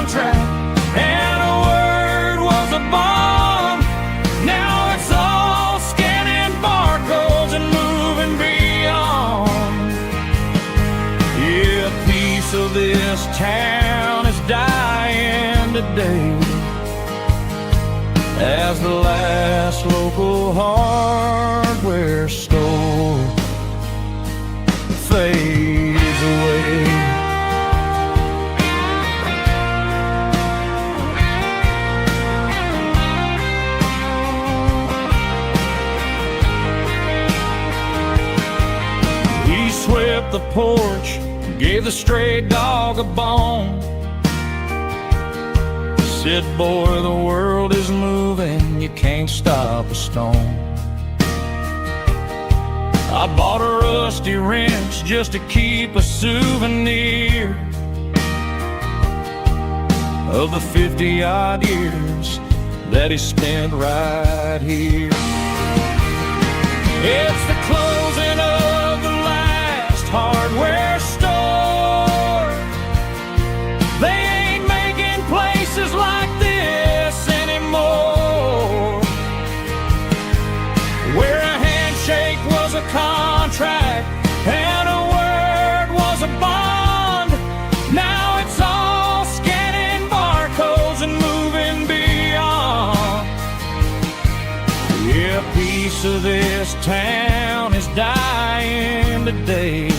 contract, and a word was a bond. Now it's all scanning barcodes and moving beyond. Yeah, a piece of this town is dying today as the last local hardware store fades away. He swept the porch, gave the stray dog a bone, said, boy, the world is moving, you can't stop a stone. I bought a rusty wrench just to keep a souvenir of the 50-odd years that he spent right here. It's the closing of the last hardware store. They ain't making places like this anymore, where a handshake was a contract and a word was a bond. Now it's all scanning barcodes and moving beyond. Yeah, a piece of this town is dying today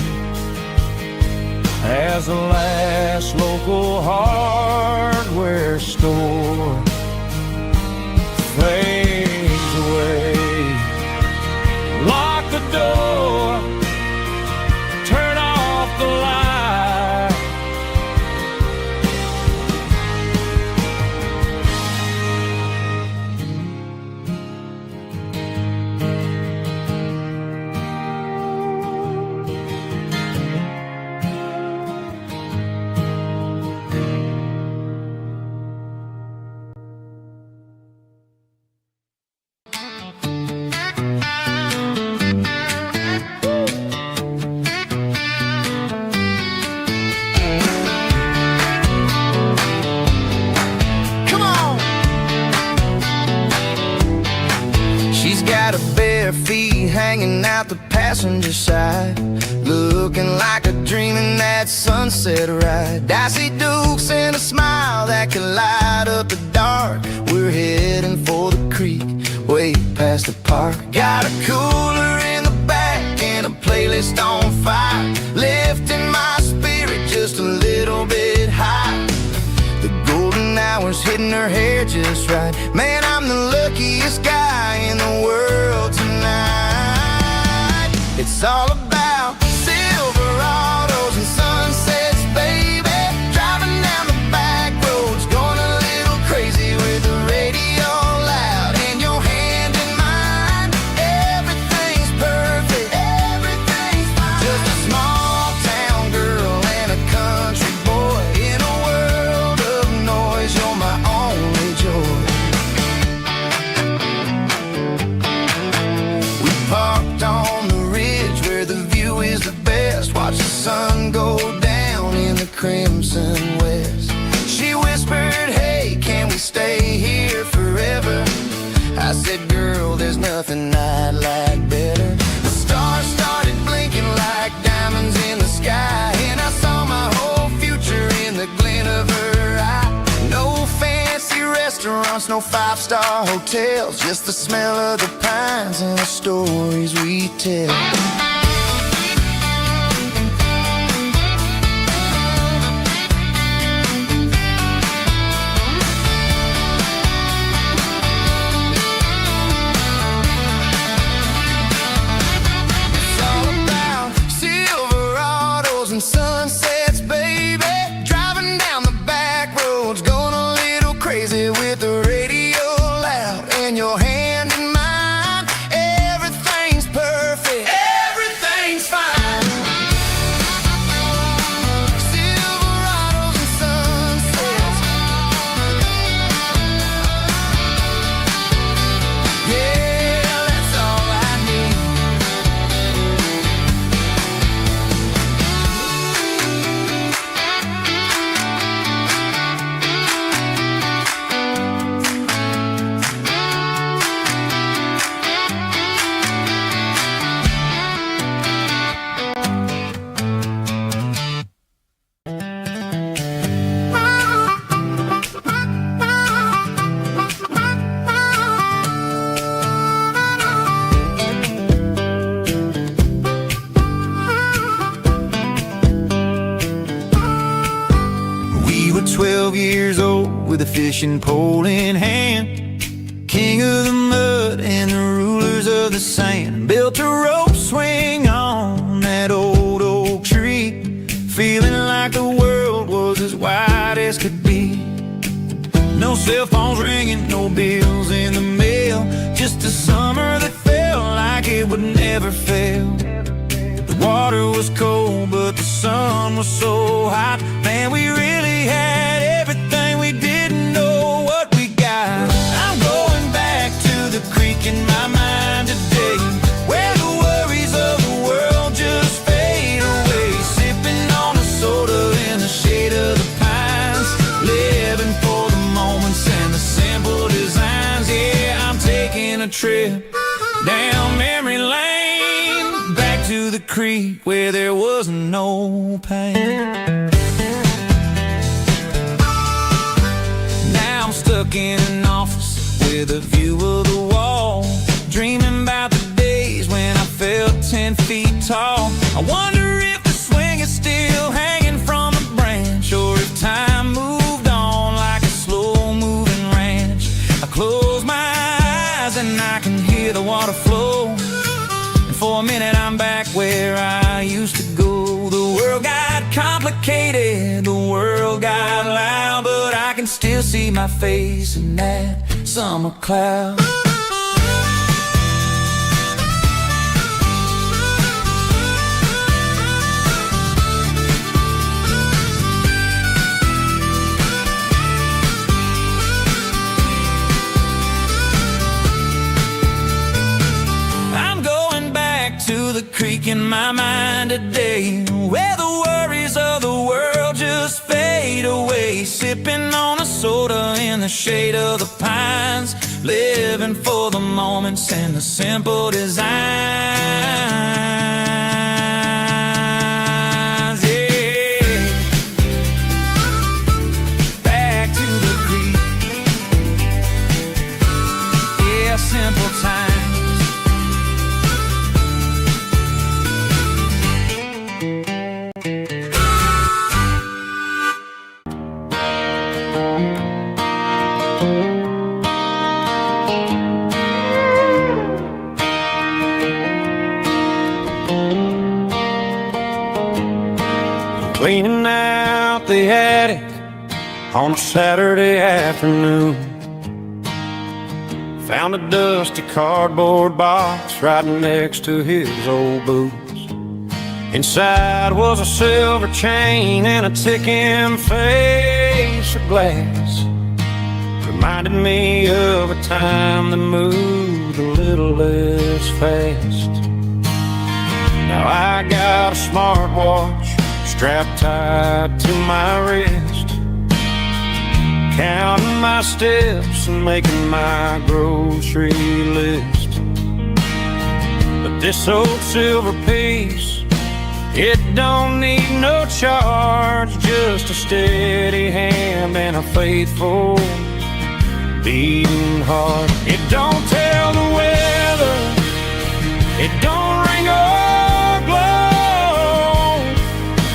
as the last local hardware store fades away. Lock the door, turn off the light. Hanging out the passenger side, looking like a dream in that sunset ride. I see Dukes and a smile that can light up the dark. We're heading for the creek, way past the park. Got a cooler in the back and a playlist on fire, lifting my spirit just a little bit high. The golden hour's hitting her hair just right. Man, I'm the luckiest guy in the world tonight. It's all about Silverados and sunsets, baby. Driving down the back roads, going a little crazy with the radio loud and your hand in mine. Everything's perfect, everything's fine. Just a small town girl and a country boy in a world of noise. You're my only joy. We parked on the watch the sun go down in the crimson west. She whispered, hey, can we stay here forever? I said, girl, there's nothing I'd like better. The stars started blinking like diamonds in the sky, and I saw my whole future in the glint of her eye. No fancy restaurants, no five-star hotels, just the smell of the pines and the stories we tell. Sunsets, baby, driving down the back roads, going a little crazy with the radio loud and your hand in mine. Everything's perfect, everything's years old with a fishing pole in hand. King of the mud and the rulers of the sand. Built a rope swing on that old oak tree, feeling like the world was as wide as could be. No cell phones ringing, no bills in the mail, just a summer that felt like it would never fail. The water was cold, but the sun was so hot. Man, we really had everything, we didn't know what we got. I'm going back to the creek in my mind today, where the worries of the world just fade away. Sipping on a soda in the shade of the pines, living for the moments and the simple designs. Yeah, I'm taking a trip down memory lane, back to the creek where there was no pain. Now I'm stuck in an office with a view of the wall, dreaming about the days when I felt 10 feet tall. I wonder if the swing is still hanging from a branch, or if time moved on like a slow-moving ranch. I close my eyes and I can hear the water flow, and for a minute I'm back where I used to go. The world got complicated, the world got loud, but I can still see my face in that summer cloud. To the creek in my mind today, where the worries of the world just fade away. Sipping on a soda in the shade of the pines, living for the moments and the simple designs. Yeah, back to the creek. Yeah, simple times. Cleaning out the attic on a Saturday afternoon, found a dusty cardboard box right next to his old boots. Inside was a silver chain and a ticking face of glass. Reminded me of a time that moved a little less fast. Now I got a smartwatch strapped tight to my wrist, counting my steps and making my grocery list. But this old silver piece, it don't need no charge, just a steady hand and a faithful beating heart. It don't tell the weather, it don't ring or glow,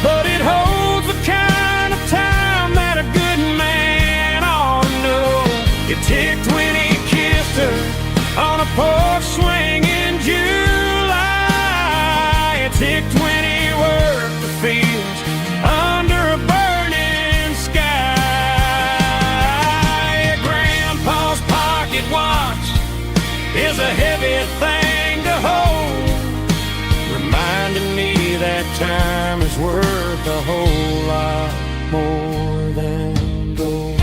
but it holds the kind of time that a good man ought to know. It ticked when he kissed her on a porch swing in July. It ticked when he worked the fields under a burning sky. Grandpa's pocket watch is a heavy thing to hold, reminding me that time is worth a whole lot more than gold.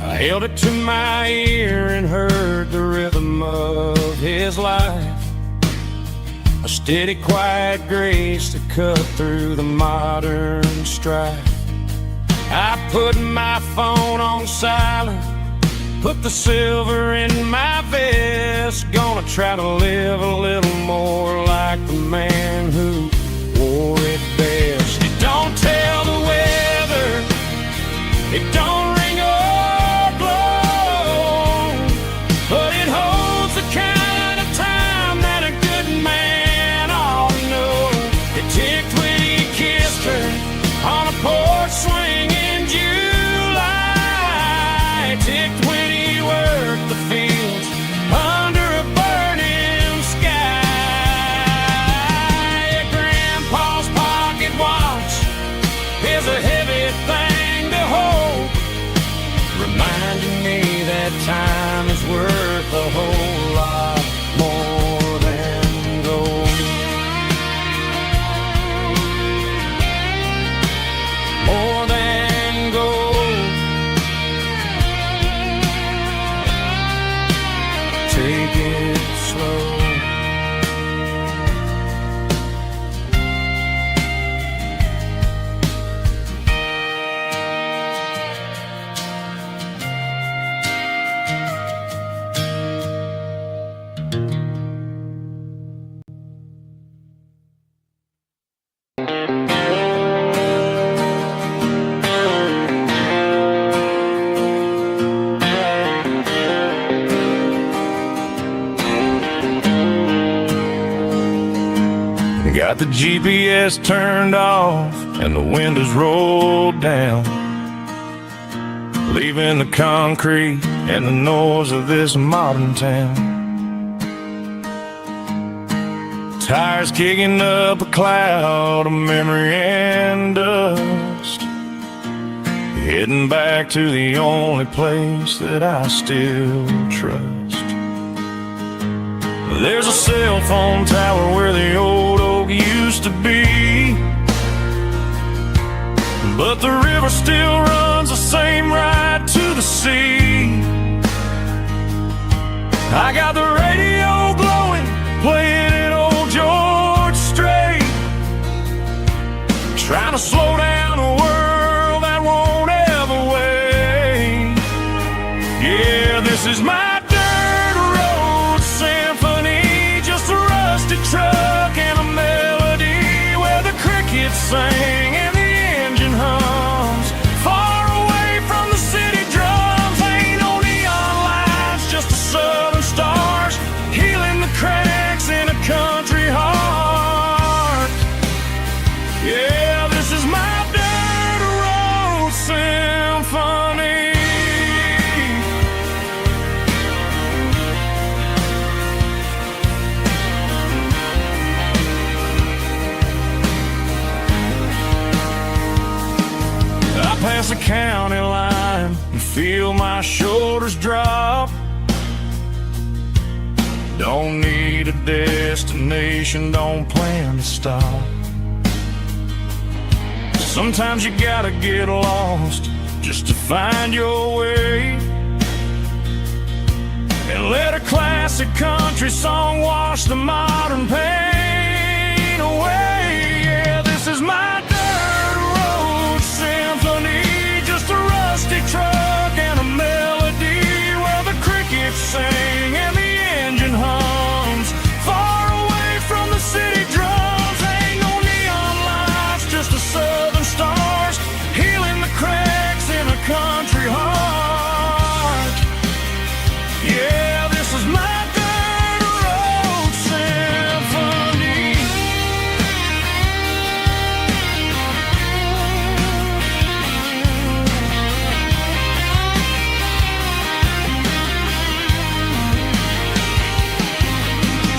I held it to my ear and heard the rhythm of his life, a steady, quiet grace that cut through the modern strife. I put my phone on silent, put the silver in my vest. Gonna try to live a little more like the man who wore it best. It don't tell the weather, it don't ring or blow, time is worth a whole lot more than gold. More than gold. Take it slow. Got the GPS turned off and the windows rolled down, leaving the concrete and the noise of this modern town. Tires kicking up a cloud of memory and dust, heading back to the only place that I still trust. There's a cell phone tower where the old oak used to be, but the river still runs the same right to the sea. I got the radio glowing, playing an old George Strait, trying to slow down a world that won't ever wait. Yeah, this is my dirt road symphony, just a rusty truck and a melody where the crickets sing and the engine hums. Far away from the city drums, ain't no neon lights, just the southern stars healing the cracks in a country heart. Yeah, this is my dirt road symphony. I pass the county line and feel my shoulders drop. Don't need a destination, don't plan to stop. Sometimes you gotta get lost just to find your way, and let a classic country song wash the modern pain away. Yeah, this is my dirt road symphony, just a rusty truck and a melody where the crickets sing and the engine hums. Far away from the city drums, ain't no neon lights, just the southern stars healing the cracks in a country heart. Yeah, this is my dirt road symphony.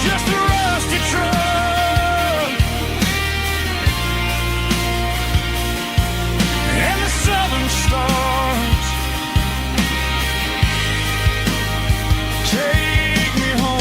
Just a rusty truck and the southern stars take me home.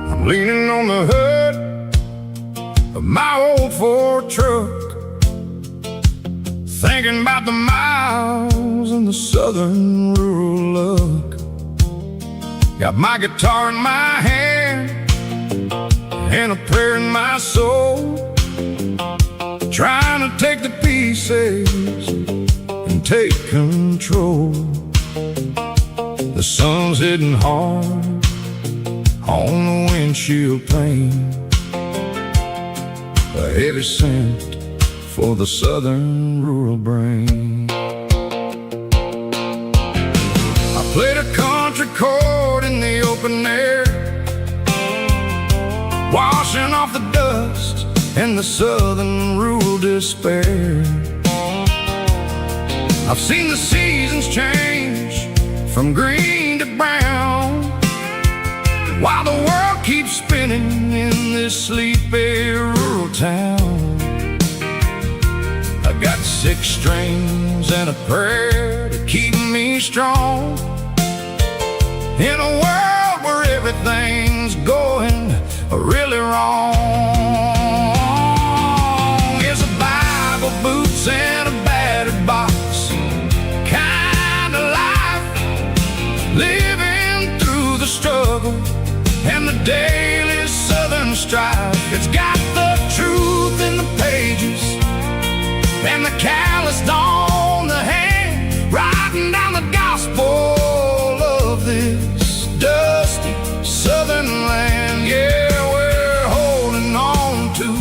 I'm leaning on the hood of my old Ford truck, thinking about the miles and the southern rural look. Got my guitar in my hand and a prayer in my soul, trying to take the pieces and take control. The sun's hitting hard on the windshield pane, a heavy scent for the southern rural brain. I played a country chord in the open air, washing off the dust and the southern rural despair. I've seen the seasons change from green to brown, while the world keeps spinning in this sleepy rural town. I got 6 strings and a prayer to keep me strong, in a world where everything's going really wrong. Is a Bible, boots, and a battered box kind of life, living through the struggle and the daily southern strife. It's got the truth in the pages and the calloused on the hand, writing down the gospel of this dusty southern land. Yeah, we're holding on to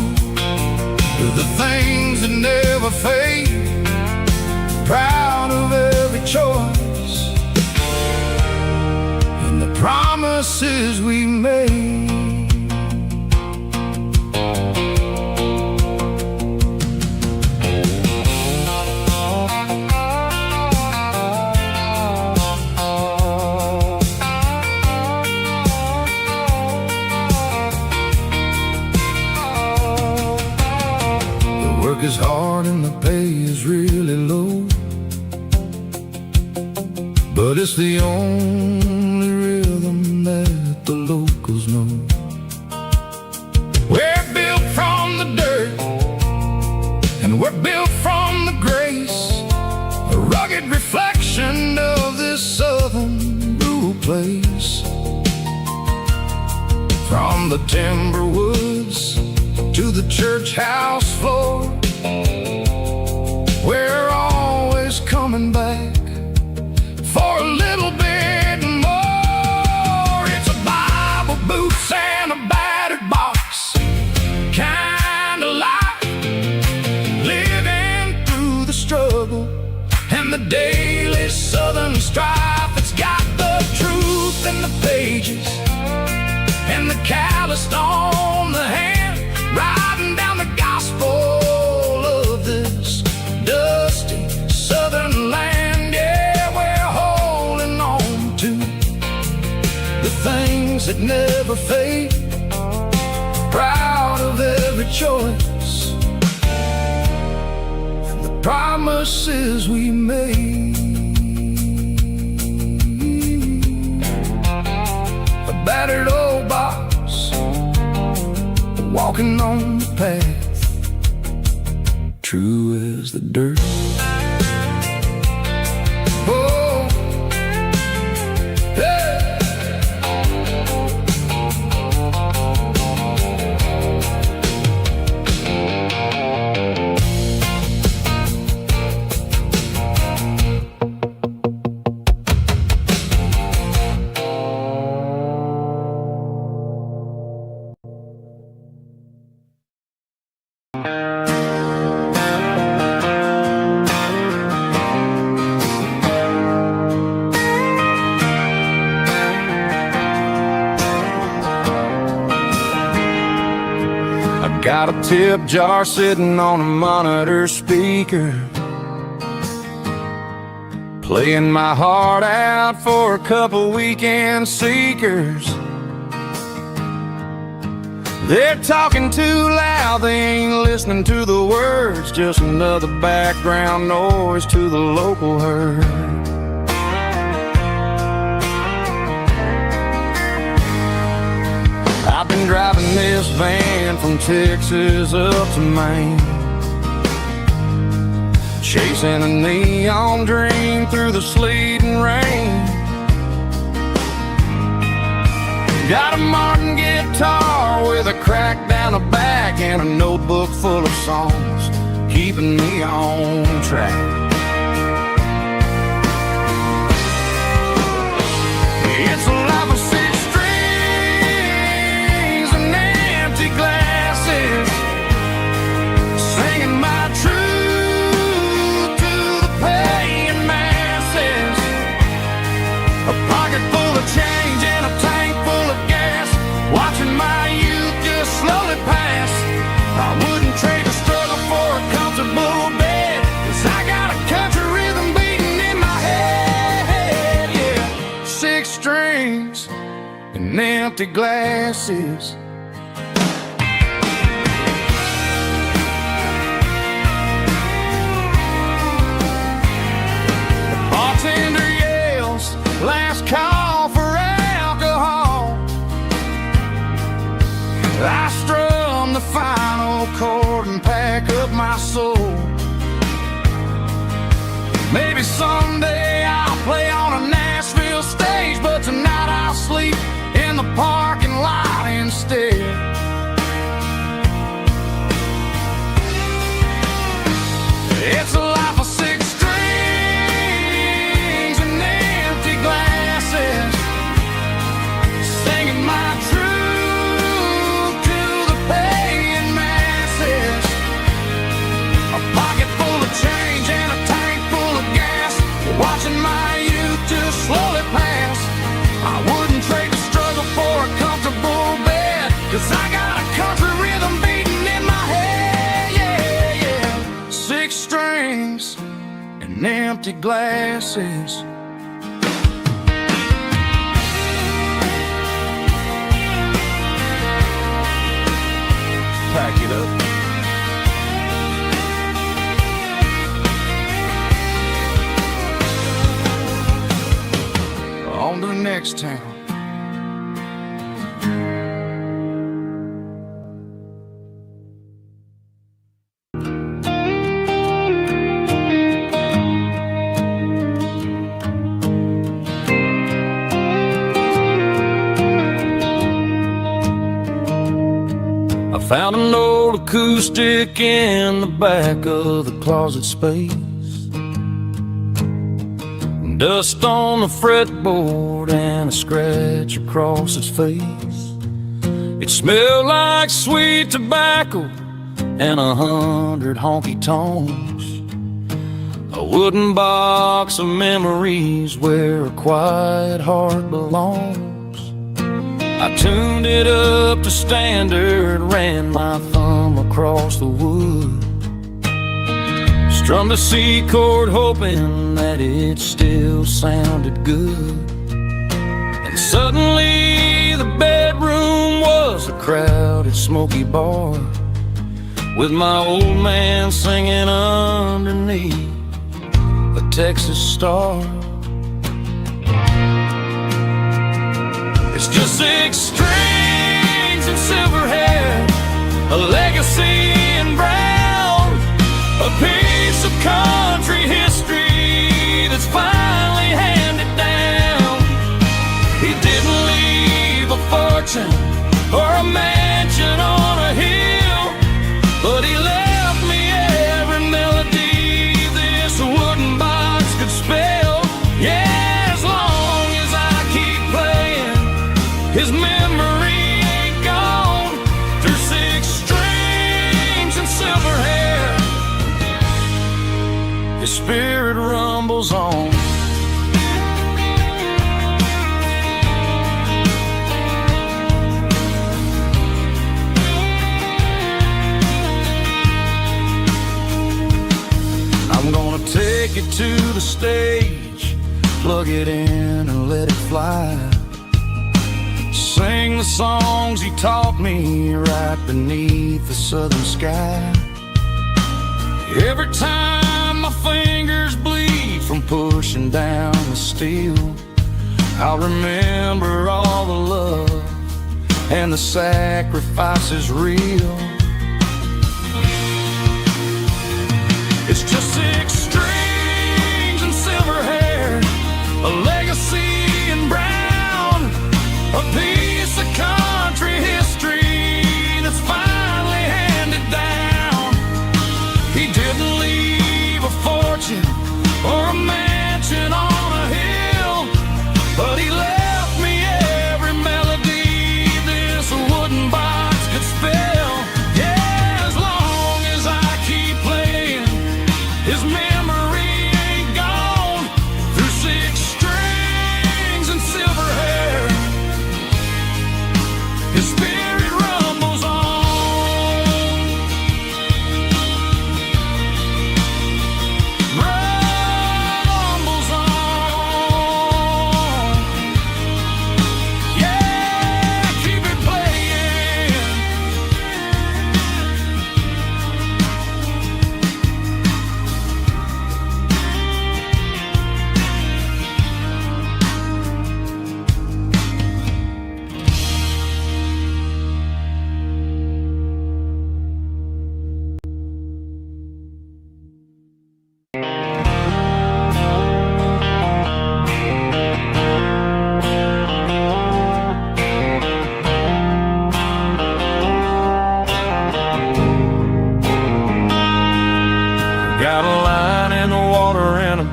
the things that never fade, proud of every choice and the promises we made. Is hard and the pay is really low, but it's the only rhythm that the locals know. We're built from the dirt and we're built from the grace, a rugged reflection of this southern rural place. From the timber woods to the church house floor, we're always coming back for a little bit more. It's a Bible, boots, and a battered box kind of life, living through the struggle and the daily southern strife. It's got the truth in the pages and the calloused on the hand, writing down the gospel of this dusty southern land. Yeah, we're holding on to the things that never fade, proud of every choice and the promises we made. A battered old box, walking on the path, true as the dirt. Oh, hey. Got a tip jar sitting on a monitor speaker, playing my heart out for a couple weekend seekers. They're talking too loud, they ain't listening to the words, just another background noise to the local herd. I've been driving this van from Texas up to Maine, chasing a neon dream through the sleet and rain. Got a Martin guitar with a crack down the back and a notebook full of songs, keeping me on track. It's a life of 6 strings empty glasses. The bartender yells, last call for alcohol. I strum the final chord and pack up my soul. Maybe someday I'll play on a Nashville stage, but tonight I'll sleep in the parking lot instead. It's a life of six strings and empty glasses, singing my truth to the paying masses. A pocket full of change and a tank full of gas, watching my youth just slowly pass. I wouldn't trade the struggle for a comfortable bed, 'cause I got a country rhythm beating in my head, yeah, yeah. Six strings and empty glasses. Pack it up. On to the next town. I found an old acoustic in the back of the closet space. Dust on the fretboard and a scratch across its face. It smelled like sweet tobacco and 100 honky tonks. A wooden box of memories where a quiet heart belongs. I tuned it up to standard, ran my thumb across the wood, strummed a C chord hoping that it still sounded good. And suddenly the bedroom was a crowded smoky bar, with my old man singing underneath a Texas star. It's just six strings and silver hair, a legacy in brown, a piece of country history that's finally handed down. He didn't leave a fortune or a mansion on a hill, but he left me every melody this wooden box could spell. Yeah, as long as I keep playing, his memory ain't gone. Through six strings and silver hair, his spirit rumbles on. I'm gonna take it to the stage, plug it in and let it fly. Sing the songs he taught me right beneath the southern sky. Every time my fingers bleed from pushing down the steel, I'll remember all the love and the sacrifices real. It's just six strings and silver hair, a legacy in brown, a piece of country history that's finally handed down. He didn't leave a fortune or a mansion on a hill, but he left me every melody this wooden box could spell.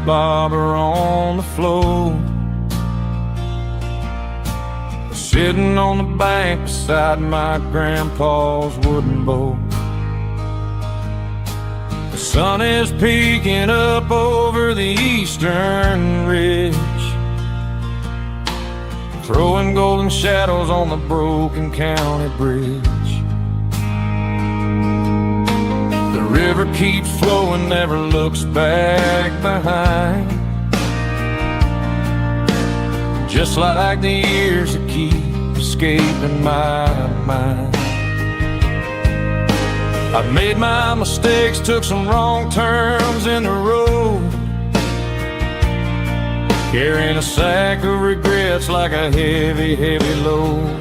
bobber on the floor, sitting on the bank beside my grandpa's wooden boat. The sun is peeking up over the eastern ridge, throwing golden shadows on the broken county bridge. The river keeps flowing, never looks back behind, just like the years that keep escaping my mind. I've made my mistakes, took some wrong turns in the road, carrying a sack of regrets like a heavy, heavy load.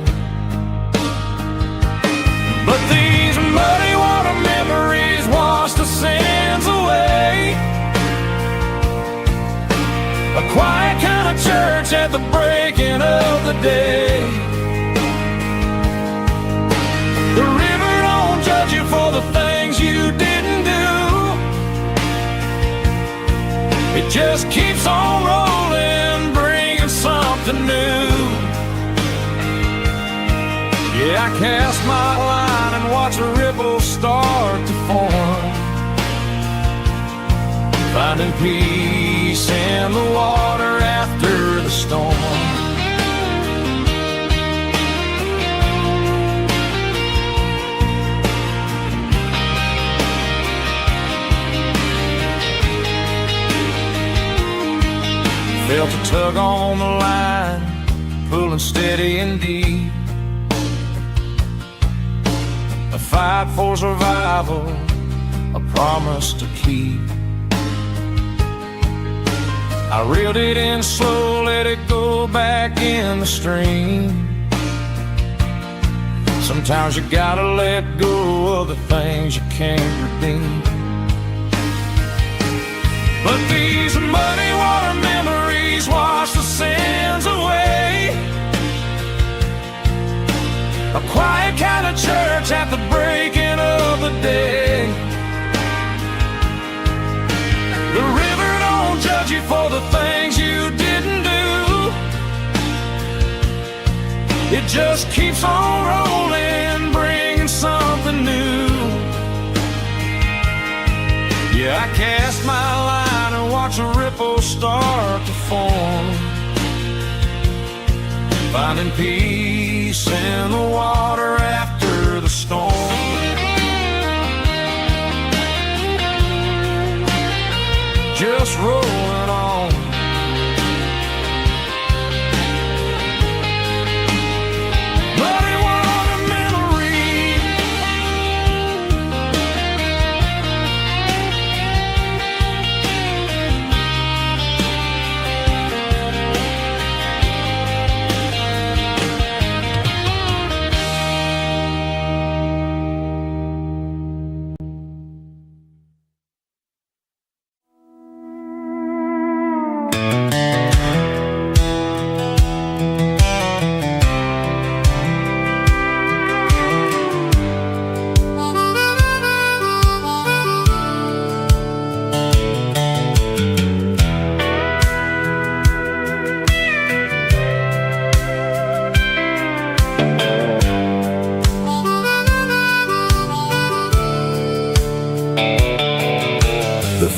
But these muddy water memories wash the sins away. A quiet kind of church at the breaking of the day. The river don't judge you for the things you didn't do. It just keeps on rolling, bringing something new. Yeah, I cast my line and watch a ripple start to form, finding peace in the water after the storm. Felt a tug on the line, pulling steady and deep. A fight for survival, a promise to keep. I reeled it in slow, let it go back in the stream. Sometimes you gotta let go of the things you can't redeem. But these muddy water memories wash the sins away. A quiet kind of church at the breaking of the day. The river don't judge you for the things you didn't do. It just keeps on rolling, bringing something new. Yeah, I cast my line and watch a ripple start to form, finding peace in the water after the storm. Just rolling on. Muddy water memory.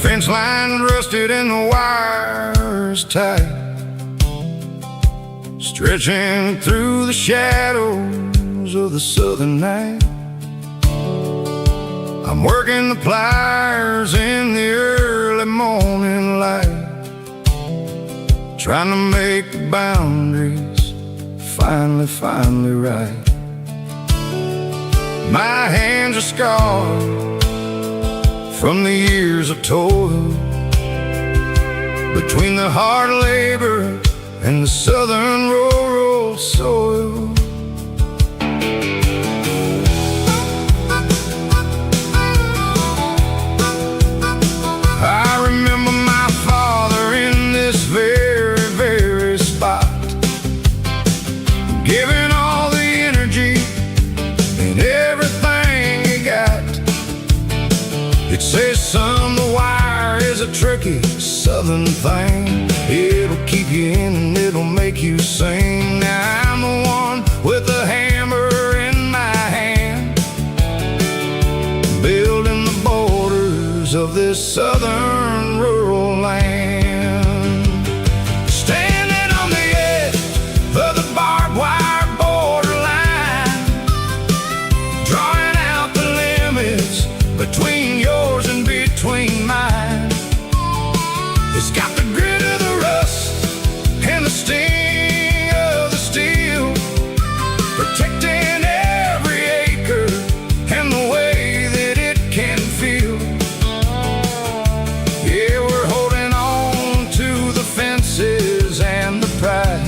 Fence line rusted and the wires tight, stretching through the shadows of the southern night. I'm working the pliers in the early morning light, trying to make the boundaries finally right. My hands are scarred from the years of toil, between the hard labor and the southern rural soil. I remember my father in this very spot, giving all the energy and everything he got. It says, son, the wire is a tricky southern southern thing. It'll keep you in and it'll make you sing. Now I'm the one with the hammer in my hand, building the borders of this southern rural land. Standing on the edge of the barbed wire borderline, drawing out the limits between yours and between mine. It's got the grit of the rust and the sting of the steel, protecting every acre and the way that it can feel. Yeah, we're holding on to the fences and the pride,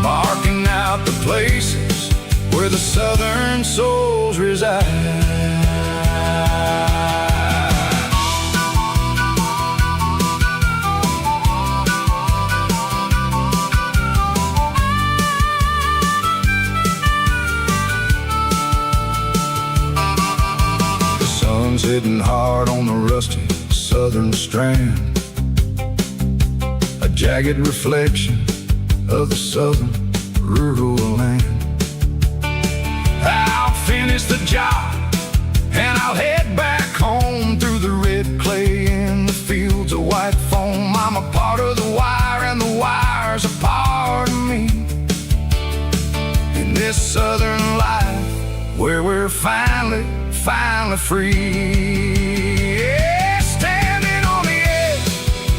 marking out the places where the southern souls reside. Hitting hard on the rusty southern strand, a jagged reflection of the southern rural land. I'll finish the job and I'll head back home through the red clay in the fields of white foam. I'm a part of the wire and the wire's a part of me, in this southern life where we're finally free. Yeah, standing on the edge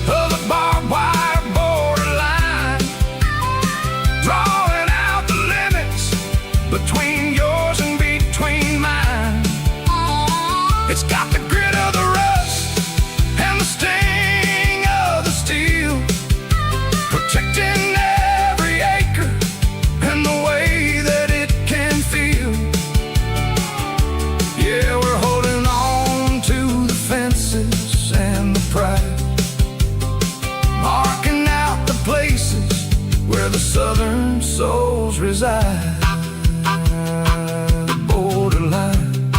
of the barbed wire borderline, drawing out the limits between yours and between mine. It's got the grit of the rust and the sting of the steel, protecting every acre and the way that it can feel. Yeah, we're holding on to the fences and the pride, marking out the places where the southern souls reside. The borderline,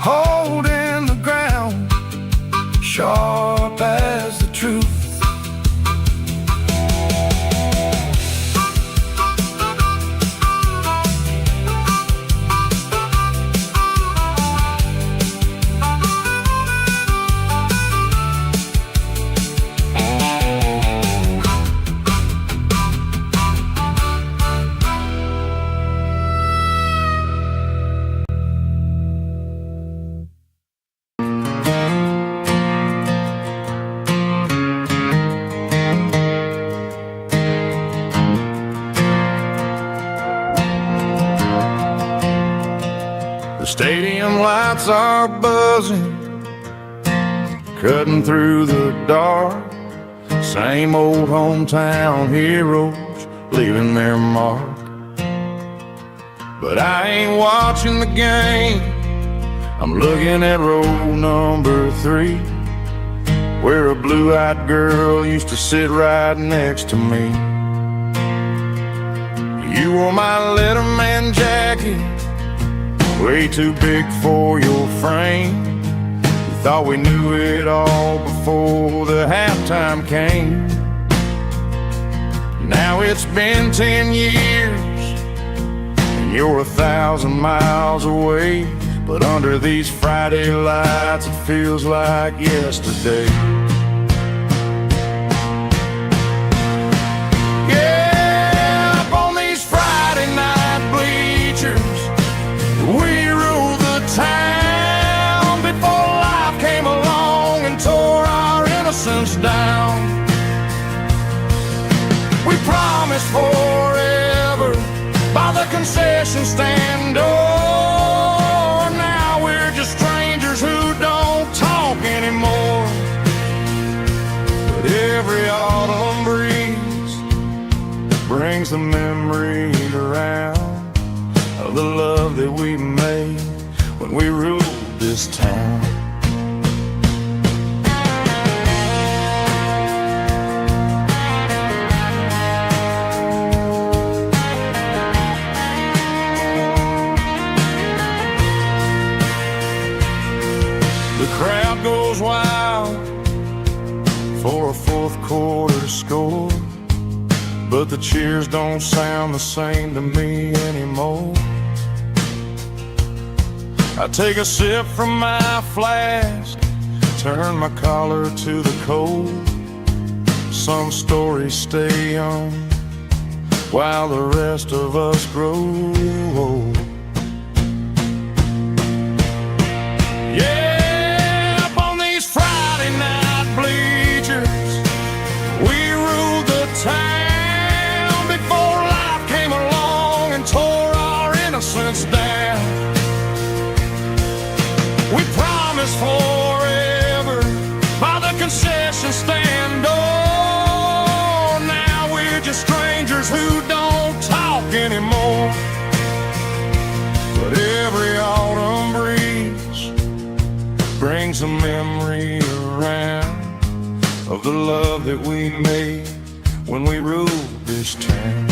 holding the ground, sharp as the truth. Stadium lights are buzzing, cutting through the dark. Same old hometown heroes leaving their mark. But I ain't watching the game, I'm looking at row number 3, where a blue-eyed girl used to sit right next to me. You wore my Letterman jacket, way too big for your frame. We thought we knew it all before the halftime came. Now it's been 10 years and you're 1,000 miles away, but under these Friday lights it feels like yesterday. Yeah, up on these Friday night bleachers, we ruled the town before life came along and tore our innocence down. We promised forever by the concession stand door. Now we're just strangers who don't talk anymore. But every autumn breeze brings the memories around of the love that we made when we ruled this town. The crowd goes wild score, but the cheers don't sound the same to me anymore. I take a sip from my flask, turn my collar to the cold. Some stories stay young while the rest of us grow old. Yeah, up on these Friday night bleachers, we ruled the town before life came along and tore our innocence down. We promised forever by the concession stand door. Now we're just strangers who don't talk anymore. But every autumn breeze brings a memory around of the love that we made when we ruled this town.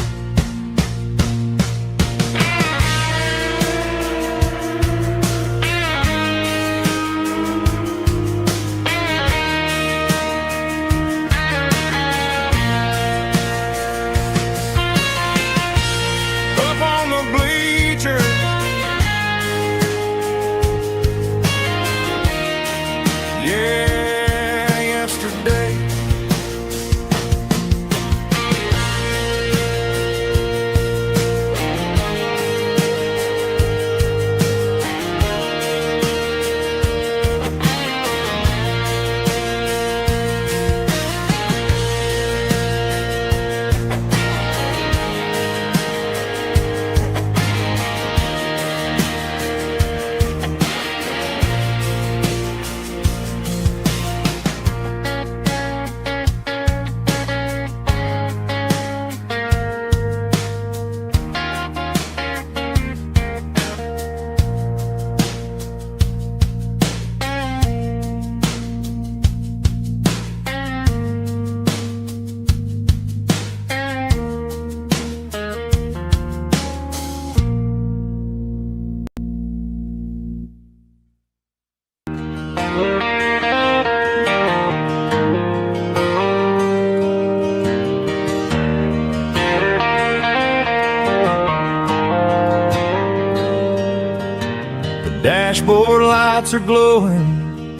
Dashboard lights are glowing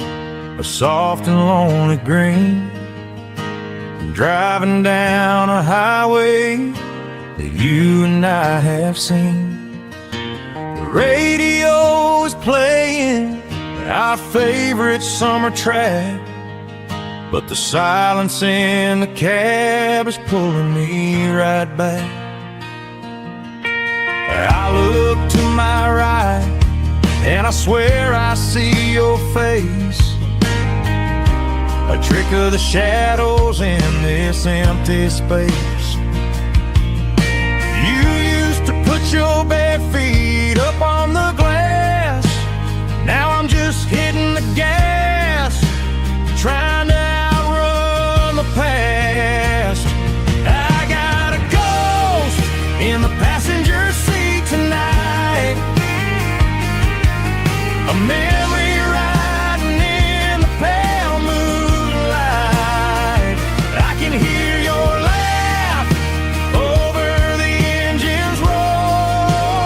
a soft and lonely green. Driving down a highway that you and I have seen. The radio is playing our favorite summer track, but the silence in the cab is pulling me right back. I look to my right and I swear I see your face, a trick of the shadows in this empty space. You used to put your bare feet up on the glass. Now I'm just hitting the gas, trying to outrun the past. I got a ghost in the passenger seat tonight, a memory riding in the pale moonlight. I can hear your laugh over the engine's roar,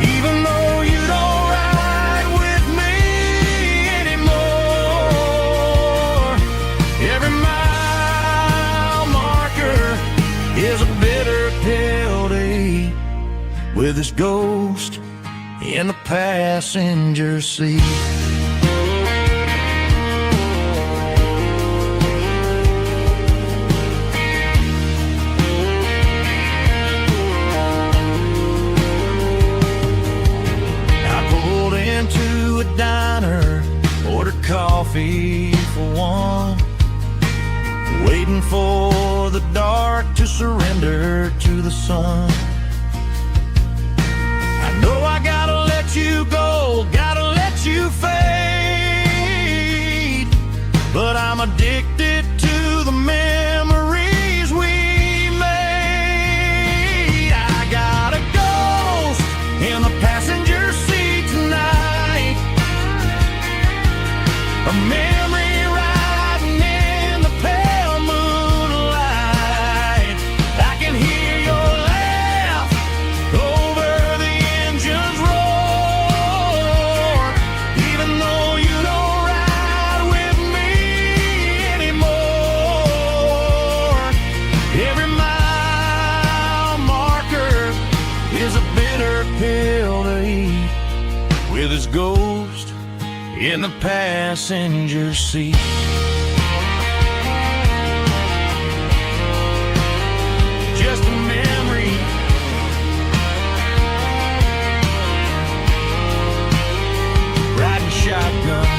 even though you don't ride with me anymore. Every mile marker is a bitter pill to eat with this ghost in the passenger seat. I pulled into a diner, ordered coffee for one, waiting for the dark to surrender to the sun. I gotta let you go, gotta let you fade, but I'm addicted to the memories we made. I got a ghost in the passenger seat tonight, a memory riding in the pale moonlight. pill to eat, with his ghost in the passenger seat. Just a memory, riding shotgun.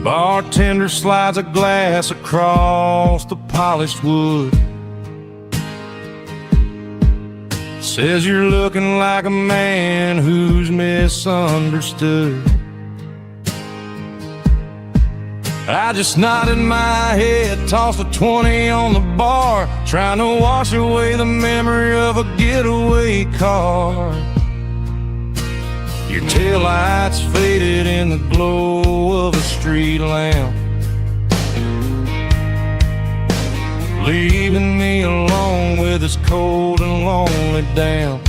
Bartender slides a glass across the polished wood. Says you're looking like a man who's misunderstood. I just nodded my head, tossed a 20 on the bar, trying to wash away the memory of a getaway car. Your taillights faded in the glow of a street lamp, leaving me alone with this cold and lonely damp.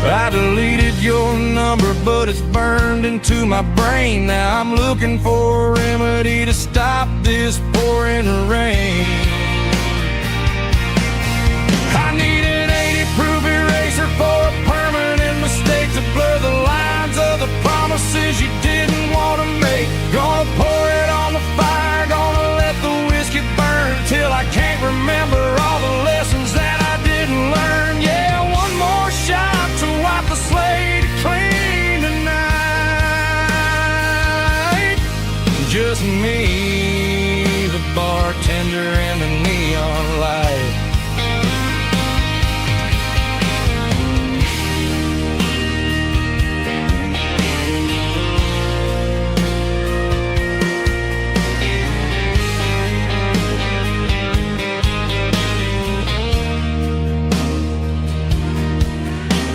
I deleted your number, but it's burned into my brain. Now I'm looking for a remedy to stop this pouring rain. I need an 80-proof eraser for a permanent mistake to blur the lines of the promises you didn't want to make. Gonna pour it on the fire, gonna let the whiskey burn till I can't remember all the lessons that I didn't learn. Yeah, one more shot to wipe the slate clean tonight. Just me, the bartender, and the neon light.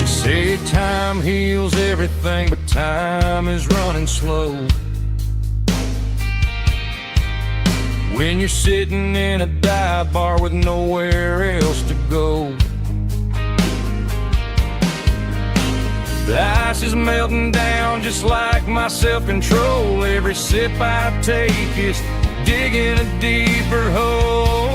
Say time heals everything, but time is running slow. When you're sitting in a dive bar with nowhere else to go, the ice is melting down just like my self-control. Every sip I take is digging a deeper hole.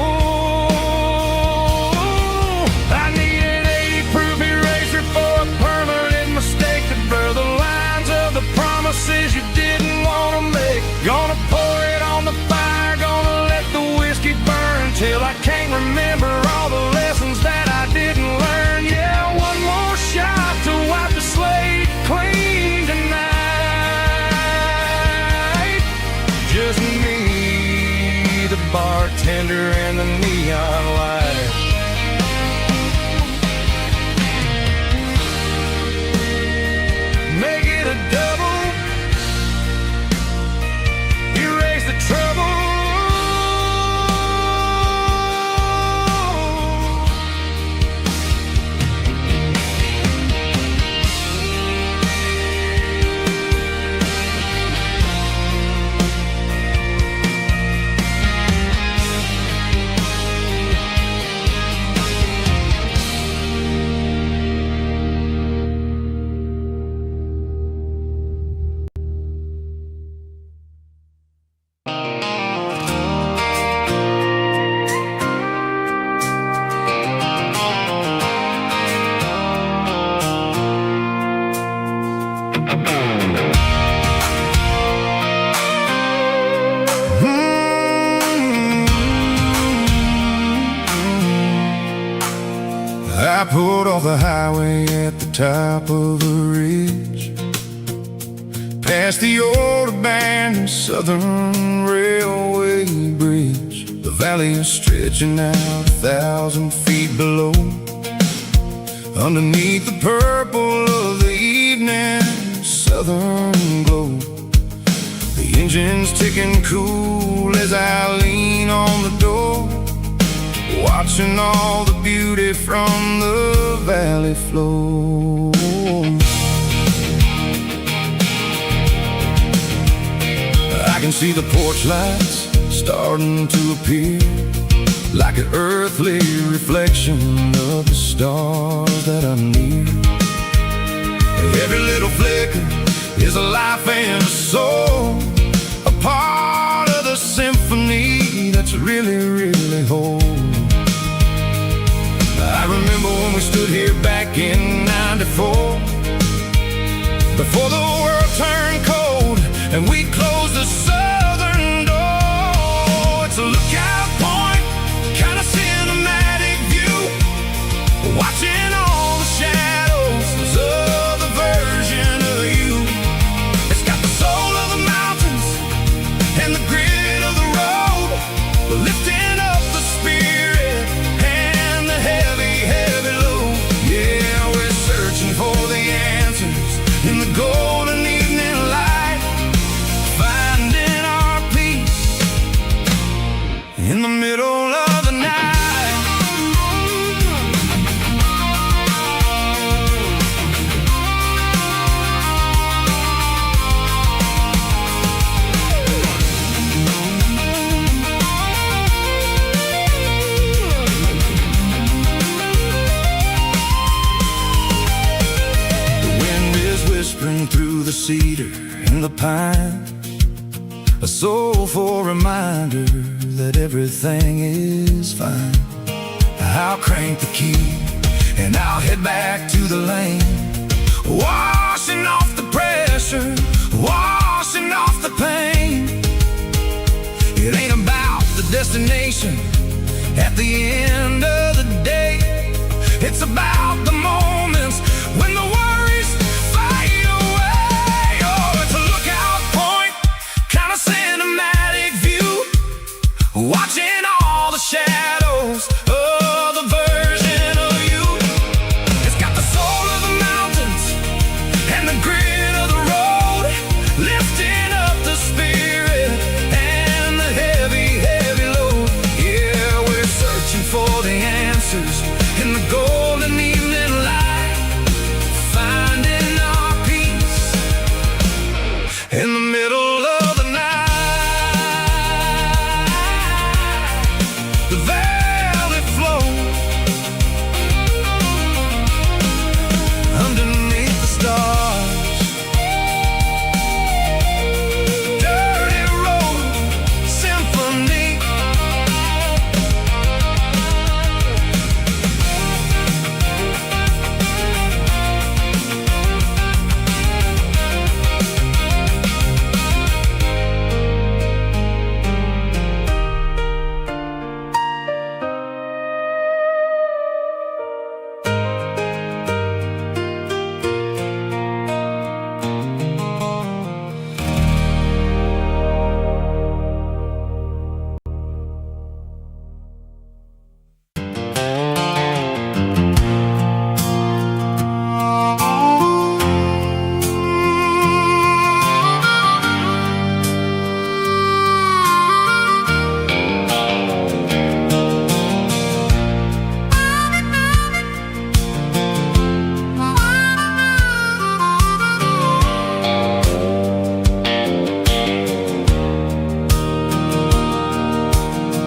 I need an 80-proof eraser for a permanent mistake to blur the lines of the promises you didn't want to make. Gonna pour it on the fire, gonna let the whiskey burn till I can't remember all the lessons that I didn't learn. Yeah, one more shot to wipe the slate clean tonight. Just me, the bartender, and the neon light. Make it a double, erase the trouble. I pulled off the highway at the top of a ridge, past the old abandoned Southern Railway bridge. The valley is stretching out 1,000 feet below. Underneath the purple of the evening southern glow, the engine's ticking cool as I lean on the door, watching all the beauty from the valley flow. I can see the porch lights starting to appear, like an earthly reflection of the stars that are near. Every little flicker is a life and a soul, a part of the symphony that's really, really whole. I remember when we stood here back in '94, before the world turned cold and we closed the southern door. It's a lookout point, kind of cinematic view, watching all the shadows of the version of you. It's got the soul of the mountains and the grit of the road, lifting up the spirit and the heavy, heavy load. Yeah, we're searching for the answers in the golden evening light, finding our peace in the middle of the night. Whispering through the cedar and the pine, a soulful reminder that everything is fine. I'll crank the key and I'll head back to the lane, washing off the pressure, washing off the pain. It ain't about the destination at the end of the day, it's about the moments when the worries fade away. Oh, it's a lookout point, kind of cinematic view, watching all the shadows of the version of you. It's got the soul of the mountains and the grit of the road, lifting up the spirit and the heavy, heavy load. Yeah, we're searching for the answers in the golden evening light, finding our peace in the middle of the night. The valley flow underneath the stars, dirty road symphony.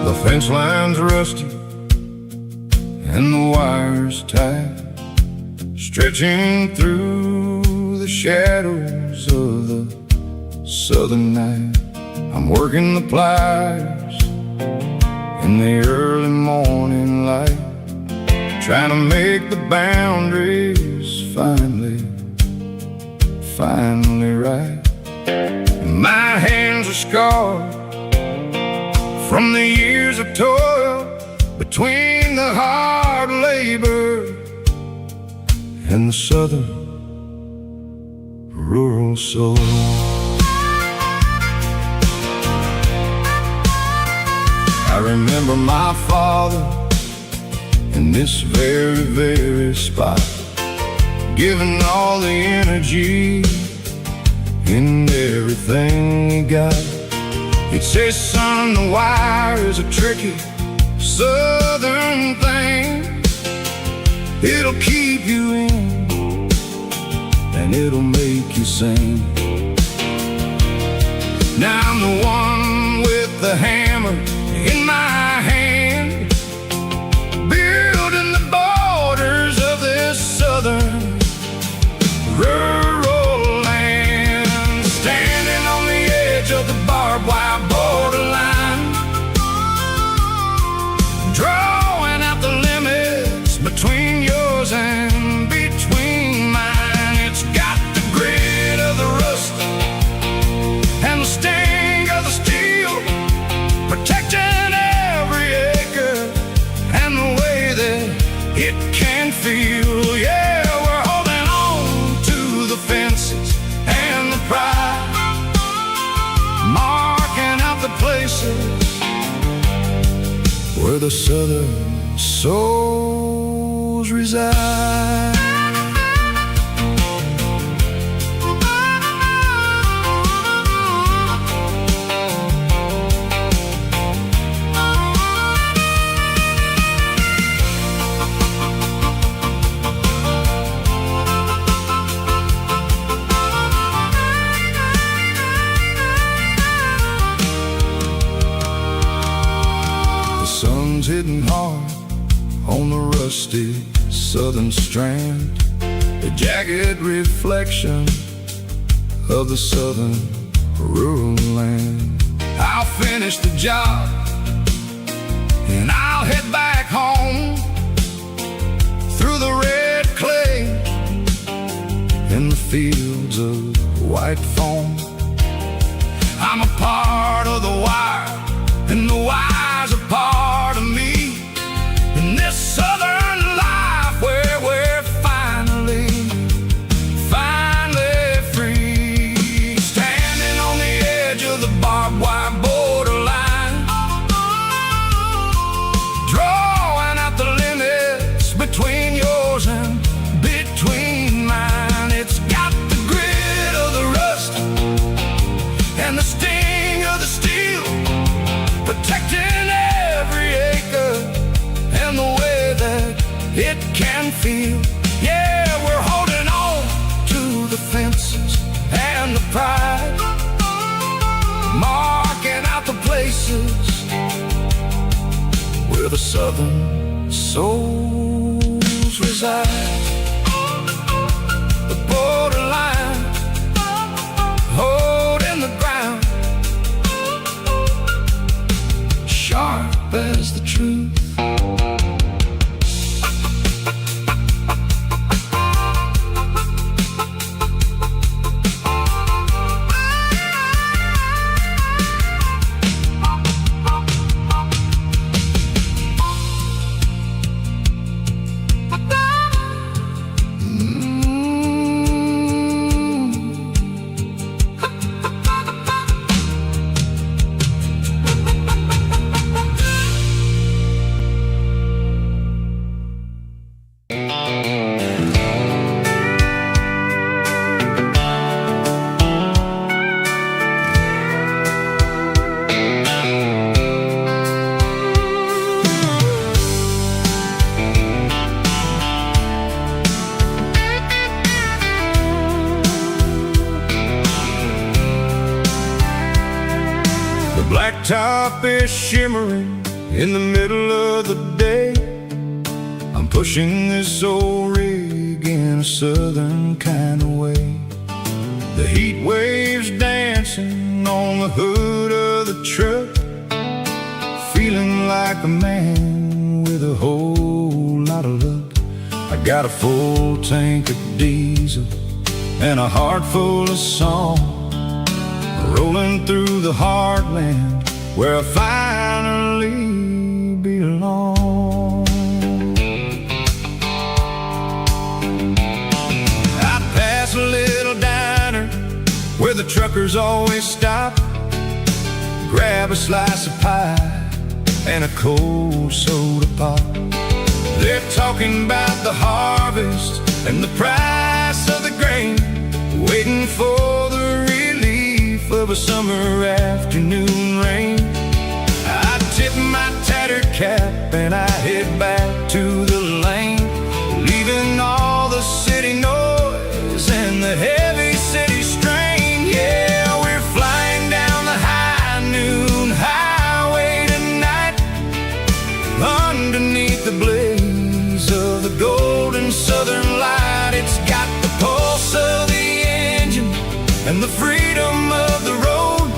The fence line's rusty and the wires tight, stretching through the shadows of the southern night. I'm working the pliers in the early morning light, trying to make the boundaries finally right. My hands are scarred from the years of toil, between the hard labor and the southern rural soul. I remember my father in this very, very spot, giving all the energy in everything he got. He'd say, son, the wire is a tricky southern thing. It'll keep you in and it'll make you sing. Now I'm the one with the hammer in my hand, building the borders of this southern rural land, standing on the edge of the barbed wire borderline, drawing out the limits between yours and between mine. It's got the grit of the rust and the sting of the steel, protecting every acre and the way that it can feel. Yeah, we're holding on to the fences and the pride, marking out the places where the southern souls reside. Hitting hard on the rusty southern strand, the jagged reflection of the southern rural land. I'll finish the job and I'll head back home through the red clay in the fields of white foam. I'm a part of the wire and the wire's a part of me in this southern life where we're finally free, standing on the edge of the barbed wire borderline, drawing out the limits between yours and between mine. It's got the grit of the rust and the sting of the steel, protecting every acre and the way that it can feel. Yeah, we're holding on to the fences and the pride, marking out the places where the southern souls reside. The borderline, holding the ground, sharp as the truth. Blacktop is shimmering in the middle of the day. I'm pushing this old rig in a southern kind of way. The heat waves dancing on the hood of the truck, feeling like a man with a whole lot of luck. I got a full tank of diesel and a heart full of song, rolling through the heartland where I finally belong. I pass a little diner where the truckers always stop, grab a slice of pie and a cold soda pop. They're talking about the harvest and the price of the grain, waiting for the relief of a summer afternoon rain. I tip my tattered cap and I head back to the lane, leaving all the city noise and the heavy city strain. Yeah, we're flying down the high noon highway tonight, underneath the blaze of the golden southern light. It's got the pulse of the engine and the freedom of the road,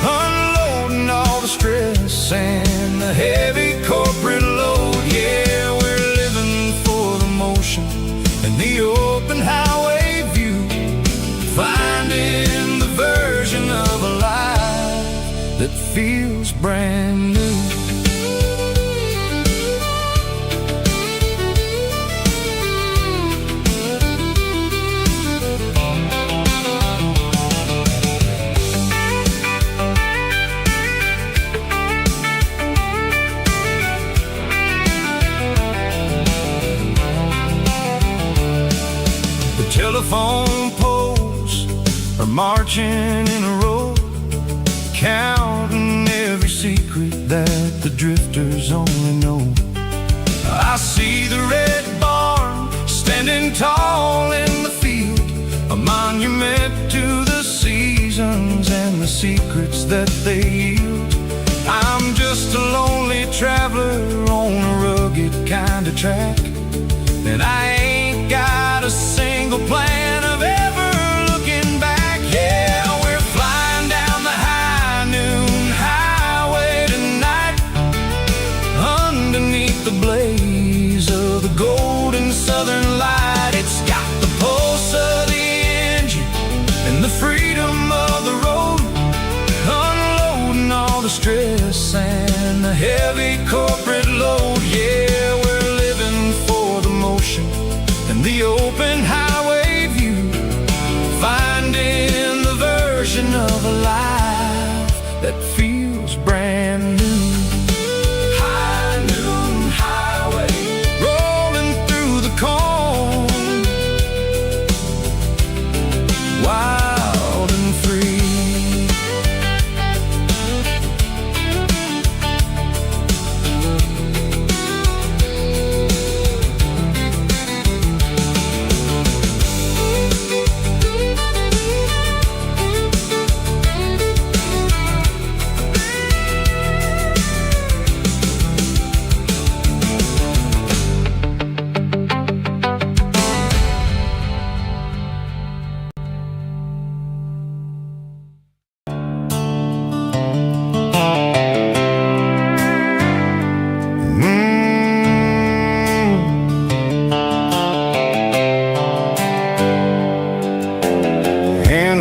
unloading all the stress and the heavy corporate load. Yeah, we're living for the motion and the open highway view, finding the version of a life that feels brand new. Telephone poles are marching in a row, counting every secret that the drifters only know. I see the red barn standing tall in the field, a monument to the seasons and the secrets that they yield. I'm just a lonely traveler on a rugged kind of track, and I ain't got a single plan of ever looking back. Yeah, we're flying down the high noon highway tonight, underneath the blaze of the golden southern light. It's got the pulse of the engine and the freedom of the road, unloading all the stress and the heavy corporate load. Yeah, we're living for the motion and the open highway view, finding the version of a life that feels brand new. High noon highway, rolling through the corn, wild and free.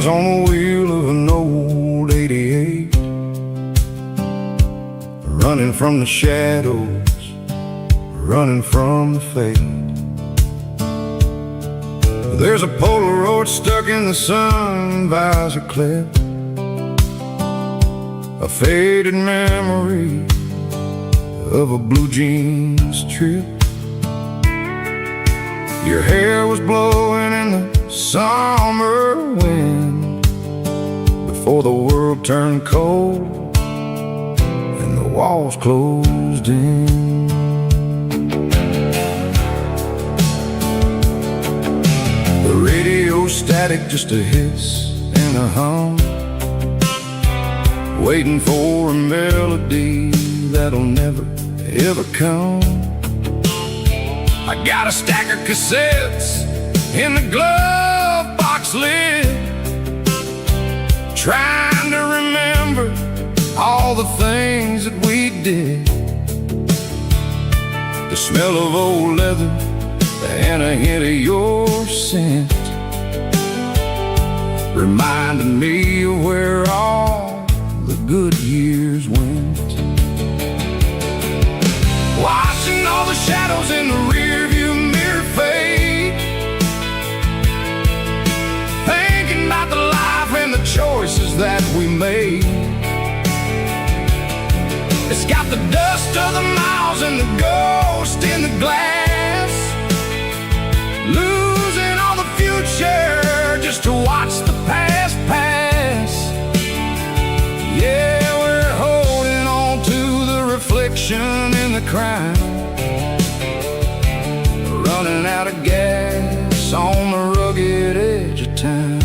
On the wheel of an old 88, running from the shadows, running from the fade. There's a Polaroid stuck in the sun visor clip, a faded memory of a blue jeans trip. Your hair was blowing in the summer wind before the world turned cold and the walls closed in. The radio static, just a hiss and a hum, waiting for a melody that'll never ever come. I got a stack of cassettes in the glove box lid, trying to remember all the things that we did. The smell of old leather and a hint of your scent reminded me of where all the good years went. Watching all the shadows in the rearview mirror fade, thinking about the life and the choices that we made. It's got the dust losing the ghost in the glass, losing all the future just to watch the past pass. Yeah, we're holding on to the reflection in the crime, running out of gas on the rugged edge of time.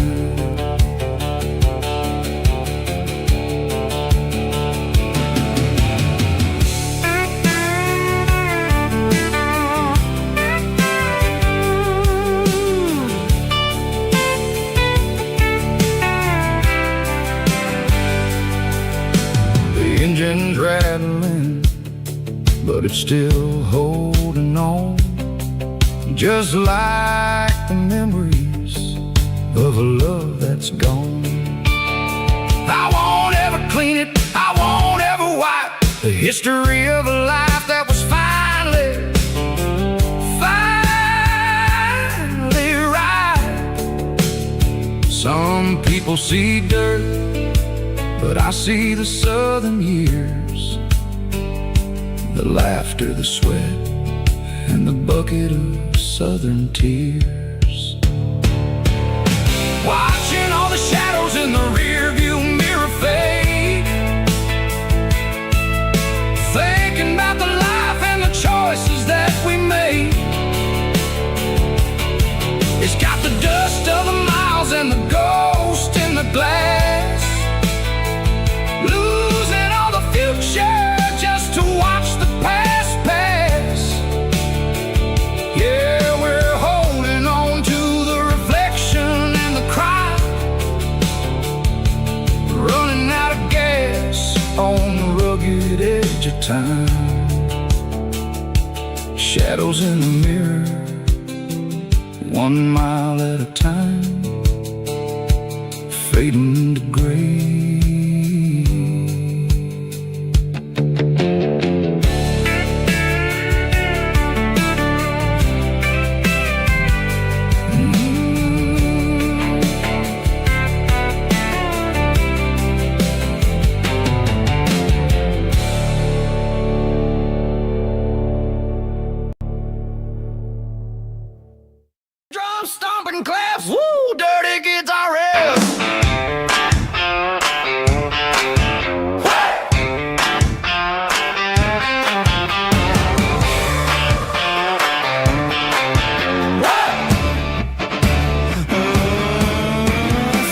The engine's rattling, but it's still holding on, just like the memories of a love that's gone. I won't ever clean it, I won't ever wipe the history of a life that was finally right. Some people see dirt, but I see the southern years, the laughter, the sweat, and the bucket of southern tears. Watching all the shadows in the rear view mirror fade, thinking about the life and the choices that we made. It's got the dust of the miles and the ghost in the glass, losing all the future just to watch the past pass. Yeah, we're holding on to the reflection and the cry, running out of gas on the rugged edge of time. Shadows in the mirror, 1 mile at a time, fading to gray. Drum stomping claps, woo, dirty guitar riffs.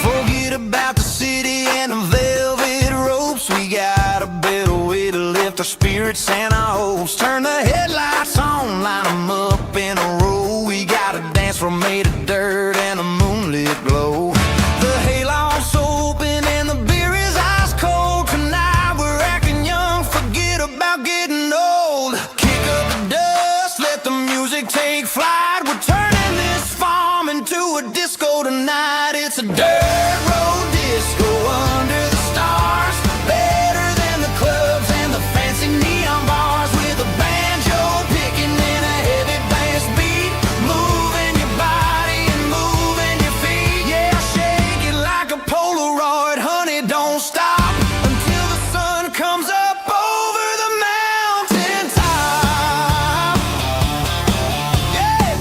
Forget about the city and the velvet ropes. We got a better way to lift our spirits and our hopes. Turn the headlights on, line them up in a row. We got a dance floor made of dirt and a moonlit glow. The hayloft's open and the beer is ice cold. Tonight we're acting young, forget about getting old. Kick up the dust, let the music take flight. We're turning this farm into a disco tonight. It's a dirt road disco under the stars, better than the clubs and the fancy neon bars. With a banjo picking and a heavy bass beat, moving your body and moving your feet. Yeah, shake it like a Polaroid, honey, don't stop until the sun comes up over the mountain top. Yeah.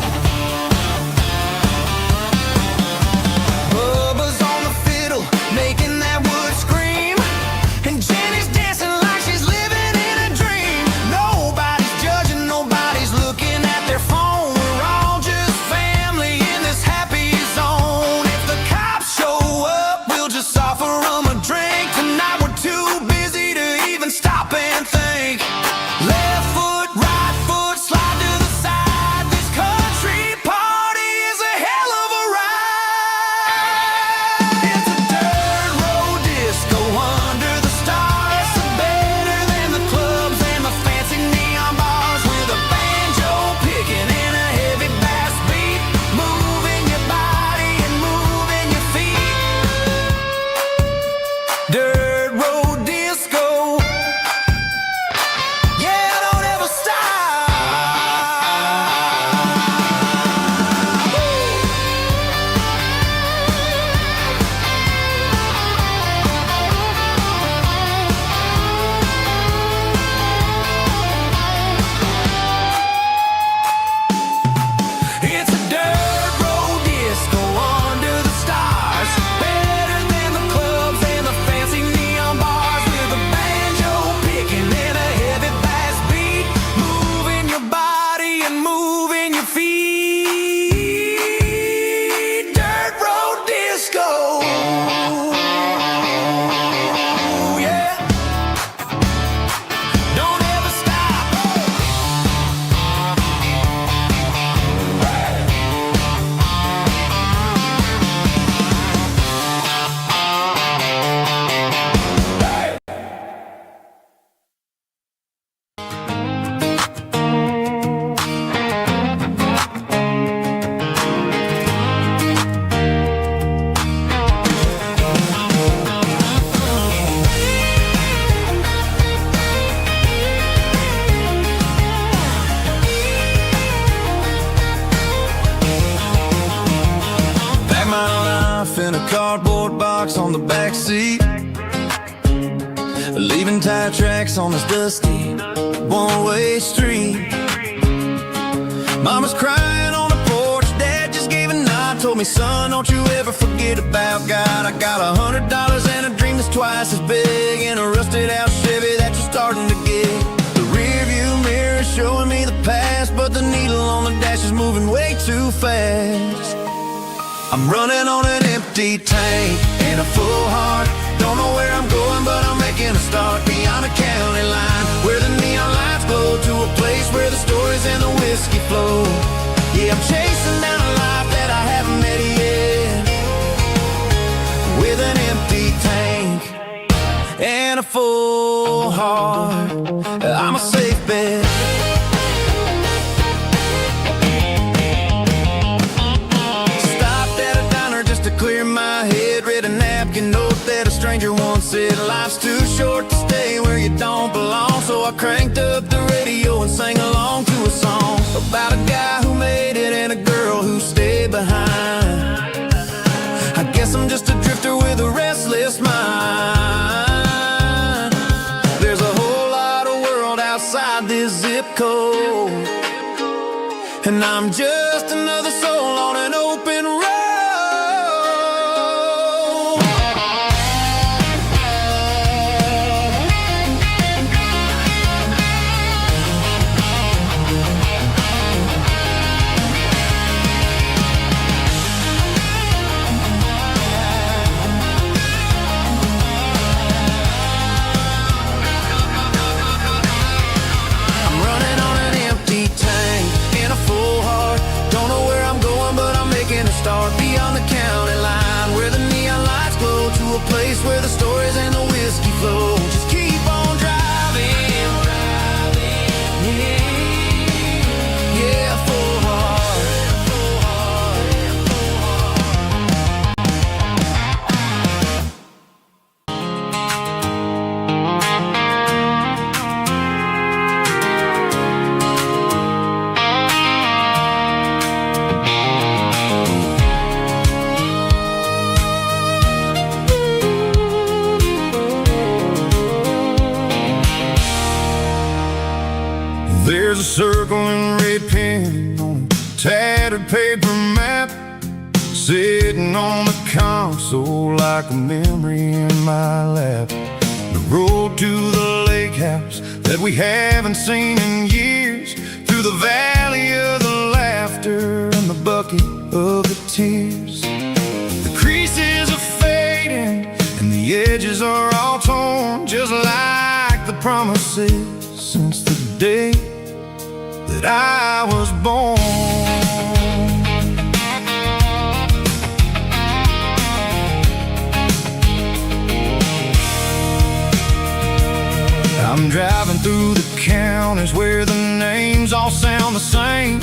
your feet. Dirt road disco. Yeah. Don't ever stop. In a cardboard box on the back seat, leaving tire tracks on this dusty one-way street. Mama's crying on the porch, Dad just gave a nod, told me, son, don't you ever forget about God. I got $100 and a dream that's twice as big, and a rusted out Chevy that you're starting to get. The rear view mirror is showing me the past, but the needle on the dash is moving way too fast. I'm running on an empty tank and a full heart. Don't know where I'm going, but I'm making a start beyond a county line, where the neon lights glow, to a place where the stories and the whiskey flow. Yeah, I'm chasing down a life that I haven't met yet, with an empty tank and a full heart. I'm a safe bet. Clear my head, read a napkin note that a stranger once said, life's too short to stay where you don't belong. So I cranked up the radio and sang along to a song about a guy who made it and a girl who stayed behind. I guess I'm just a drifter with a restless mind. There's a whole lot of world outside this zip code, and I'm just another soul on an open road. Start beyond the county line, where the neon lights glow, to a place where the stories and the whiskey flow. Just keep on driving, yeah, full heart. There's a circle in red pen on a tattered paper map, sitting on the console like a memory in my lap. The road to the lake house that we haven't seen in years, through the valley of the laughter and the bucket of the tears. The creases are fading and the edges are all torn, just like the promises since the day that I was born. I'm driving through the counties where the names all sound the same,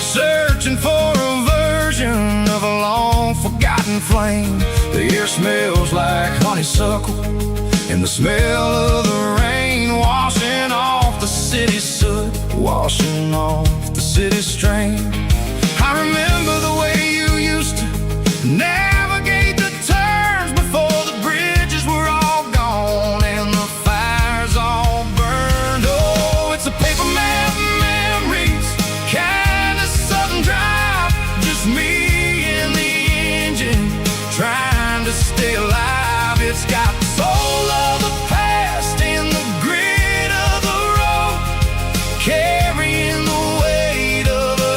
searching for a version of a long forgotten flame. The air smells like honeysuckle, and the smell of the rain washing off the city's soot, washing off the city's strain. I remember the way you used to navigate the turns before the bridges were all gone and the fires all burned. Oh, it's a paper map memories, kind of southern drive, just me and the engine trying to stay alive. It's got the soul of the past and the grit of the road, carrying the weight of a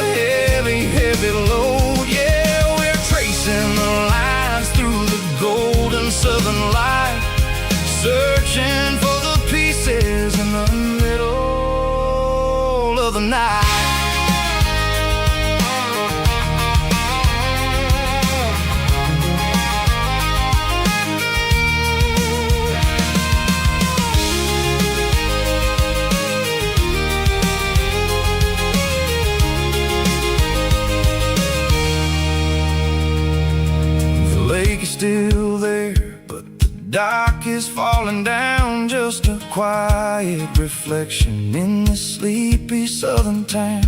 still there, but the dock is falling down, just a quiet reflection in this sleepy southern town.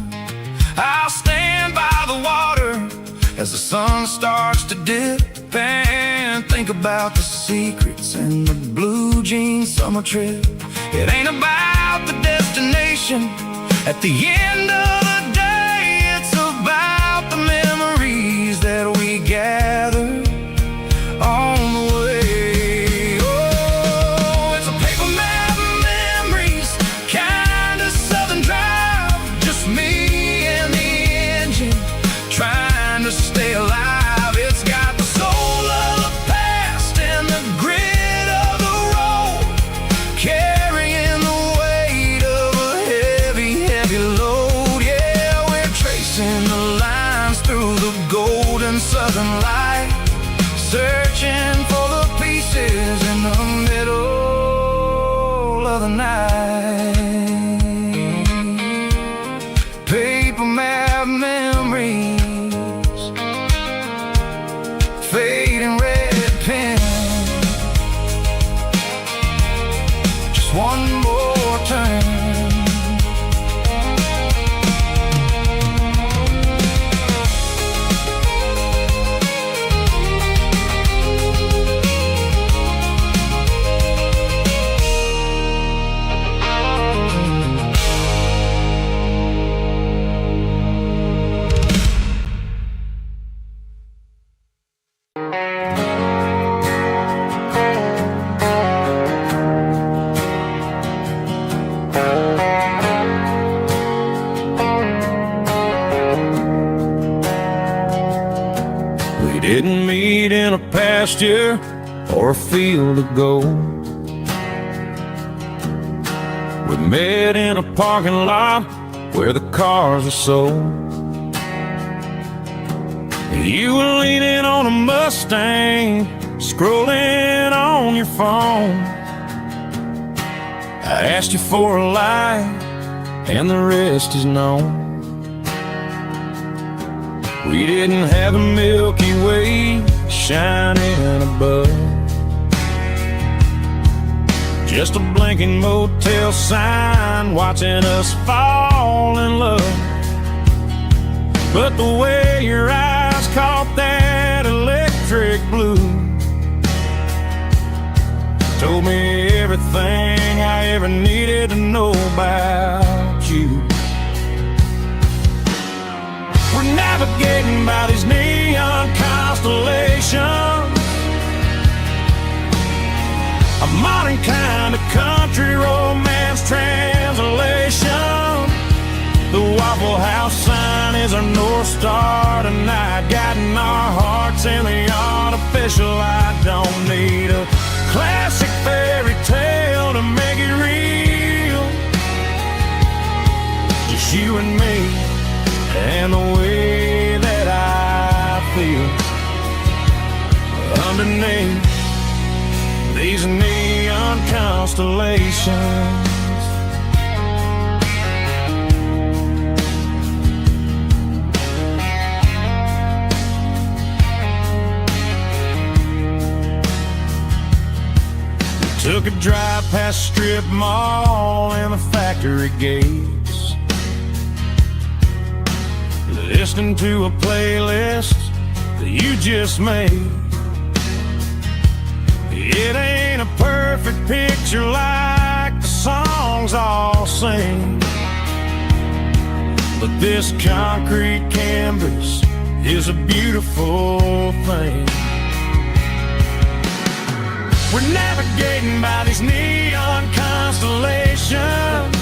I'll stand by the water as the sun starts to dip and think about the secrets and the blue jean summer trip. It ain't about the destination at the end of the day, it's about the memories that we gather on the way. Oh, it's a paper map of memories, kind of southern drive, just me and the engine trying to stay alive. It's got the soul of the past and the grit of the road, carrying the weight of a heavy, heavy load. Yeah, we're tracing the lines through the golden southern light, searching for the pieces in the middle of the night. Paper map memories, fading red pen, just one more turn. We didn't meet in a pasture or a field of gold. We met in a parking lot where the cars are sold. You were leaning on a Mustang, scrolling on your phone. I asked you for a light, and the rest is known. We didn't have the Milky Way shining above, just a blinking motel sign watching us fall in love. But the way your eyes caught that electric blue told me everything I ever needed to know about you. We're navigating by these neon constellations, a modern kind of country romance translation. The Waffle House sign is our North Star tonight, guiding our hearts in the artificial light. Don't need a classic fairy tale to make it real, just you and me and the way that I feel underneath these neon constellations. Took a drive past strip mall and the factory gates, listening to a playlist that you just made. It ain't a perfect picture like the songs all sing, but this concrete canvas is a beautiful thing. We're navigating by these neon constellations,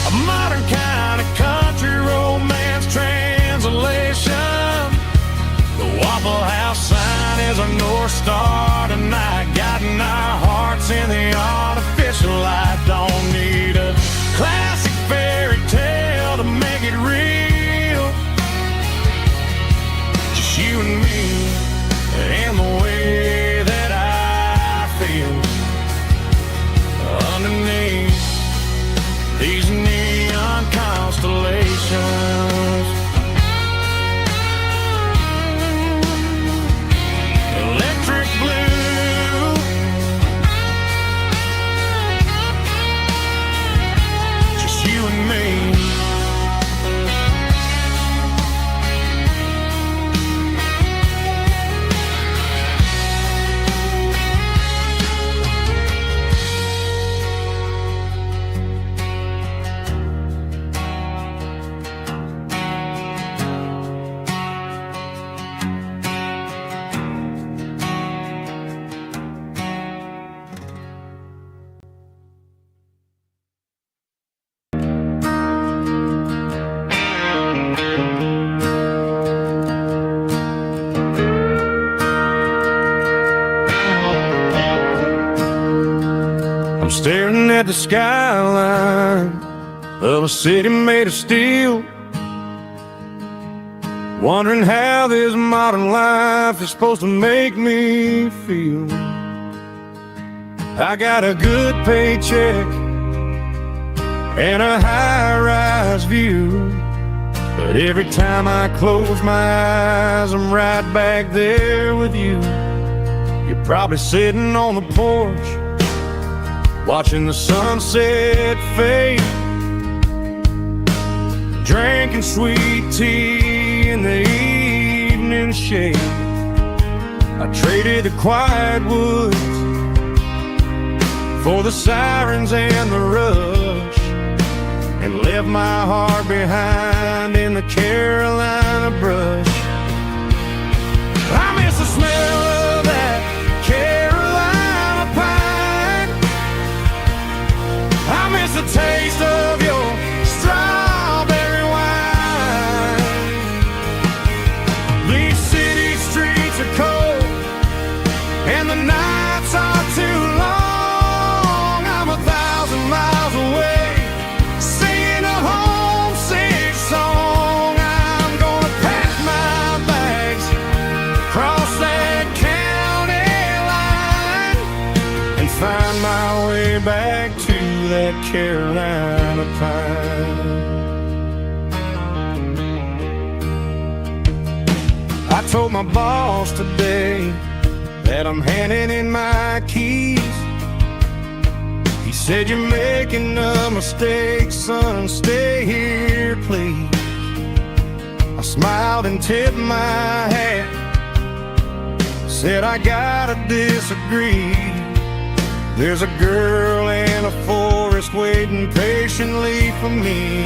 a modern kind of country romance translation. The Waffle House sign is our North Star tonight, guiding our hearts in the artificial light. Don't need a classic fairy tale to make it real, just you and me and the way that I feel underneath these neon constellations. staring at the skyline of a city made of steel, wondering how this modern life is supposed to make me feel. I got a good paycheck and a high-rise view, but every time I close my eyes, I'm right back there with you. You're probably sitting on the porch, watching the sunset fade, drinking sweet tea in the evening shade. I traded the quiet woods for the sirens and the rush, and left my heart behind in the Carolina brush. I miss the smell of that Carolina pine. I miss the taste of your strawberry wine. These city streets are cold and the nights are too long. I'm 1,000 miles away, singing a homesick song. I'm gonna pack my bags, cross that county line, and find my way back to that Carolina pine. I told my boss today that I'm handing in my keys. He said, "You're making a mistake, son, stay here, please." I smiled and tipped my hat, said, "I gotta disagree. There's a girl in a forest waiting patiently for me."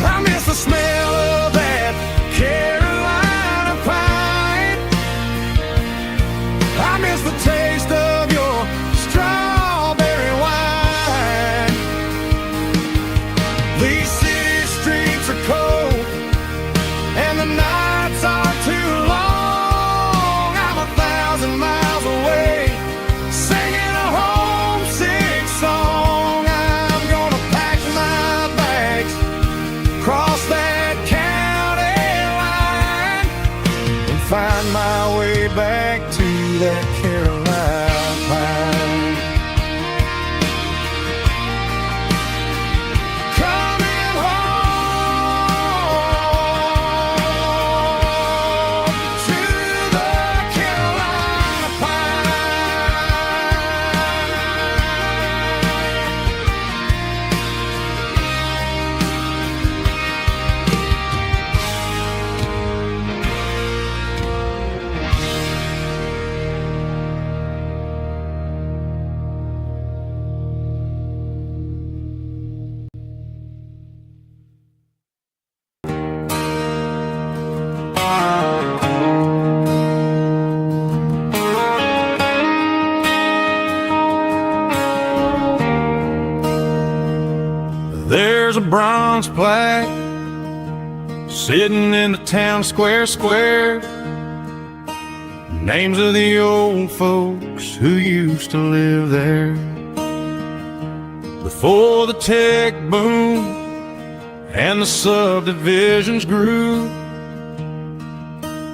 I miss the smell of that Carolina pine. I miss the taste of your strawberry wine. These city streets are cold and the nights are too long. I'm 1,000 miles away, singing a homesick song. I'm gonna pack my bags, cross that county line, and find my way back to that Carolina pine. Coming home to the Carolina There's a bronze plaque sitting in the town square. Names of the old folks who used to live there. Before the tech boom and the subdivisions grew,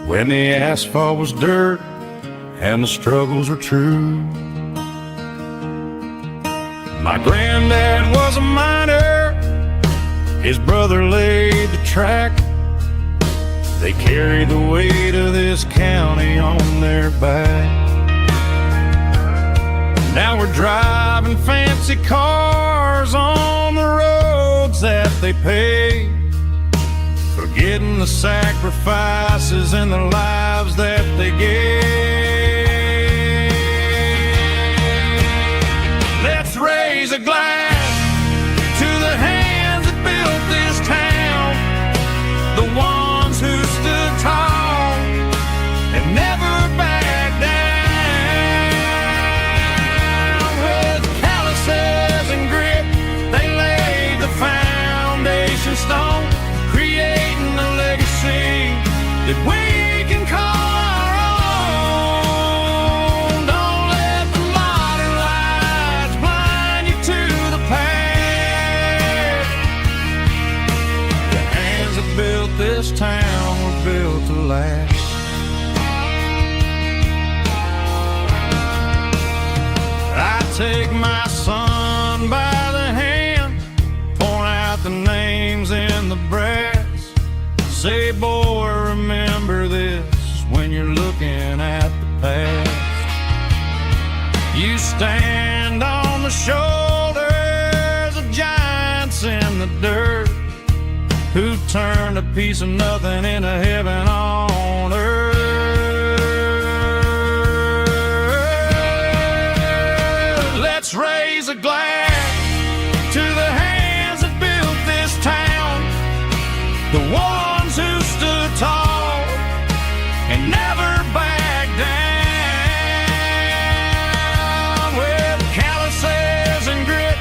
when the asphalt was dirt and the struggles were true. My granddad was a miner, his brother laid the track. They carried the weight of this county on their back. Now we're driving fancy cars on the roads that they paved, forgetting the sacrifices and the lives that they gave. Let's raise a glass to the hands that built this town, the ones who stood tall and never backed down. With calluses and grit, they laid the foundation stone, creating a legacy that we can call our own. this town were built to last. I take my son by the hand, point out the names in the brass. Say, boy, remember this when you're looking at the past. You stand on the shoulders of giants in the dirt, who turned a piece of nothing into heaven on earth. Let's raise a glass to the hands that built this town, the ones who stood tall and never backed down. With calluses and grit,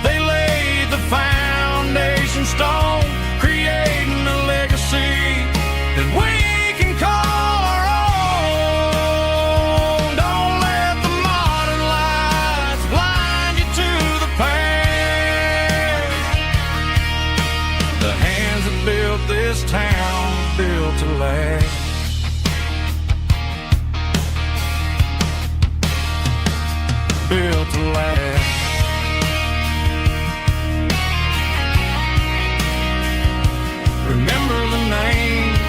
they laid the foundation stone, creating a legacy that we can call our own. Don't let the modern lights blind you to the past. The hands that built this town built to last. Built to last. Remember the names.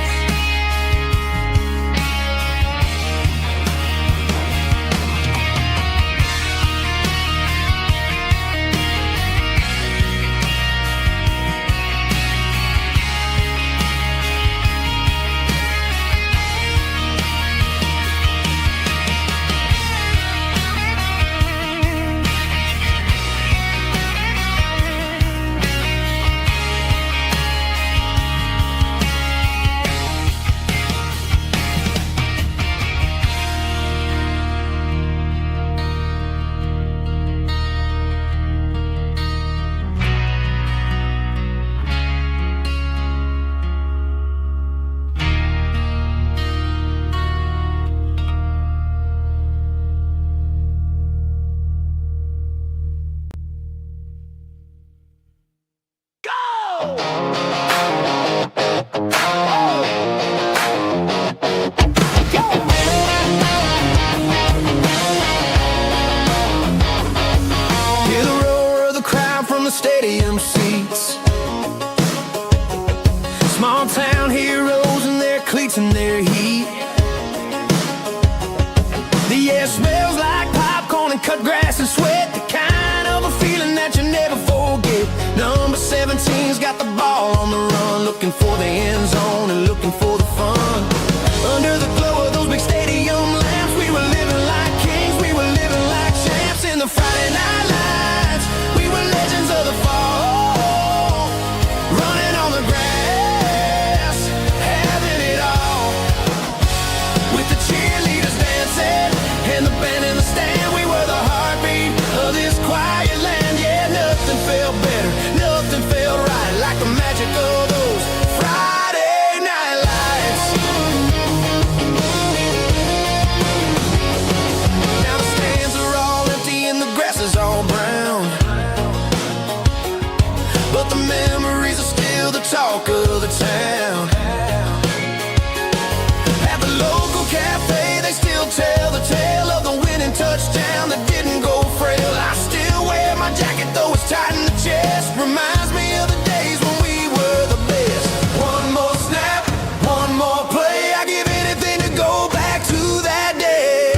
Hear the roar of the crowd from the stadium seats. Small town heroes in their cleats and their heat. The air smells like popcorn and cut grass and sweat, the kind of a feeling that you never forget. Number 17's got the ball on the run, looking for the end zone and looking for the fun. Under the glow of those big stadium lamps, we were living like kings, we were living like champs in the Friday night lights. We were legends of the fall, running on the grass, having it all. With the cheerleaders dancing and the band in the stand, we were the heartbeat of this quiet land. Yeah, nothing felt better, nothing felt right like the magic of those Friday night lights. Now the stands are all empty and the grass is all brown, but the memories are still the talk of the town. At the local cafe, they still tell the tale of the winning touchdown that didn't go frail. I still wear my jacket though it's tight in the chest. Reminds me of the days when we were the best. One more snap, one more play. I give anything to go back to that day.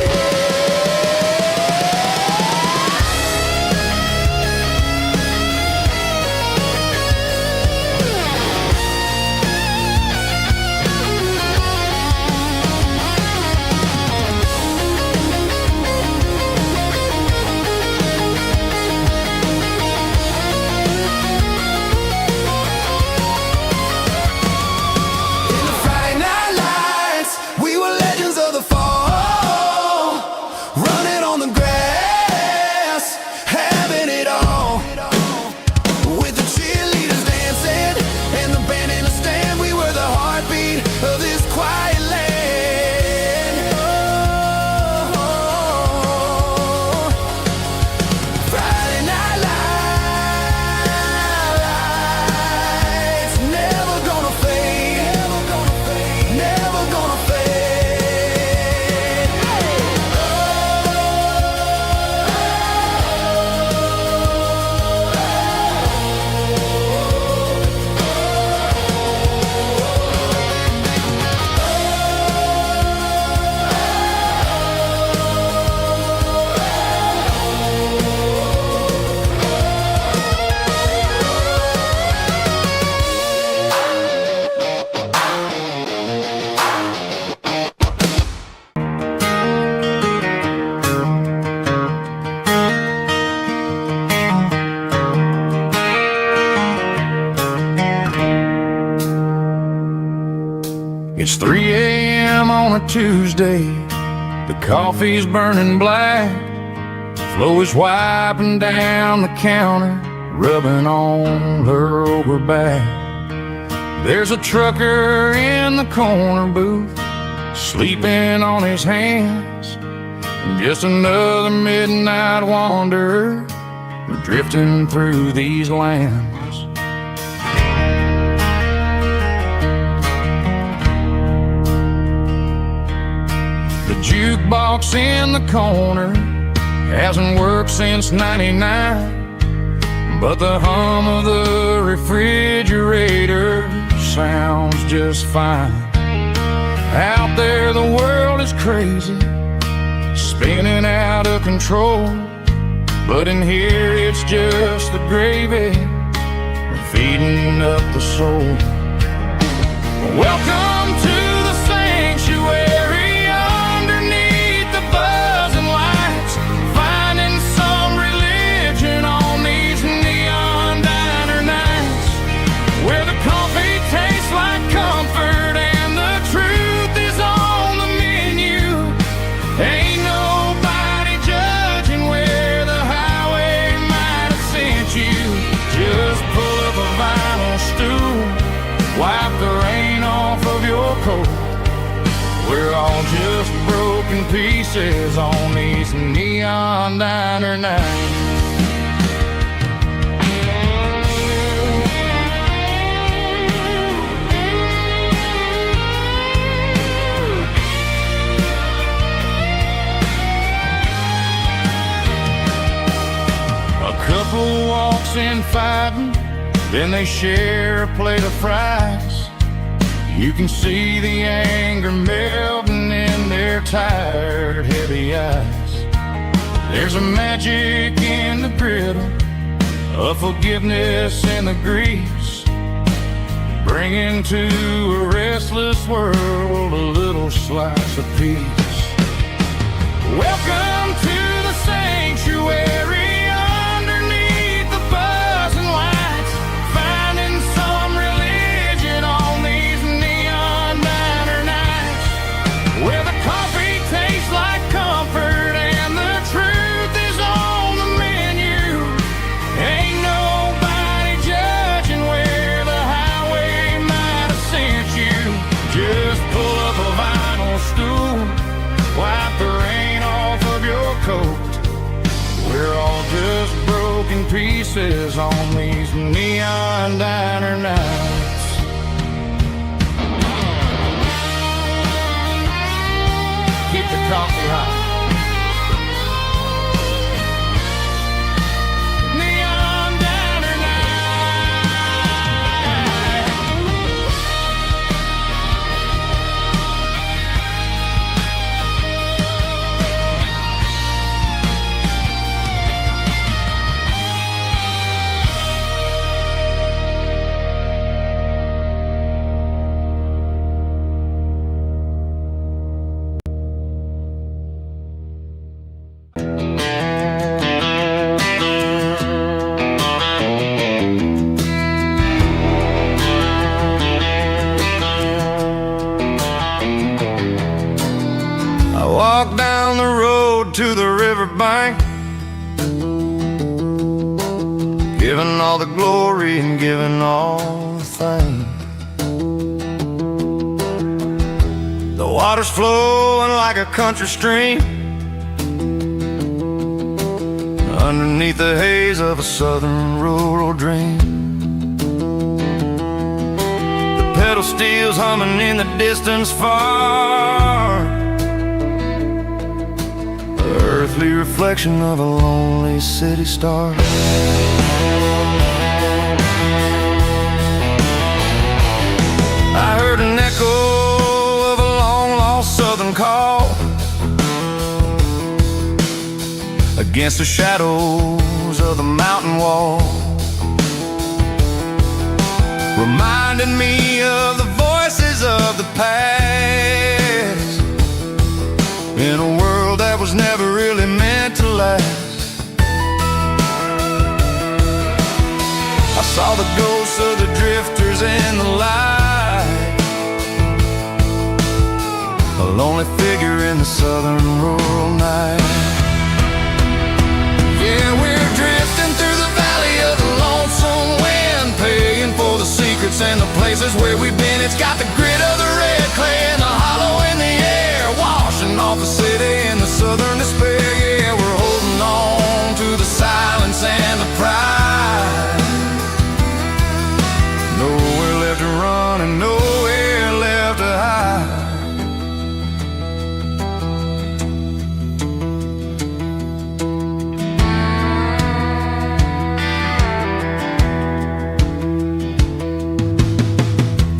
It's 3 a.m. on a Tuesday. The coffee's burning black. Flo is wiping down the counter, rubbing on her over back. There's a trucker in the corner booth, sleeping on his hands. Just another midnight wanderer, drifting through these lands. The jukebox in the corner hasn't worked since '99, but the hum of the refrigerator sounds just fine. Out there the world is crazy, spinning out of control, but in here it's just the gravy feeding up the soul. Welcome to the sanctuary, underneath the buzzing lights, finding some religion on these neon diner nights, where the coffee tastes like comfort and the truth is on the menu. Ain't nobody judging where the highway might have sent you. Just pull up a vinyl stool, wipe the rain off of your coat. We're all just broken pieces on these neon diner nights. A couple walks in fighting, then they share a plate of fries. You can see the anger melting in their tired, heavy eyes. There's a magic in the griddle, a forgiveness in the grease, bringing to a restless world a little slice of peace. Welcome to the sanctuary, underneath the buzzing lights, finding some religion on these neon diner nights, where the coffee tastes like comfort and the truth is on the menu. Ain't nobody judging where the highway might have sent you. Just pull up a vinyl stool, wipe the rain off of your coat. We're all just broken pieces on these neon diner nights. Keep the coffee hot. Neon diner night. I walk down the road to the riverbank, giving all the glory and giving all the thanks. The water's flowing like a country stream, underneath the haze of a southern rural dream. The pedal steel's humming in the distance far, the earthly reflection of a lonely city star. I heard an echo of a long-lost southern call against the shadows of the mountain wall, reminding me of the voices of the past, in a world that was never really meant to last. I saw the ghosts of the drifters in the light, lonely figure in the southern rural night. Yeah, we're drifting through the valley of the lonesome wind, paying for the secrets and the places where we've been. It's got the grit of the red clay and the hollow in the air, washing off the city in the southern despair. Yeah, we're holding on to the silence and the pride. Nowhere left to run and nowhere left to hide.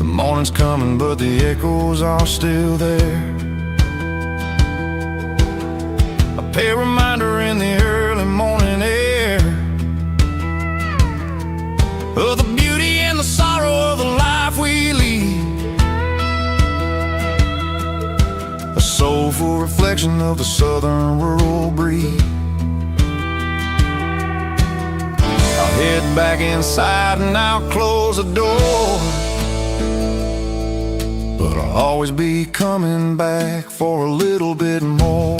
Morning's coming, but the echoes are still there. A pale reminder in the early morning air of the beauty and the sorrow of the life we lead. A soulful reflection of the southern rural breed. I'll head back inside and I'll close the door, but I'll always be coming back for a little bit more.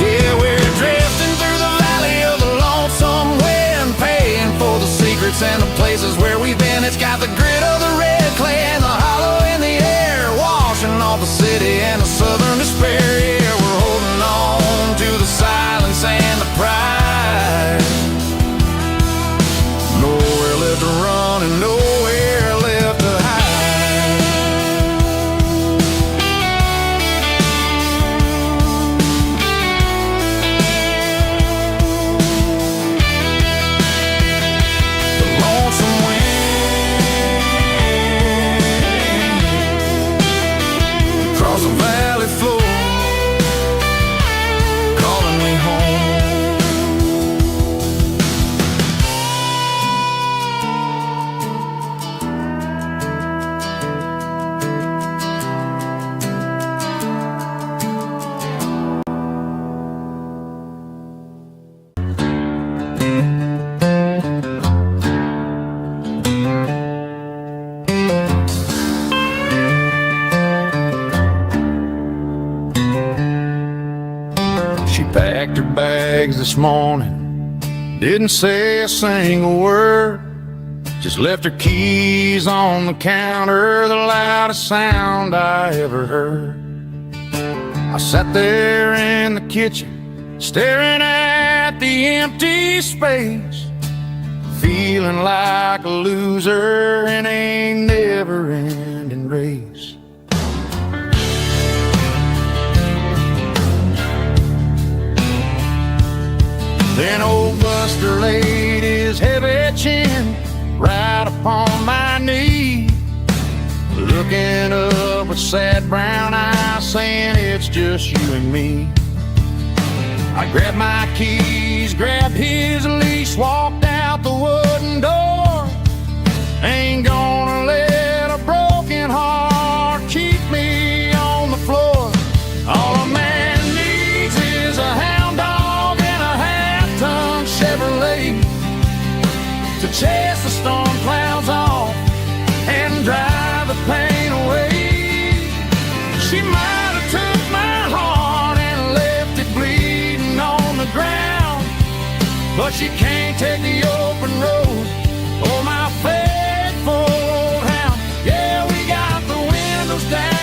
Yeah, we're drifting through the valley of the lonesome wind, paying for the secrets and the places where we've been. It's got the grit of the red clay and the hollow in the air, washing off the city and the southern despair. Yeah, we're holding on to the silence and the pride. Nowhere left to run and nowhere left to hide. Packed her bags this morning, didn't say a single word, just left her keys on the counter, the loudest sound I ever heard. I sat there in the kitchen, staring at the empty space, feeling like a loser in a never-ending race. Then old Buster laid his heavy chin right upon my knee, looking up with sad brown eyes, saying it's just you and me. I grabbed my keys, grabbed his leash, walked out the wooden door. Ain't gonna let a broken heart keep me on the floor. All a man needs is a hound dog and a half-ton Chevrolet to chase the storm clouds off and drive the pain away. She might have took my heart and left it bleeding on the ground, but she can't take the open road or my faithful old hound. Yeah, we got the windows down,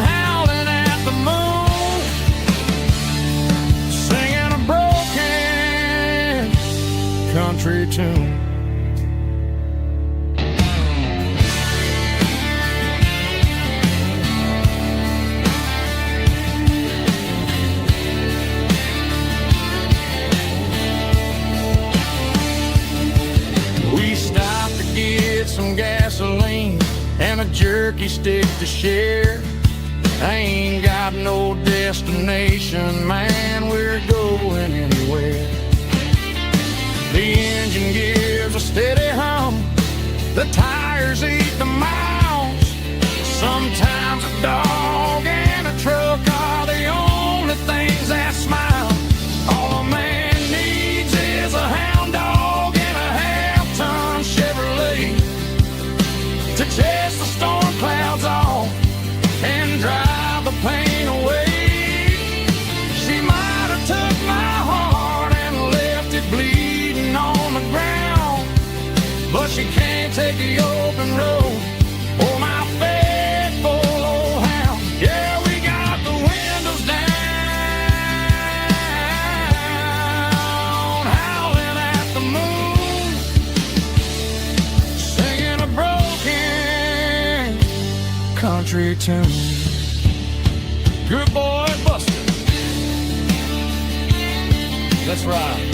howling at the moon, singing a broken country tune. Some gasoline and a jerky stick to share. I ain't got no destination, man, we're going anywhere. The engine gives a steady hum, the tires eat the miles. Sometimes a dog and a truck are the only things that smile. All a man needs is a hound dog and a half-ton Chevrolet to take but she can't take the open road. Oh, my faithful old hound. Yeah, we got the windows down, howling at the moon, singing a broken country tune. Good boy, Buster. Let's ride.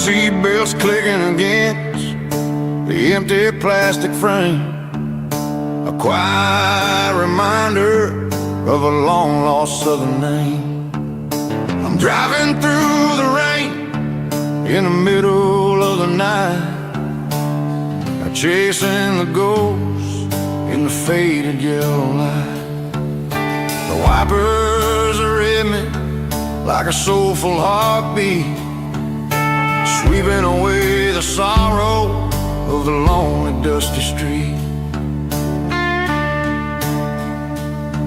Seatbelts clicking against the empty plastic frame, a quiet reminder of a long-lost southern name. I'm driving through the rain in the middle of the night, chasing the ghosts in the faded yellow light. The wipers are in me like a soulful heartbeat, sweeping away the sorrow of the lonely, dusty street.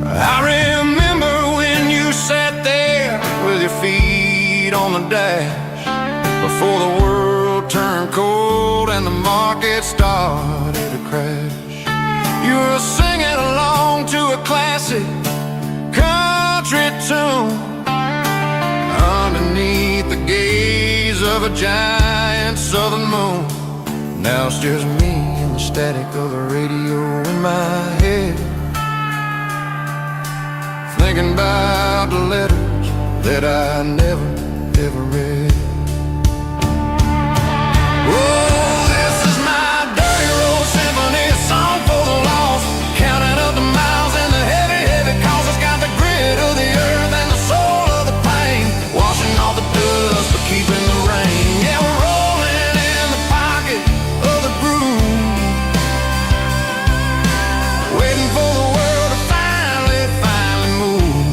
I remember when you sat there with your feet on the dash, before the world turned cold and the market started to crash. You were singing along to a classic country tune underneath the gaze of a giant southern moon. Now it's just me and the static of the radio in my head, thinking about the letters that I never, ever read. Oh, this is my dirty road symphony, a song for the lost, counting up the miles and the heavy, heavy calls. It's got the grit of the earth and the soul of the pain, washing off the dust but keeping the rain. Yeah, we're rolling in the pocket of the groove, waiting for the world to finally move.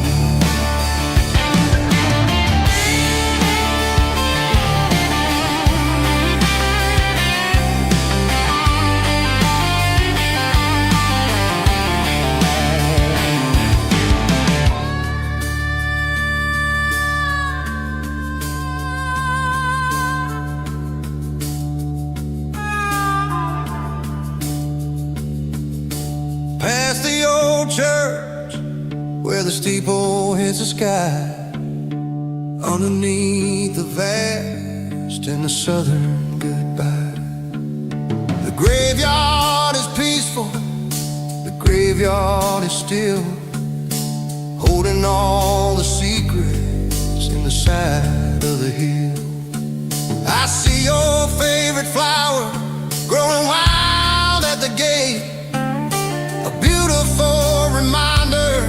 Past the old church where the steeple hits the sky, underneath the vast and the southern goodbye. The graveyard is peaceful, the graveyard is still, holding all the secrets in the side of the hill. I see your favorite flower growing wild at the gate, a beautiful reminder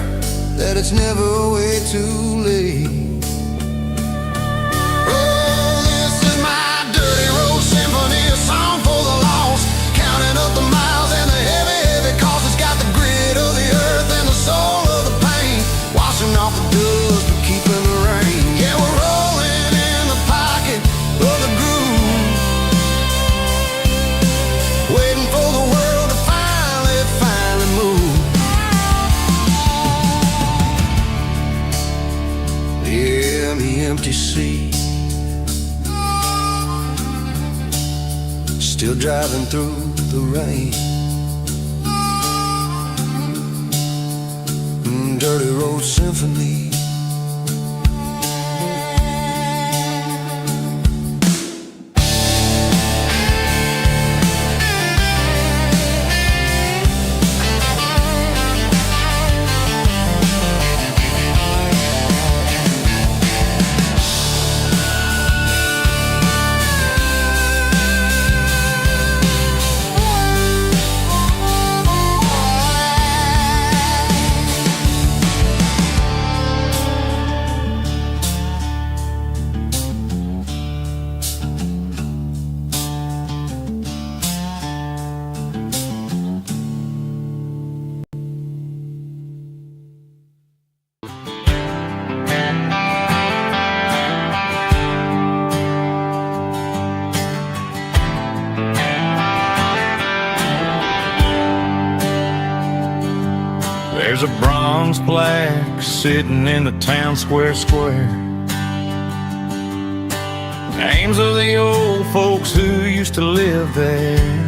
that it's never way too late. Oh, this is my dirty road symphony, a song for the lost, counting up the miles and the heavy, heavy calls. It's got the grit of the earth and the soul of the pain, washing off the dust but keeping the rain. Yeah, we're rolling in the pocket of the groove, waiting for the world to finally move. Yeah, the empty seat, still driving through the rain. Dirty road symphony. bronze plaque sitting in the town square. Names of the old folks who used to live there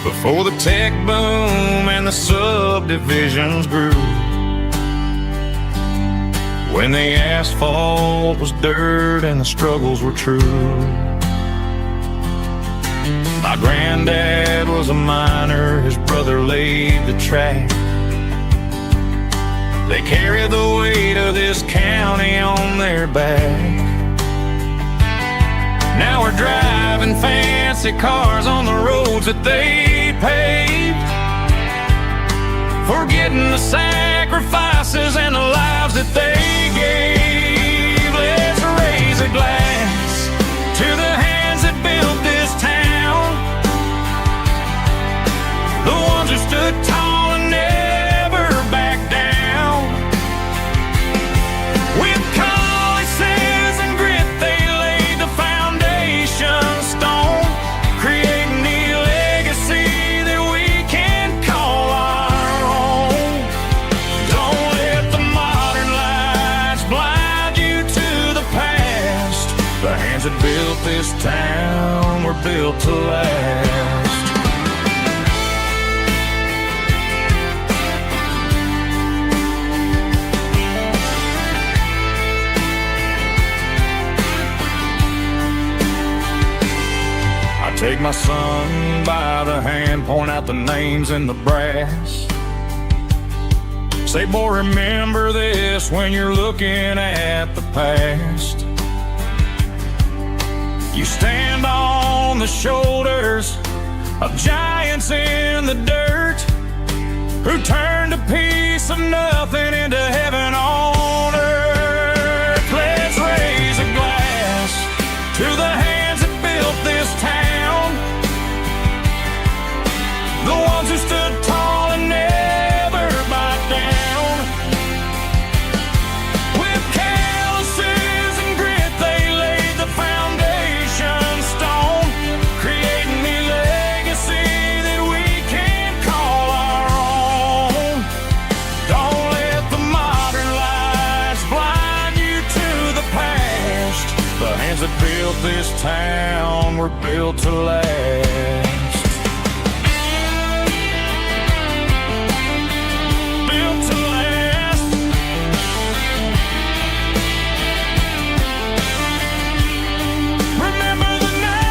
before the tech boom and the subdivisions grew. When the asphalt was dirt and the struggles were true. My granddad was a miner, his brother laid the track. They carried the weight of this county on their back. Now we're driving fancy cars on the roads that they paved, forgetting the sacrifices and the lives that they gave. Let's raise a glass to the hands that built this town, the ones who stood tall and never backed down. With calluses and grit they laid the foundation stone, creating the legacy that we can call our own. Don't let the modern lights blind you to the past. The hands that built this town were built to last. Take my son by the hand, point out the names in the brass. Say, boy, remember this when you're looking at the past. You stand on the shoulders of giants in the dirt, who turned a piece of nothing into heaven on earth. Let's raise a glass to the hands that built this town, the ones who stood tall and never backed down. With calluses and grit they laid the foundation stone, creating the legacy that we can call our own. Don't let the modern lights blind you to the past. The hands that built this town were built to last. Built to last. Remember the name.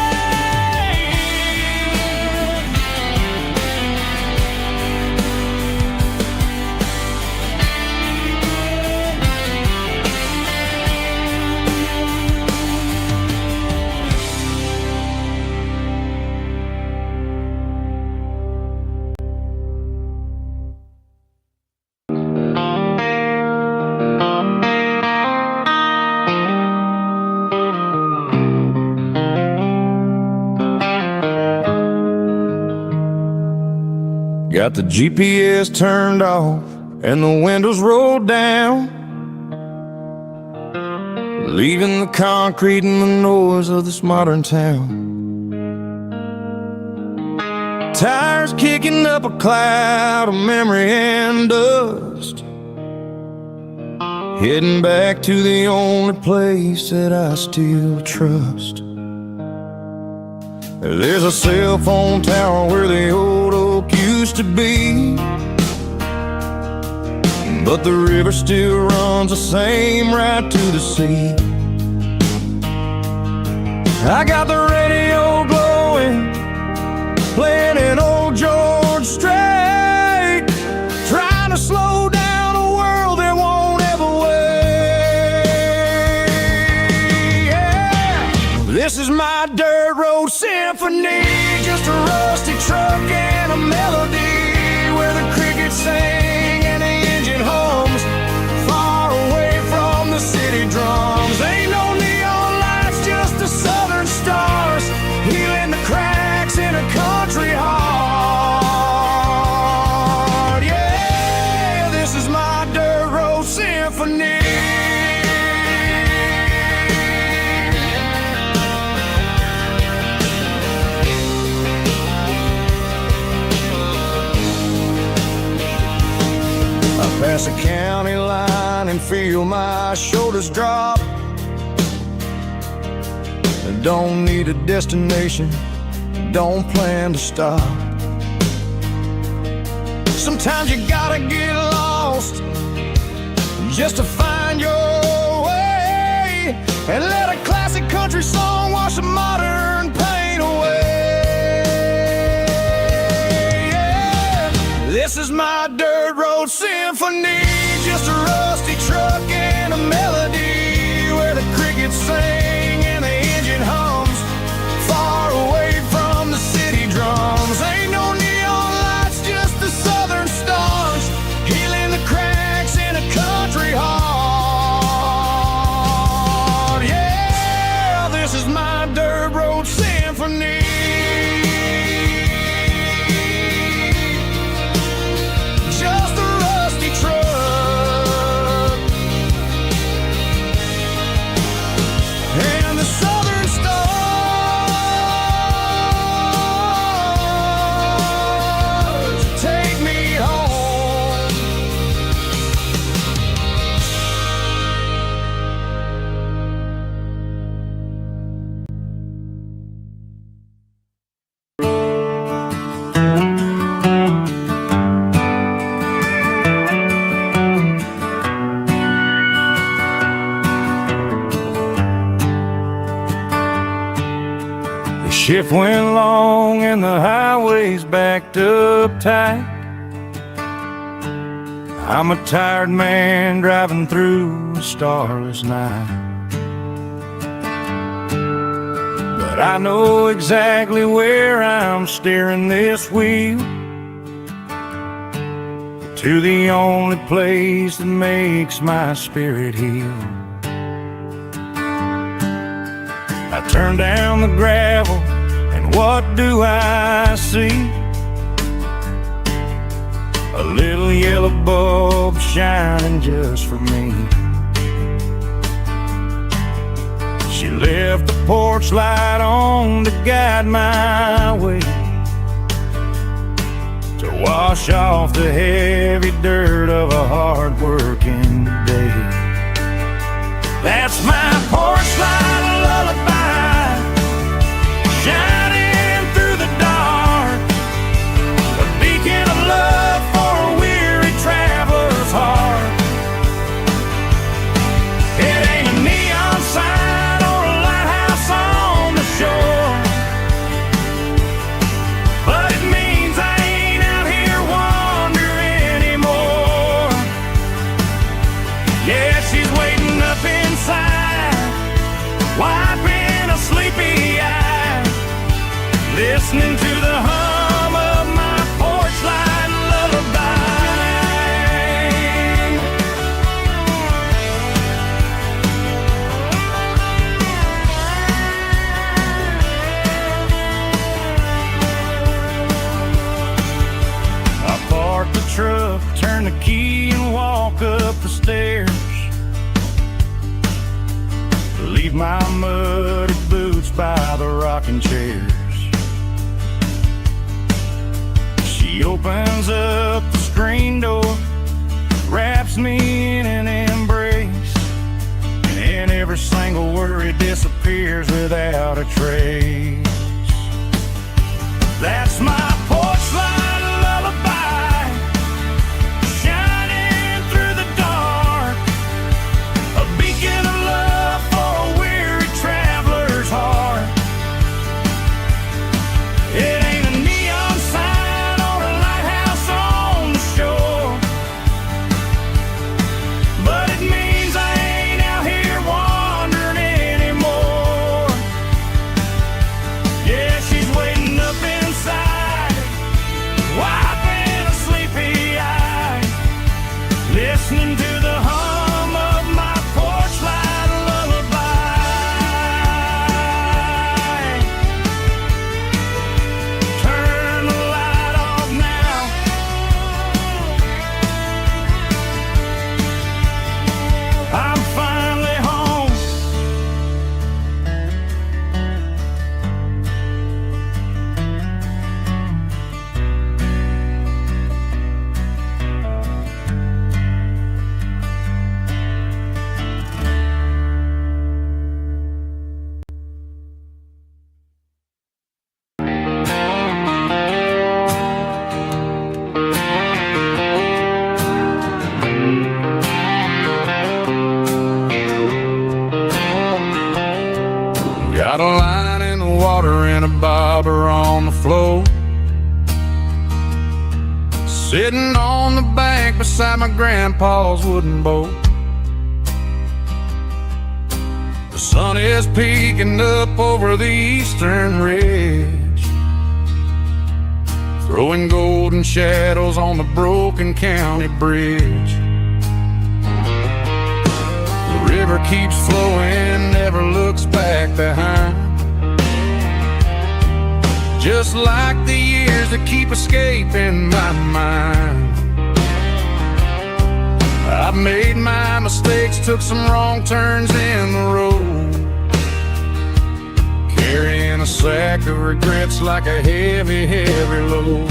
Got the GPS turned off and the windows rolled down, leaving the concrete and the noise of this modern town. Tires kicking up a cloud of memory and dust, heading back to the only place that I still trust. There's a cell phone tower where the old oak used to be, but the river still runs the same right to the sea. I got the radio glowing, playing an old George Strait, trying to slow down a world that won't ever wait. Yeah. This is my dirt road symphony, just a rusty truck and a melody where the crickets sing and the engine hums, far away from the city drums. Ain't no neon lights, just the southern stars, healing the cracks in a country heart. Yeah, this is my dirt road symphony. past the county line and feel my shoulders drop. I don't need a destination, don't plan to stop. Sometimes you gotta get lost just to find your way, and let a classic country song wash a modern pain away. Yeah. This is my dirt road symphony, just a rusty truck and a melody where the crickets sing and the engine hums, far away from the city drums. Ain't no neon lights, just the southern stars, healing the cracks in a country heart. Yeah, this is my dirt road symphony. Just a rusty truck and the southern stars take me home. The shift went long and the highway's backed up tight. I'm a tired man driving through a starless night, but I know exactly where I'm steering this wheel, to the only place that makes my spirit heal. I turn down the gravel, and what do I see? A little yellow bulb shining just for me. She left the porch light on to guide my way, to wash off the heavy dirt of a hard-working day. That's my porch light lullaby, shining through the dark, a beacon of love for a weary traveler's heart. It ain't a neon sign or a lighthouse on the shore, but it means I ain't out here wandering anymore. Yeah, she's waiting up inside, wiping a sleepy eye, listening to the hum of my porch light lullaby. I park the truck, turn the key and walk up the stairs, leave my muddy boots by the rocking chairs. She opens up the screen door, wraps me in an embrace, and every single worry disappears without a trace. That's my porch light lullaby, shining through the dark, a beacon of love for a weary traveler's heart. It ain't a neon sign or a lighthouse on the shore, but it means I ain't out here wandering anymore. Yeah, she's waiting up inside, Got a line in the water and a bobber on the floor. Sitting on the bank beside my grandpa's wooden boat. The sun is peeking up over the eastern ridge, throwing golden shadows on the broken county bridge. The river keeps flowing, never looks back behind, just like the years that keep escaping my mind. I've made my mistakes, took some wrong turns in the road, carrying a sack of regrets like a heavy, heavy load.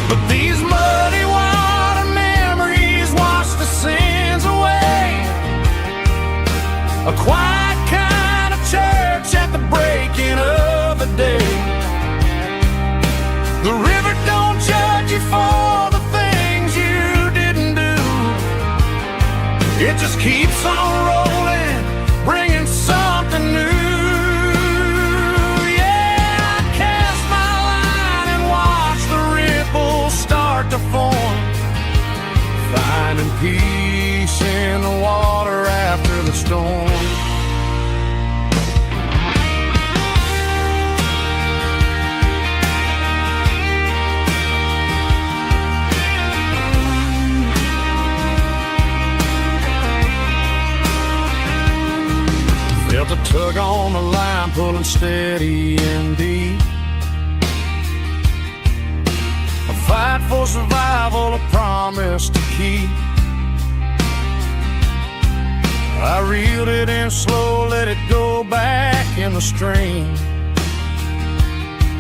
But these muddy water memories wash the sins away. A quiet kind of church at the breaking of the day. The river don't judge you for the things you didn't do. It just keeps on rolling, bringing something new. Yeah, I cast my line and watch the ripples start to form, finding peace in the water after the storm. Felt a tug on the line, pulling steady and deep. A fight for survival, a promise to keep. I reeled it in slow, let it go back in the stream.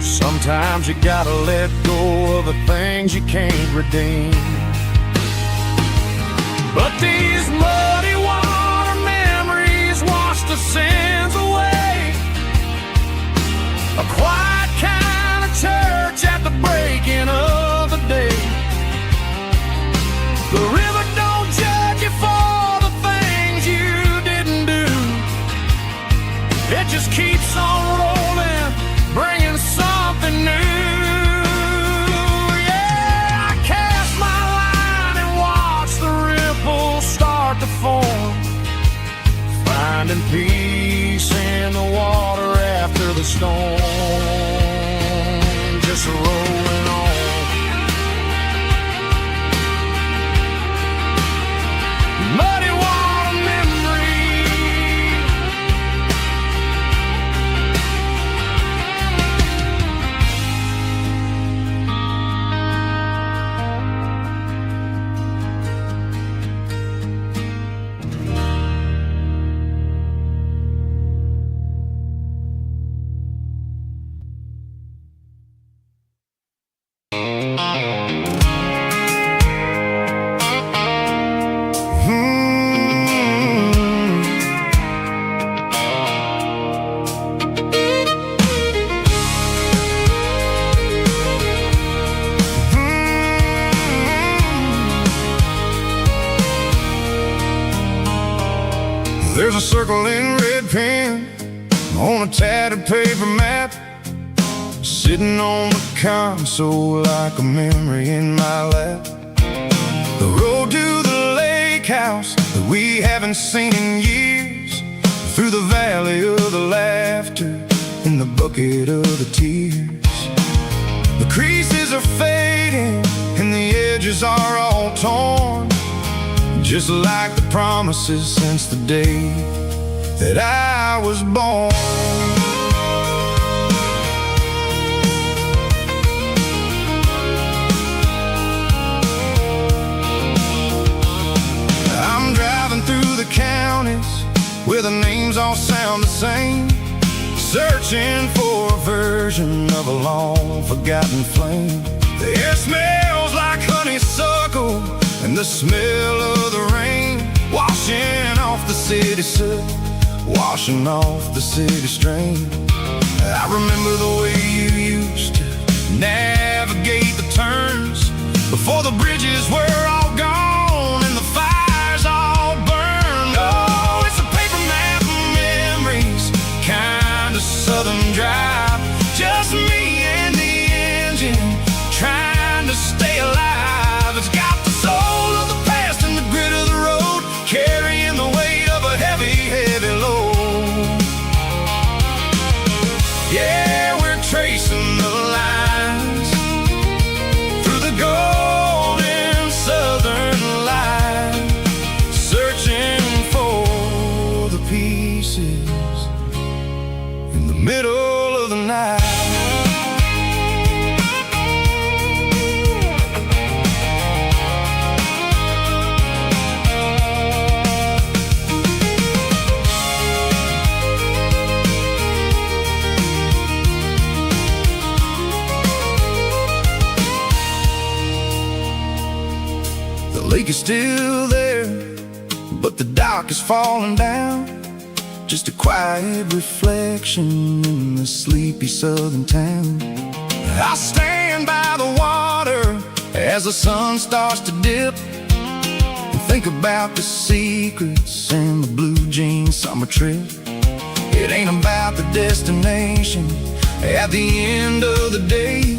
Sometimes you gotta let go of the things you can't redeem. But these muddy water memories wash the sins away. A quiet kind of church at the breaking of the day. The river don't judge you for the things you didn't do. It just keeps on rolling, bringing something new. Yeah, I cast my line and watch the ripples start to form, finding peace in the water after the storm. Just rolling on. Muddy water memory. There's a circle in red pen on a tattered paper map, sitting on the console like a memory in my lap. The road to the lake house that we haven't seen in years, through the valley of the laughter and the bucket of the tears. The creases are fading and the edges are all torn, just like the promises since the day that I was born. I'm driving through the counties where the names all sound the same, searching for a version of a long forgotten flame. The air smells like honeysuckle and the smell of the rain, washing off the city soot, washing off the city strain. I remember the way you used to navigate the turns before the bridges were all gone and the fires all burned. Oh, it's a paper map pieces in the middle of the night. The lake is still there, but the dock is falling down. Just a quiet reflection in the sleepy southern town. I stand by the water as the sun starts to dip and think about the secrets and the blue jean summer trip. It ain't about the destination at the end of the day.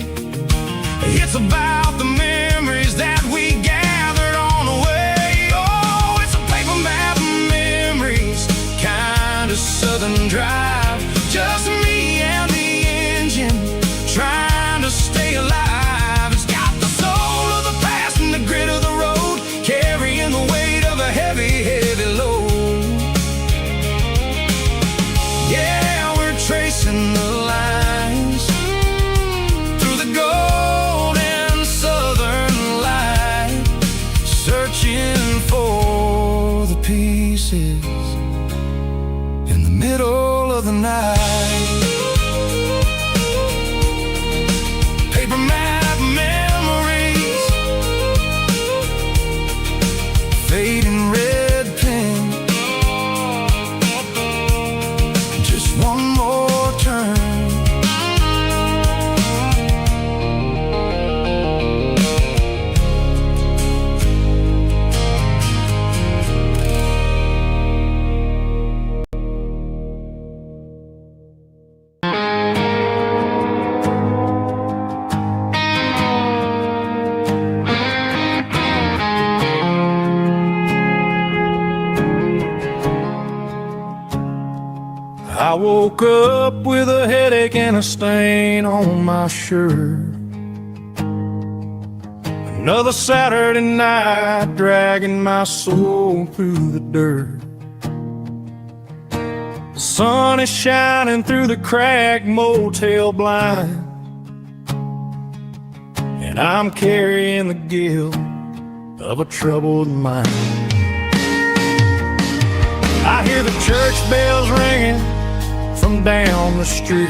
It's about the memories that we gathered on the way. Oh, it's a paper map of memories, kind of southern drive. Just me and the engine, trying to stay alive. It's got the soul of the past and the grit of the road, carrying the weight of a heavy, heavy load. Yeah, we're tracing the lines through the golden southern light, searching for the pieces in the middle of the night. Paper map memories, fading red pen, just one more turn. I woke up with a headache and a stain on my shirt. Another Saturday night, dragging my soul through the dirt. The sun is shining through the cracked motel blind, and I'm carrying the guilt of a troubled mind. I hear the church bells ringing from down the street,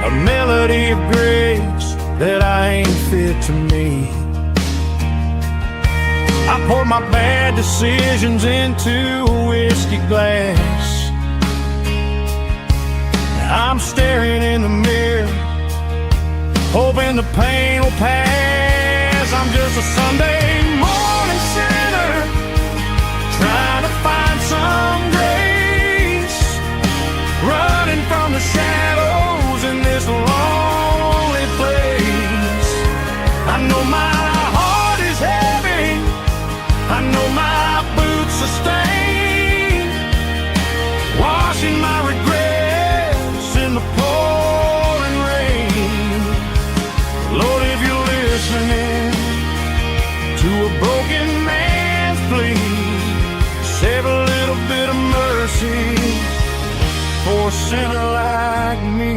a melody of grace that I ain't fit to meet. I poured my bad decisions into a whiskey glass. I'm staring in the mirror, hoping the pain will pass. I'm just a Sunday morning sinner, trying to find some grace, running from the shadows in this lonely place. I know my heart is heavy, I know my boots are stained, washing my regrets in the pouring rain. Lord, if you're listening to a broken man's plea, save a little bit of mercy for a sinner like me.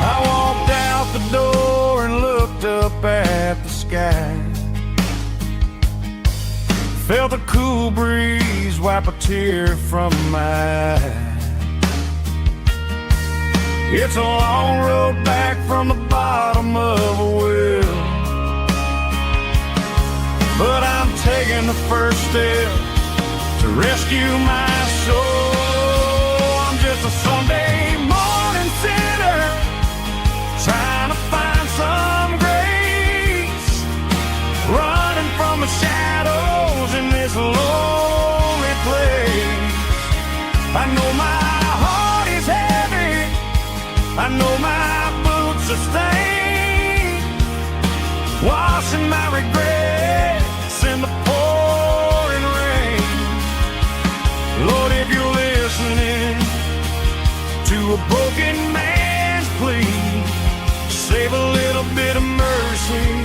I walked out the door and looked up at the sky, felt a cool breeze wipe a tear from my eye. It's a long road back from the bottom of a well, but I'm taking the first step to rescue my soul. I'm just a Sunday morning sinner, trying to find some grace, running from the shadows in this lonely place. I know my heart is heavy, I know my boots are stained, washing my regrets in the pouring rain. a broken man's plea. Save a little bit of mercy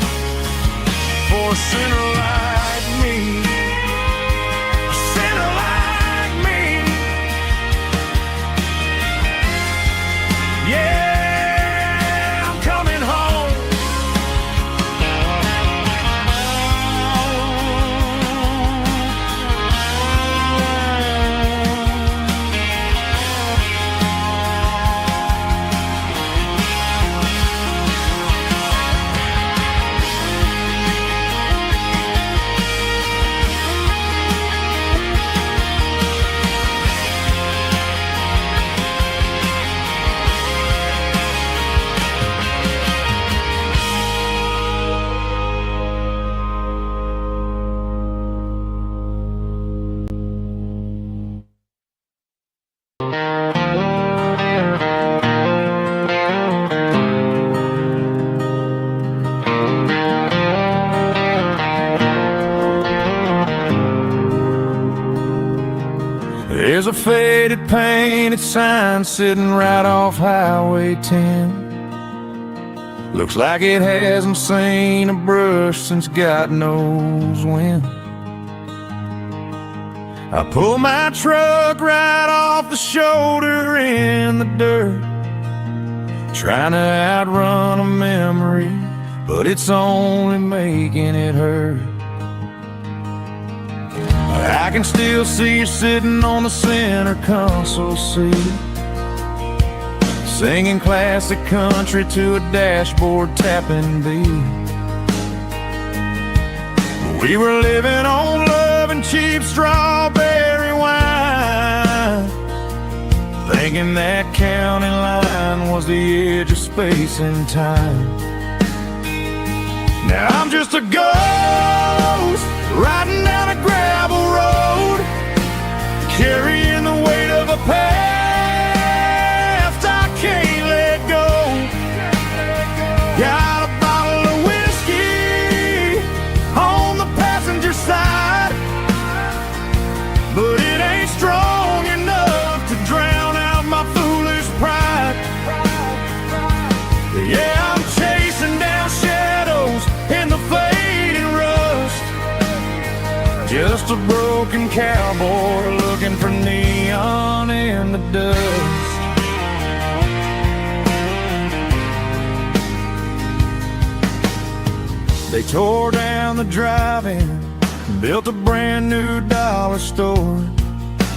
for a sinner like me. A sinner like me. Yeah, I'm coming home. There's a faded painted sign sitting right off Highway 10. Looks like it hasn't seen a brush since God knows when. I pull my truck right off the shoulder in the dirt, trying to outrun a memory, but it's only making it hurt. I can still see you sitting on the center console seat, singing classic country to a dashboard tapping beat. We were living on love and cheap strawberry wine, thinking that county line was the edge of space and time. Now I'm just a ghost riding down a gravel road, carrying the weight of a past I can't let go. Got a bottle of whiskey on the passenger side, but it ain't strong enough to drown out my foolish pride. Yeah, I'm chasing down shadows in the fading rust, just a broken cowboy looking for neon in the dust. They tore down the drive-in, built a brand new dollar store,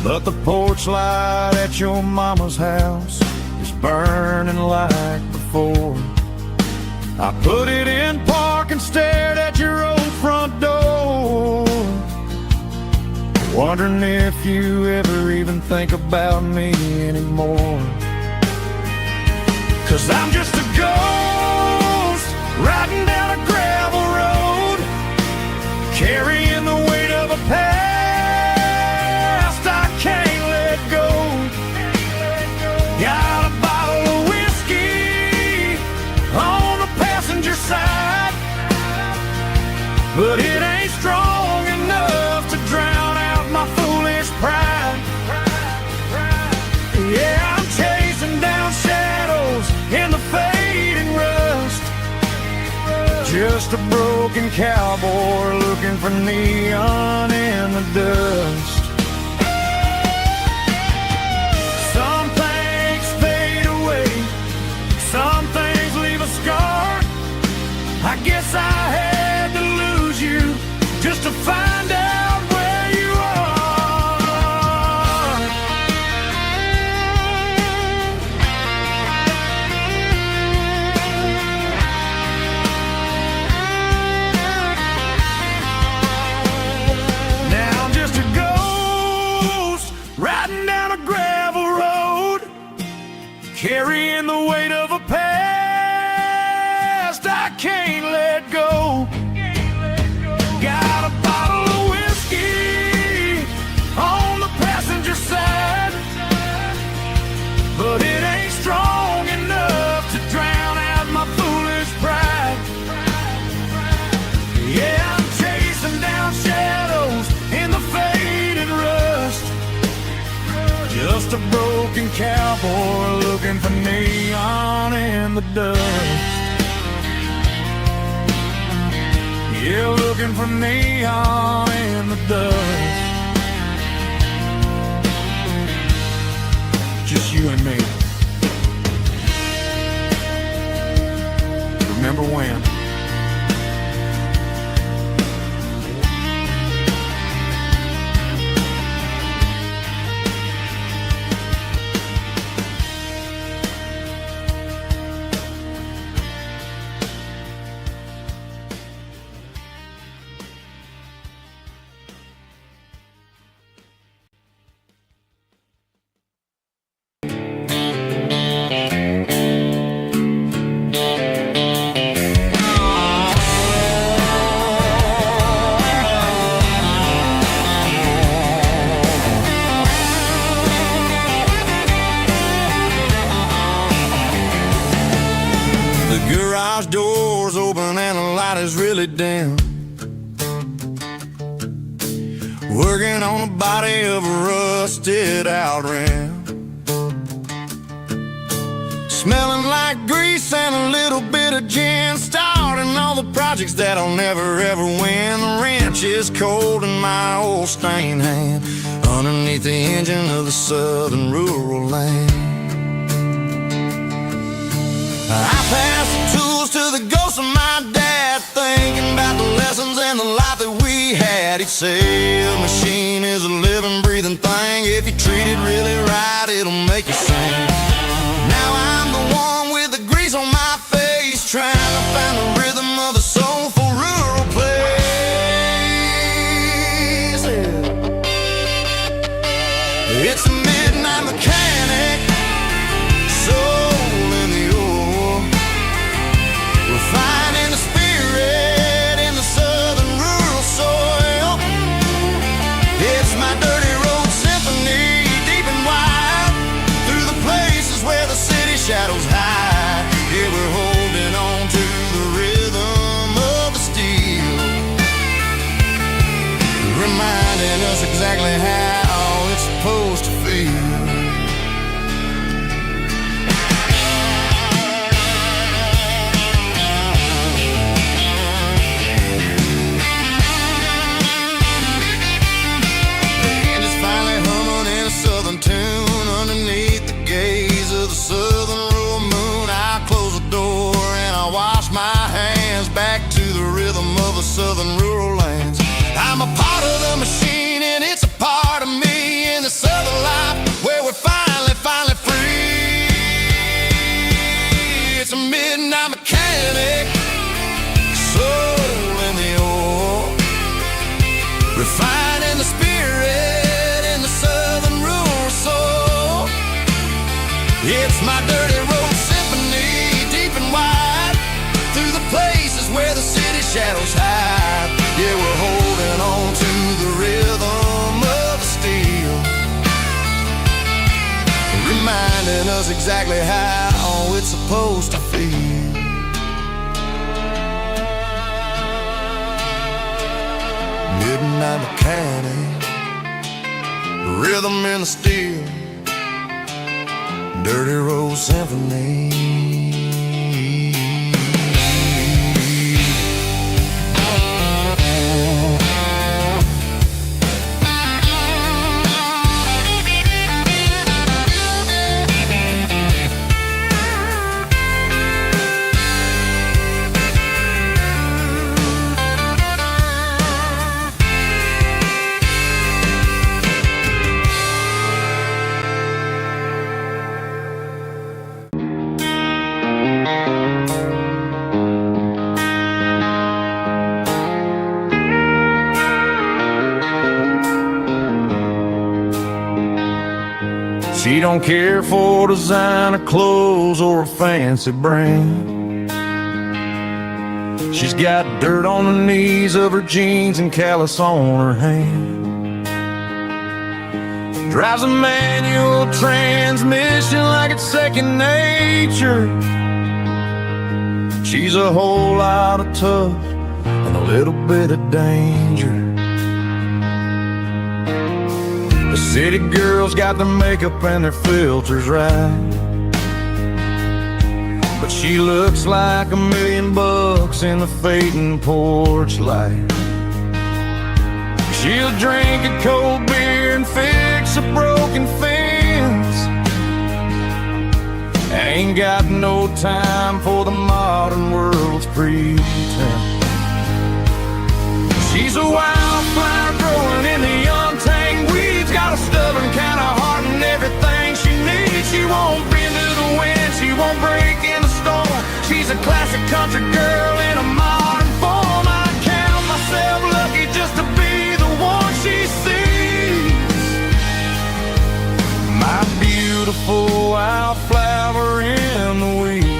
but the porch light at your mama's house is burning like before. I put it in park and stared at your old front door, wondering if you ever even think about me anymore. 'Cause I'm just a ghost riding down a gravel road, carrying the weight of a past I can't let go. Got a bottle of whiskey on the passenger side, but it ain't strong enough to drown out my foolish pride. Yeah, I'm chasing down shadows in the fading rust, just a broken cowboy looking for neon in the dust. Some things fade away, some things leave a scar. I guess I had to lose you just to find out where you are. Now I'm just a ghost riding down a gravel road, carrying the weight of a past I can't let go. Got a bottle of whiskey on the passenger side, but it ain't strong enough to drown out my foolish pride. Yeah, I'm chasing down shadows in the faded rust, just a broken broken cowboy looking for neon in the dust. Yeah, looking for neon in the dust. Just you and me. Remember when? Garage doors open and the light is really dim. Working on the body of a rusted out rim. Smelling like grease and a little bit of gin. Starting all the projects that'll never ever win. The wrench is cold in my old stained hand underneath the engine of the southern rural land. I pass the tools to the ghost of my dad, thinking about the lessons and the life that we had. He'd say a machine is a living, breathing thing. If you treat it really right, it'll make you sing. Now I'm the one with the grease on my face, trying to find the rhythm of the soulful rural place. It's a midnight mechanic, soul in the ore, refining the spirit in the southern rural soil. It's my dirty road symphony, deep and wide, through the places where the city shadows hide. Yeah, we're holding on to the rhythm of the steel, reminding us exactly how it's supposed to feel. Tune underneath the gaze of the southern rural moon. I close the door and I wash my hands back to the rhythm of the southern rural lands. I'm a part of the machine and it's a part of me in the southern life where we're finally free. It's a midnight mechanic, soul in the ore, refining the spirit in the southern rural soul. It's my dirty road symphony, deep and wide, through the places where the city shadows hide. Yeah, we're holding on to the rhythm of the steel, reminding us exactly how it's supposed to feel. Midnight mechanic, rhythm in the steel, dirty road symphony. She don't care for designer clothes or a fancy brand. She's got dirt on the knees of her jeans and callus on her hand. Drives a manual transmission like it's second nature. She's a whole lot of tough and a little bit of danger. The city girls got their makeup and their filters right, but she looks like $1,000,000 in the fading porch light. She'll drink a cold beer and fix a broken fence. Ain't got no time for the modern world's pretense. She's a wildflower growing in the untamed weeds. Got a stubborn kind of heart and everything she needs. She won't bend to the wind, she won't break in the storm. She's a classic country girl in a modern form. I count myself lucky just to be the one she sees. My beautiful wildflower in the weeds.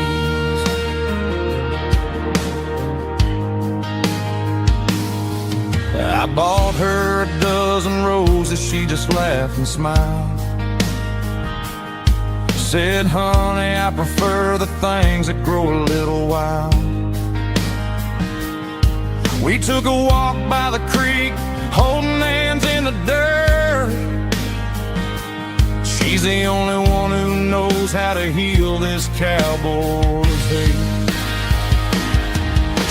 I bought her a dozen roses, she just laughed and smiled. Said, honey, I prefer the things that grow a little wild. We took a walk by the creek, holding hands in the dirt. She's the only one who knows how to heal this cowboy's hate.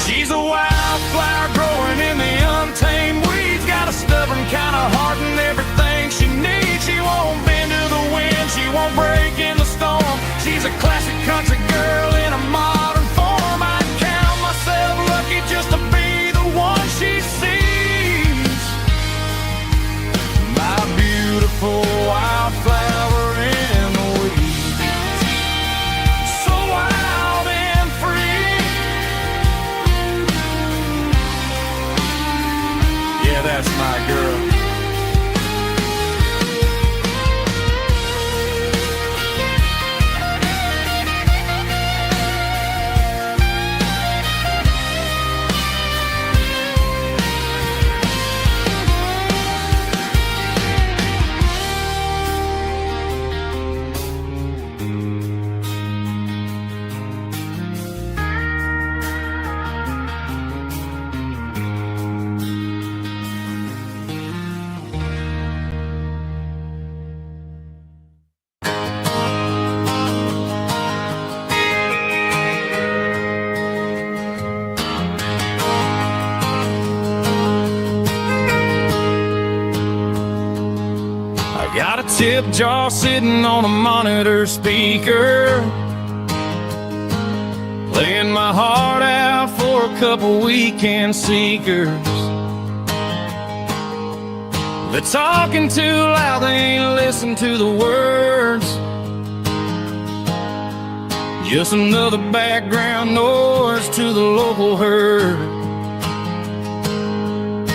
She's a wildflower growing in the untamed weeds. Got a stubborn kind of heart and everything she needs. She won't bend to the wind, she won't break in the storm. She's a classic country girl in a modern form. I count myself lucky just to be the one she sees. My beautiful wildflower in the weeds. So wild and free. Yeah, that's my girl. Got a tip jar sitting on a monitor speaker, playing my heart out for a couple weekend seekers. They're talking too loud, they ain't listen to the words. Just another background noise to the local herd.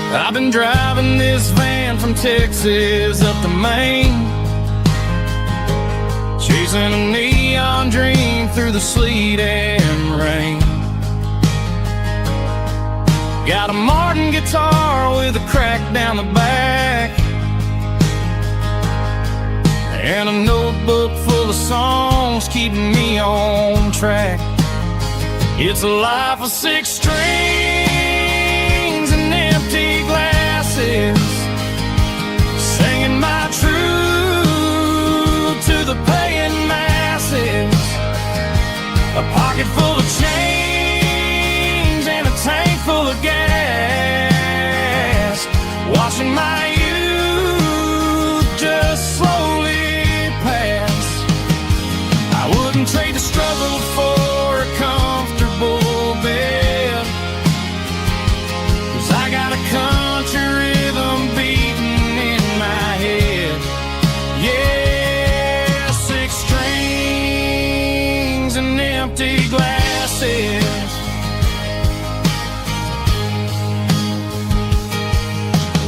I've been driving this van from Texas up to Maine, chasing a neon dream through the sleet and rain. Got a Martin guitar with a crack down the back, and a notebook full of songs keeping me on track. It's a life of 6 strings and empty glasses, singing my truth to the paying masses. A pocket full of change and a tank full of gas, watching my youth just slowly pass. I wouldn't trade the struggle for a comfortable bed, 'cause I got a country rhythm beating in my head. Yeah, 6 strings and empty glasses.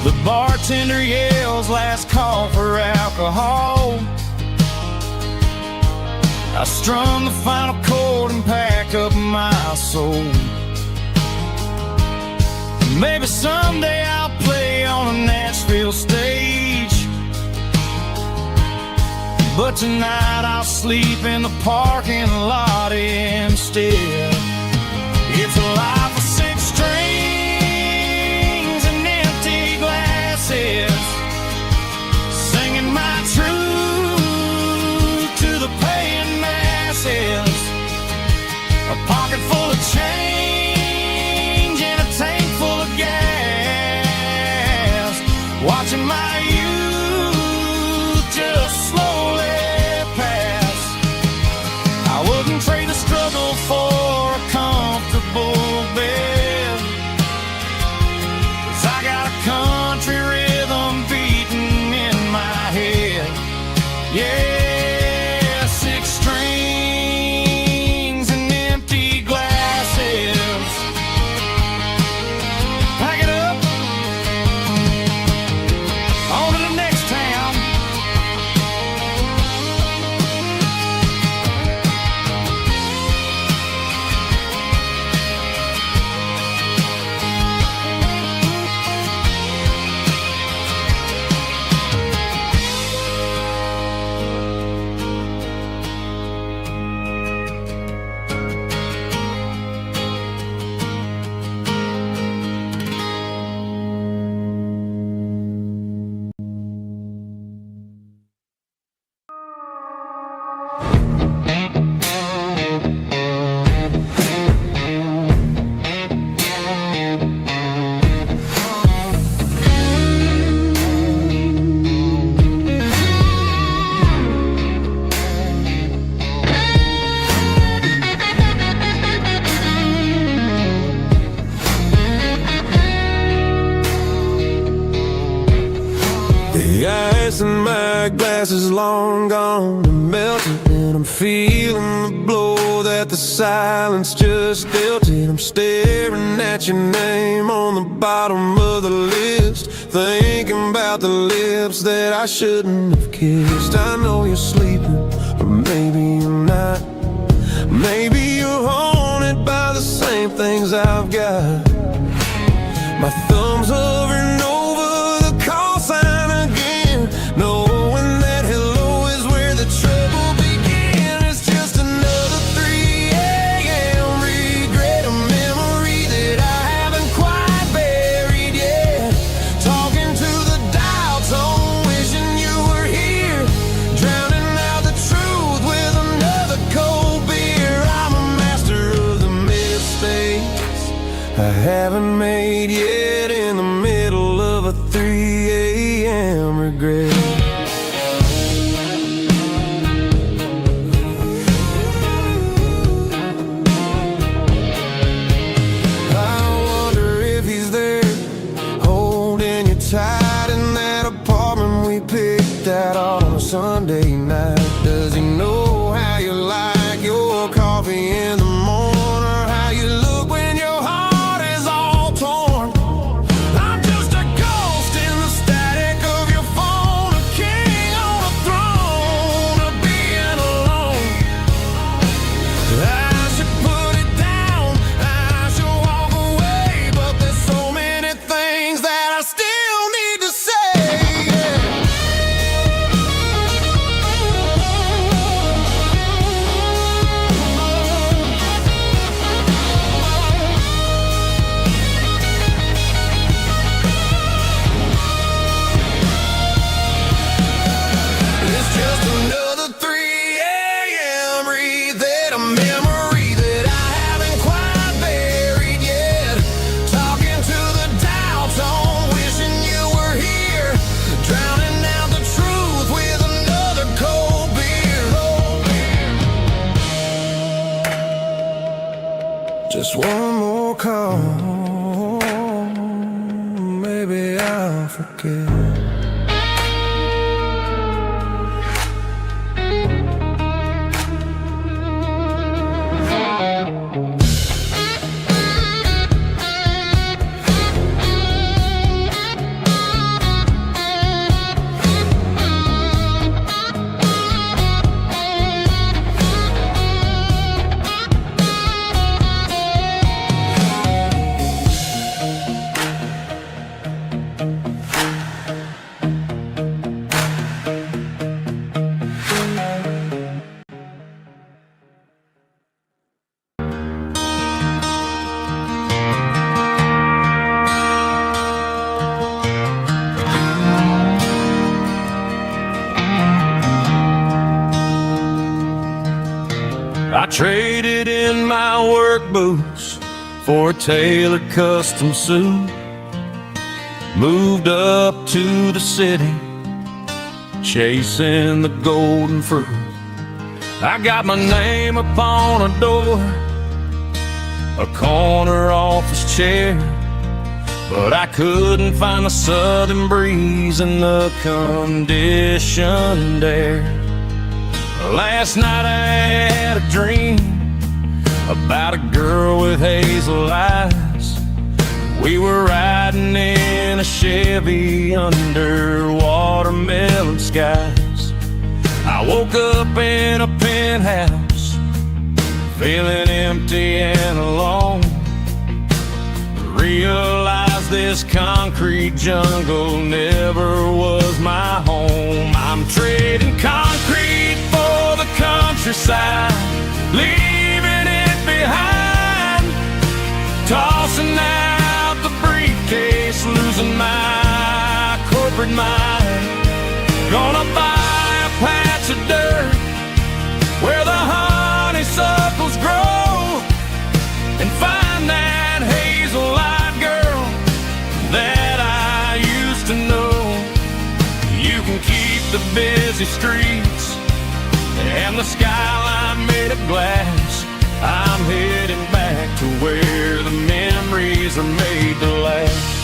The bartender yells last call for alcohol. I strum the final chord and pack up my soul. Maybe someday I'll play on a Nashville stage, but tonight I'll sleep in the parking lot instead. It's a life of 6 strings and empty glasses, singing that glass is long gone and melted, and I'm feeling the blow that the silence just dealt it. I'm staring at your name on the bottom of the list, thinking about the lips that I shouldn't have kissed. I know you're sleeping, but maybe you're not. Maybe you're haunted by the same things I've got. My thumb's hovering over the call sign again, knowing that hello is where the trouble began. It's just another 3 a.m. regret, a memory that I haven't quite buried yet. Talking to the dial tone, wishing you were here, drowning out the truth with another cold beer. I'm a master of the mistakes I haven't made yet, in the middle of a 3 a.m. regret. I wonder if he's there, holding you tight in that apartment we picked out on a Sunday night. Does he know how you like your coffee in the morning, or how you look when your heart is all torn? I'm just a ghost in the static of your phone, a king on a throne of being alone. I should put it down, I should walk away, but there's so many things that I still need to say. It's just another 3 a.m. read, a memory that I haven't quite buried yet. Talking to the dial tone, wishing you were here, drowning out the truth with another cold beer. Just one more call, maybe I'll forget. I traded in my work boots for a tailored custom suit, moved up to the city, chasing the golden fruit. I got my name upon a door, a corner office chair, but I couldn't find the southern breeze in the conditioned air. Last night I had a dream about a girl with hazel eyes. We were riding in a Chevy under watermelon skies. I woke up in a penthouse, feeling empty and alone. Realized this concrete jungle never was my home. I'm trading concrete for the countryside, leaving it behind, tossing out the briefcase, losing my corporate mind. Gonna buy a patch of dirt where the honeysuckles grow, and find that hazel-eyed girl that I used to know. You can keep the busy streets and the skyline made of glass. I'm heading back to where the memories are made to last.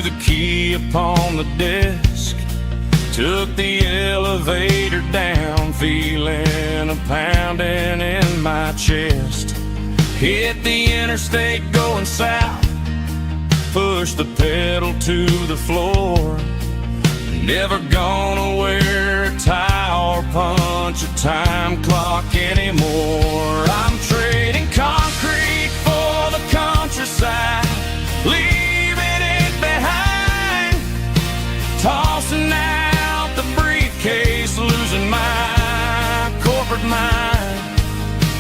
the key upon the desk, took the elevator down, feeling a pounding in my chest. Hit the interstate going south, pushed the pedal to the floor. Never gonna wear a tie or punch a time clock anymore. I'm trading concrete for the countryside, leaving it behind, tossing out the briefcase, losing my corporate mind.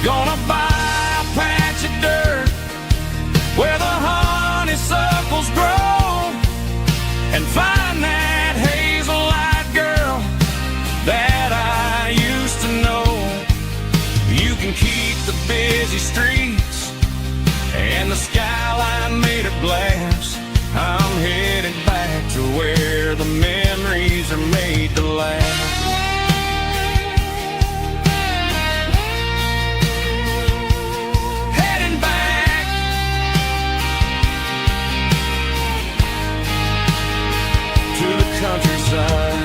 Gonna buy a patch of dirt where the honeysuckles grow and find that hazel-eyed girl that I used to know. You can keep the busy streets and the skyline made of glass. I'm headed back to where the memories are made to last. Heading back to the countryside.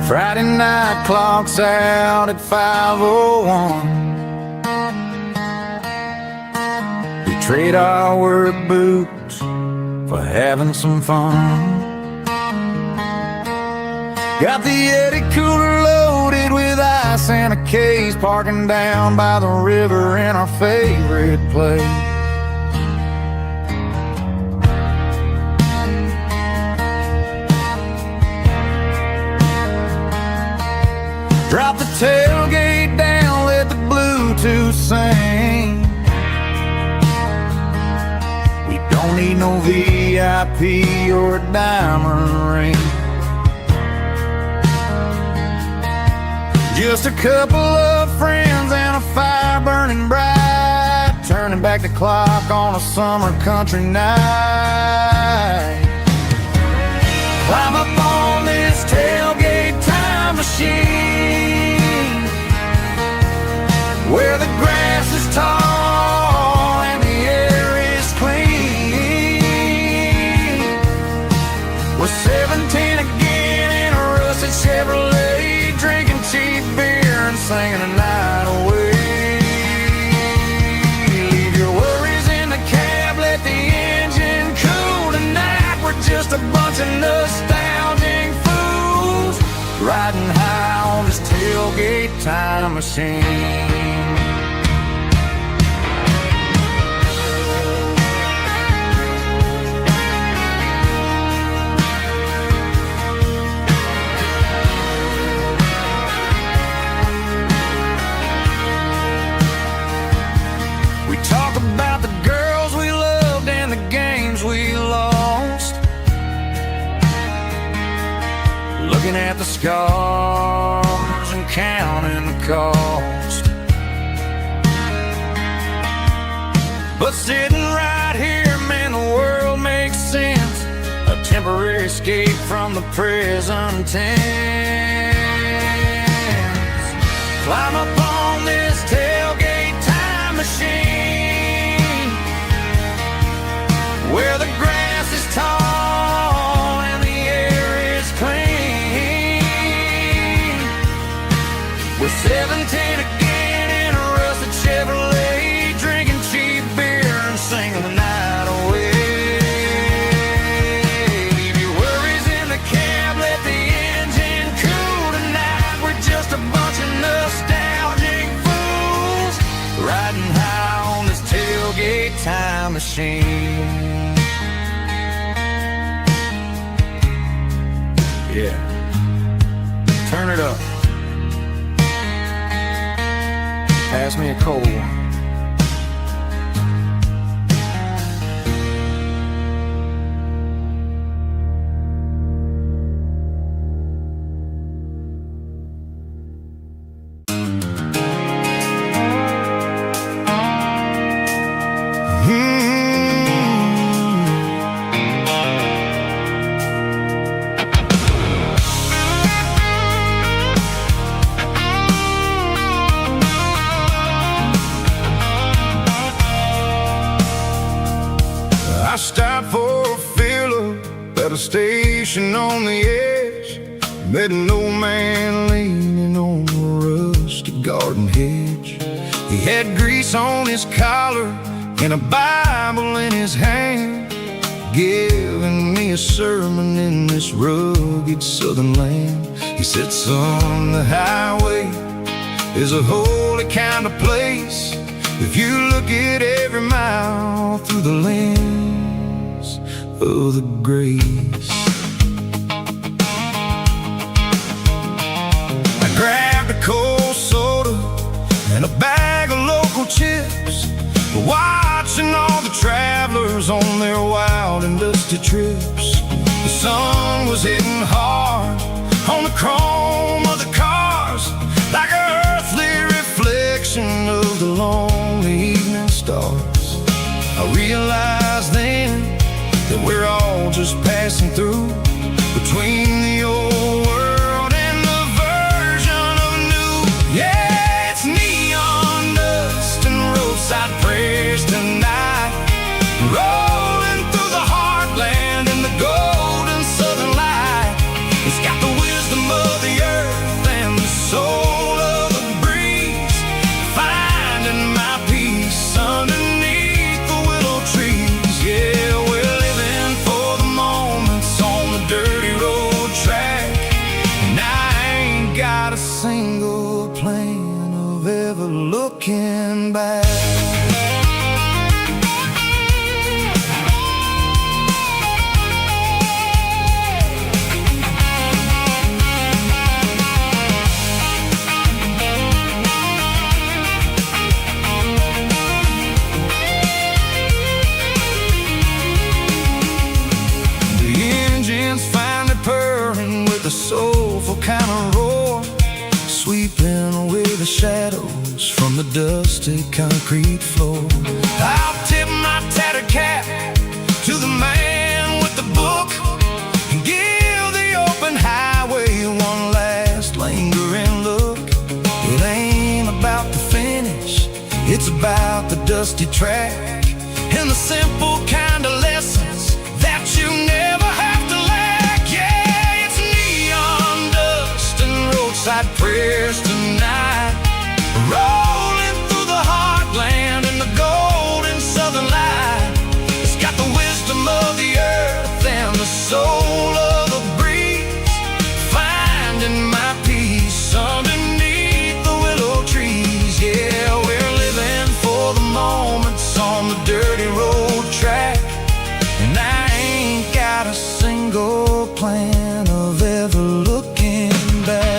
Friday night clock's out at 5:01. We trade our work boots for having some fun. Got the Yeti cooler loaded with ice and a case, parking down by the river in our favorite place. Drop the tailgate down, let the Bluetooth sing. We don't need no VIP or a diamond ring. Just a couple of friends and a fire burning bright, turning back the clock on a summer country night. Climb up on this tailgate time machine, where the grass is tall and the air is clean. We're 17 again in a rusted Chevrolet, drinking cheap beer and singing the night away. Leave your worries in the cab, let the engine cool tonight. We're just a bunch of nostalgic fools riding high on this tailgate time machine. We talk about the girls we loved and the games we lost, looking at the scars and counting the cost. But sitting right here, man, the world makes sense. A temporary escape from the present tense. Climb up on this tailgate time machine, where the grass is tall and the air is clean. We're 17 again in a rusted Chevrolet, drinking cheap beer and singing the night away. Leave your worries in the cab, let the engine cool tonight. We're just a bunch of nostalgic machine. Yeah, turn it up. Pass me a cold one. I stopped for a fill-up at a station on the edge. Met an old man leaning on a rusty garden hedge. He had grease on his collar and a Bible in his hand, giving me a sermon in this rugged southern land. He said, son, the highway is a holy kind of place if you look at every mile through the lens of the grace. I grabbed a cold soda and a bag of local chips, watching all the travelers on their wild and dusty trips. The sun was hitting hard on the chrome of the cars, like an earthly reflection of the lonely evening stars. I realized then that we're all just passing through between the old world and the version of new. Yeah, it's neon dust and roadside prayers tonight, rolling through the heartland in the golden southern light. It's got the wisdom of the earth and the soul of the breeze, finding my peace underneath the willow trees. Yeah, we're living for the moments on the dirty road track, and I ain't got a single plan of ever looking back. A soulful kind of roar, sweeping away the shadows from the dusty concrete floor. I'll tip my tattered cap to the man with the book and give the open highway one last lingering look. It ain't about the finish, it's about the dusty track and the simple kind of lessons that you never have to lack. Yeah, it's neon dust and roadside prayers tonight, rolling through the heartland in the golden southern light. It's got the wisdom of the earth and the soul of the breeze, finding my peace underneath the willow trees. Yeah, we're living for the moments on the dirty road track, and I ain't got a single plan of ever looking back.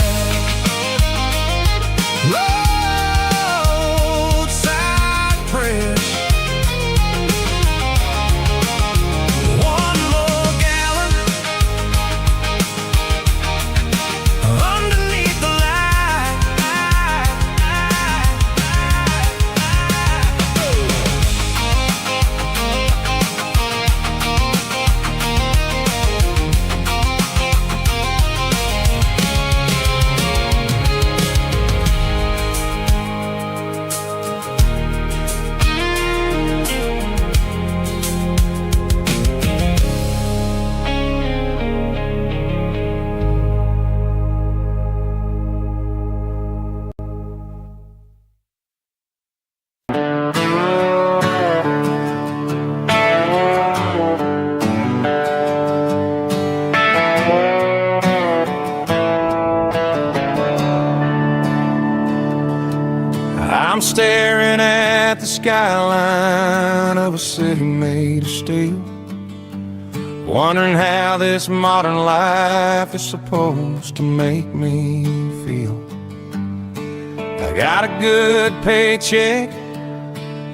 Roadside prayers, one more gallon underneath the light. I'm staring at the skyline of a a city made of steel, wondering how this modern life is supposed to make me feel. I got a good paycheck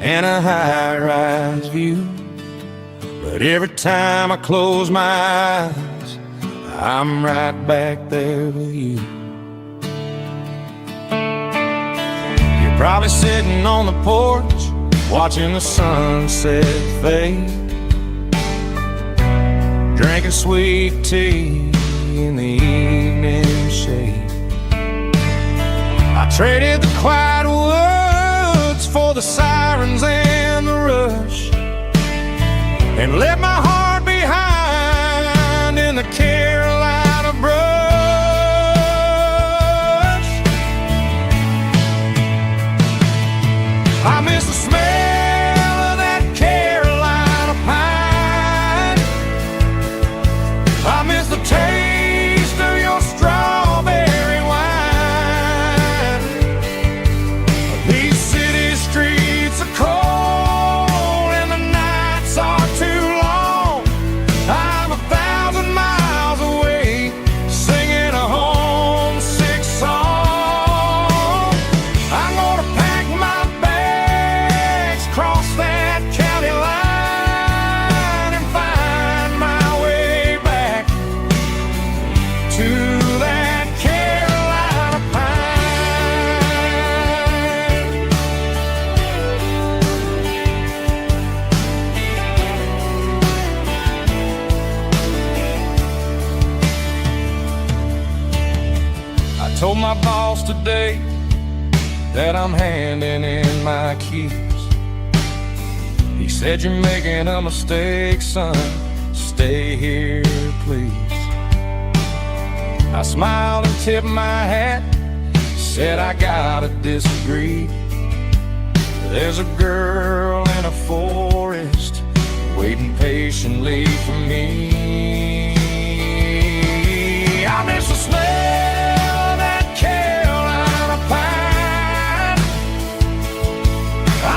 and a high-rise view, but every time I close my eyes, I'm right back there with you. You're probably sitting on the porch, watching the sunset fade, drinking sweet tea in the evening shade. I traded the quiet woods for the sirens and the rush, and left my heart behind in the Carolina brush. I miss the smell of that Carolina pine. I miss the taste of your strawberry wine. These city streets are cold and the nights are too long. I'm 1,000 miles away, singing a homesick song. I'm gonna pack my bags, cross that county line, and find my way back to that Carolina pine. I told my boss today that I'm handing in my keys. He said, "You're making a mistake, son. Stay here, please." I smiled and tipped my hat, said, "I gotta disagree. There's a girl in a forest waiting patiently for me. I miss the smell of that Carolina pine.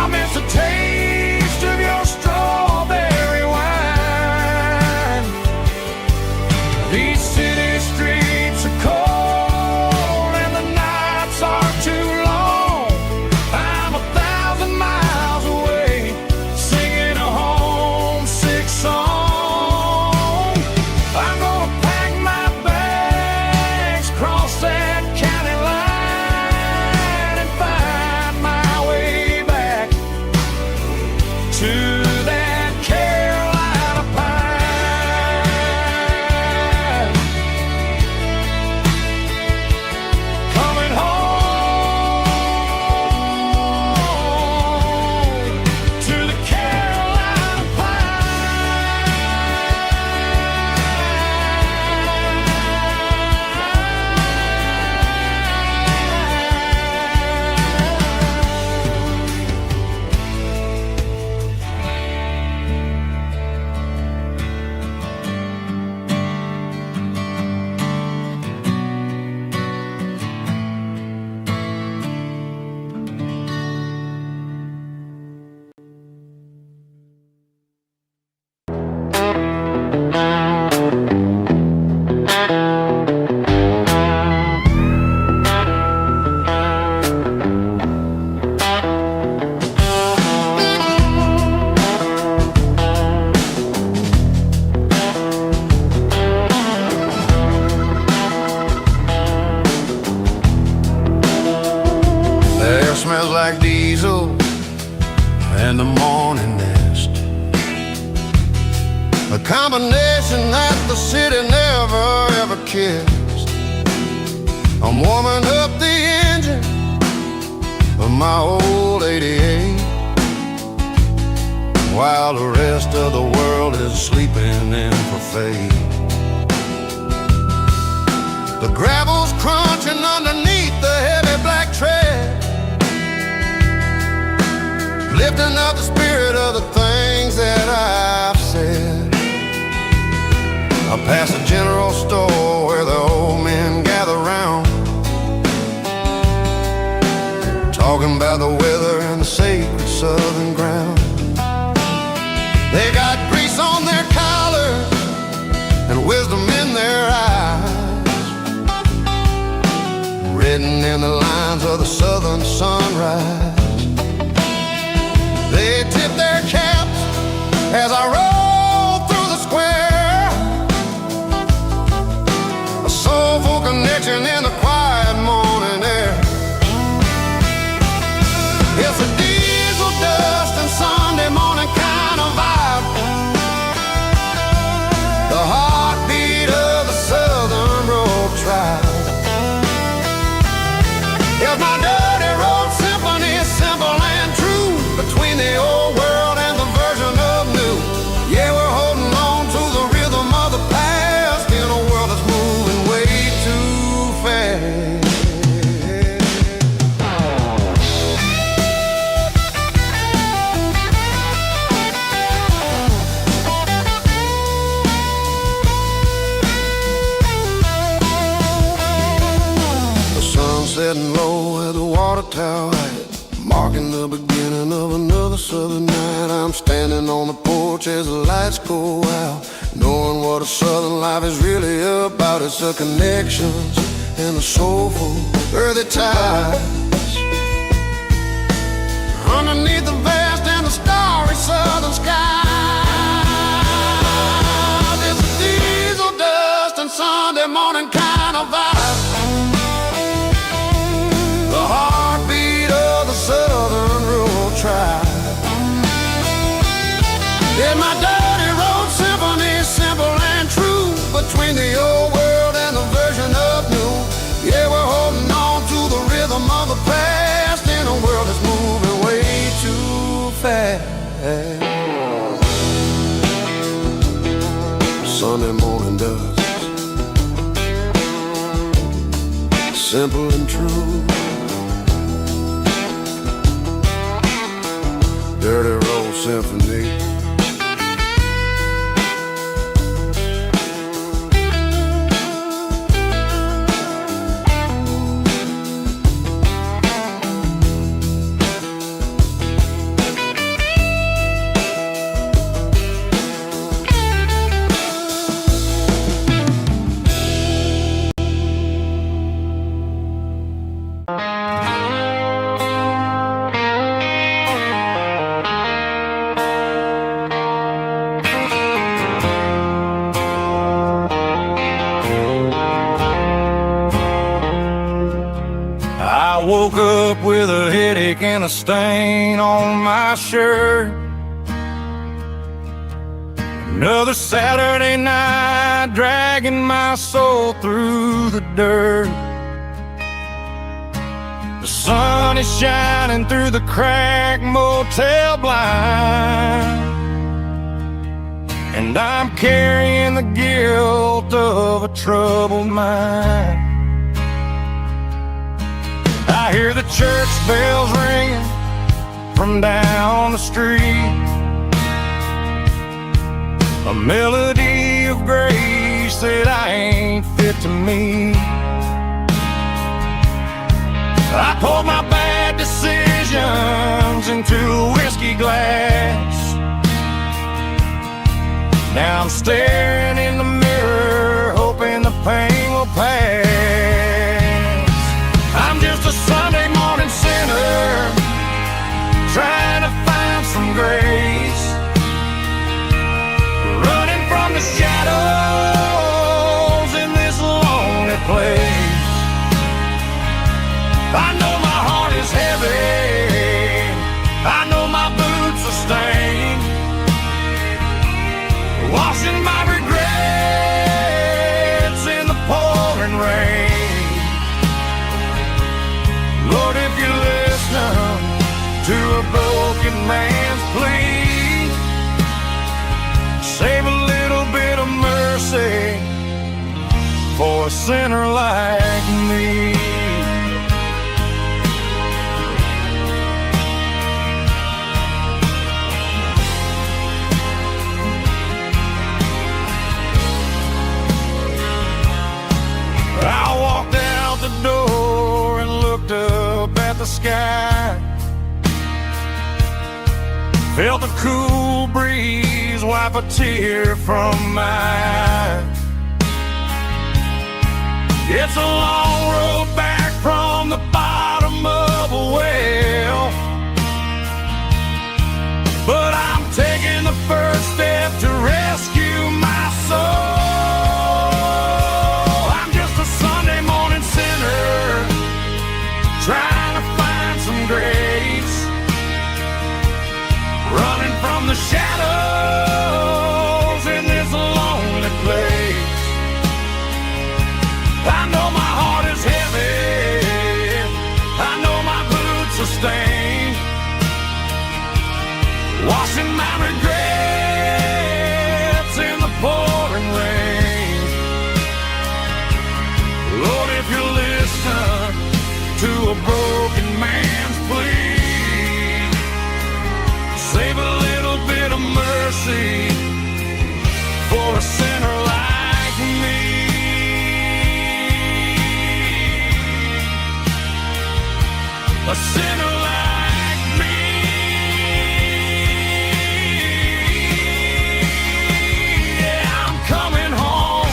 I miss the taste of your strawberry wine. These city streets are cold and the nights are too long. I'm 1,000 miles away, singing a homesick song. I'm gonna pack my bags, cross that county line, and find my way back to that Carolina pine. Coming home to the Carolina The air smells like diesel and the morning mist, a combination that the city never ever kissed. I'm warming up the engine of my old 88, while the rest of the world is sleeping in for fate. The gravel's crunching underneath the heavy black tread, lifting up the spirit of the things that I've said. I pass a general store where the old men gather round, talking about the weather and the sacred southern ground. wisdom in their eyes, written in the lines of the southern sunrise. They tip their caps as I roll through the square, a soulful connection in the quiet morning air. It's a diesel dust and Sunday morning kind of vibe, the heartbeat of the Southern Road Tribe. Here's my dirty road symphony, simple and true, between the old world and the version of new. Yeah, we're holding on to the rhythm of the past in a world that's moving way too fast. The sun setting low at the water tower, marking the beginning of another southern night. I'm standing on the porch as the lights go out, knowing what a southern life is really about. It's the connections and the soulful earthy ties underneath the vast and the starry southern sky. There's a diesel dust and Sunday morning kind of vibe, the heartbeat of the Southern Road Tribe. Yeah, my dirty road symphony, simple and true, between the old world and the version of new. Yeah, we're holding on to the rhythm of the past in a world that's moving way too fast. Sunday morning dust, simple and true, dirty road symphony. I woke up with a headache and a stain on my shirt. Another Saturday night dragging my soul through the dirt. The sun is shining through the cracked motel blind, and I'm carrying the guilt of a troubled mind. I hear the church bells ringing from down the street, a melody of grace that I ain't fit to meet. I poured my bad decisions into a whiskey glass. Now I'm staring in the mirror, hoping the pain will pass. I'm just a Sunday morning sinner, trying to find some grace, running from the shadows in this lonely place. I know my heart is heavy, I know my boots are stained, washing my regrets in the pouring rain. Lord, if you listen to a broken man's plea, save a little bit of mercy for a sinner like me. I walked out the door and looked up at the sky, felt the cool breeze wipe a tear from my eye. It's a long road back from the bottom of a well, but I'm taking the first step to rescue my soul. I'm just a Sunday morning sinner trying to find some grace, running from the shadows in this lonely place. I know my heart is heavy, I know my boots are stained, washing my regrets in the pouring rain. Lord, if you listen to a broken man's plea, save a little bit of mercy for a sinner like me. A sinner like me. Yeah, I'm coming home.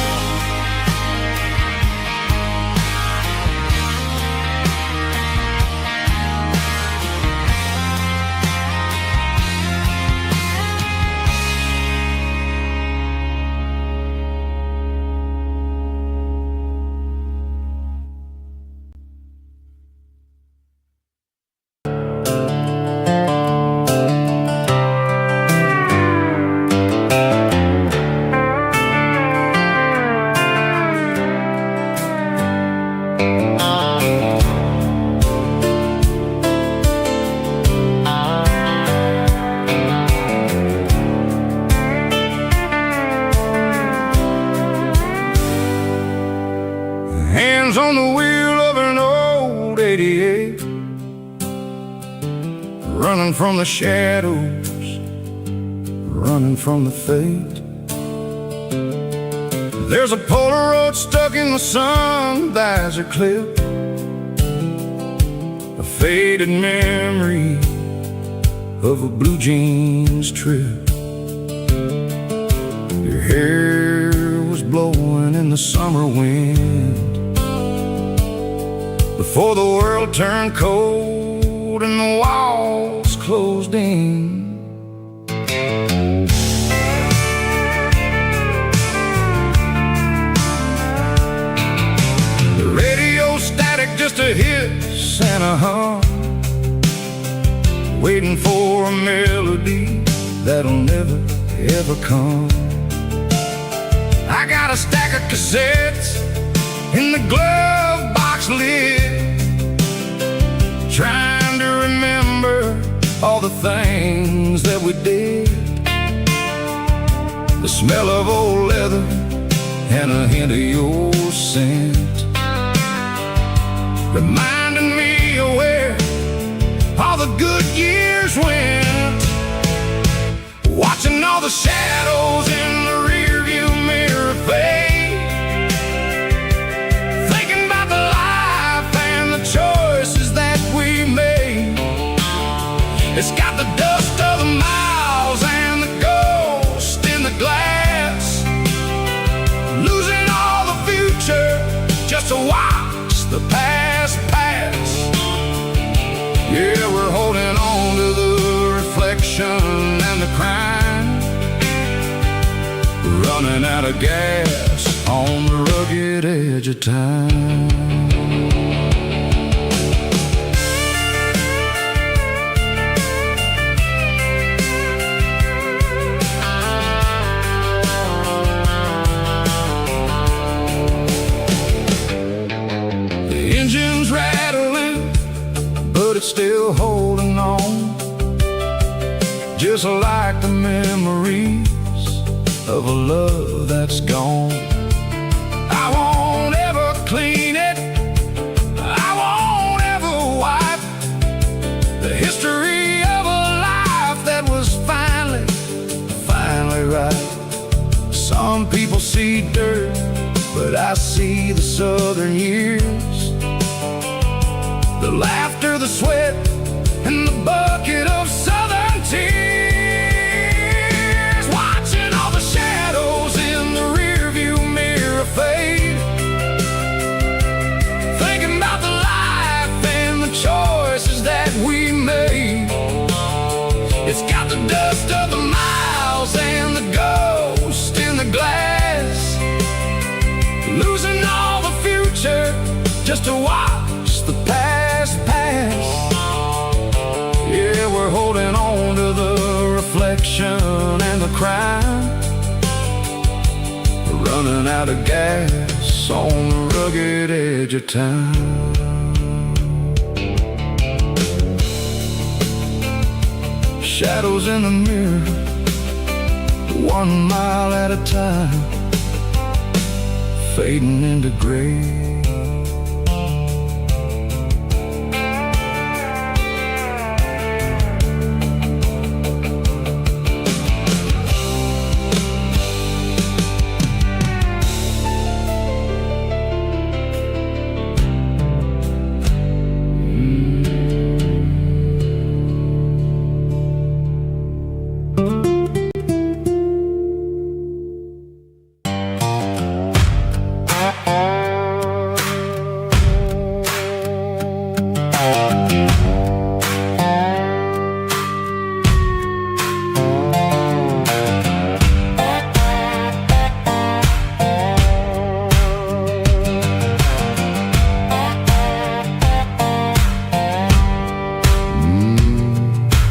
Hands on the wheel of an old 88, running from the shadows, running from the fate. There's a Polaroid stuck in the sun, that's a clip, a faded memory of a blue jeans trip. Your hair was blowing in the summer wind before the world turned cold and the walls closed in. The radio static, just a hiss and a hum, waiting for a melody that'll never ever come. I got a stack of cassettes in the glove box lid, trying to remember all the things that we did. The smell of old leather and a hint of your scent, reminding me of where all the good years went. Watching all the shadows in the rearview mirror fade, thinking about the life and the choices that we made. It's got the dust of the miles and the ghost in the glass, losing all the future just to watch the past pass. Yeah, we're holding on to the reflection and the crime, running out of gas on the rugged edge of time. The engine's rattling, but it's still holding on, just like the memories of a love that's gone. I won't ever clean it, I won't ever wipe the history of a life that was finally right. Some people see dirt, but I see the southern years, the laughter, the sweat, and the bucket of southern tears. Watching all the shadows in the rearview mirror fade, just to watch the past pass. Yeah, we're holding on to the reflection and the crime, running out of gas on the rugged edge of town. Shadows in the mirror, 1 mile at a time, fading into gray.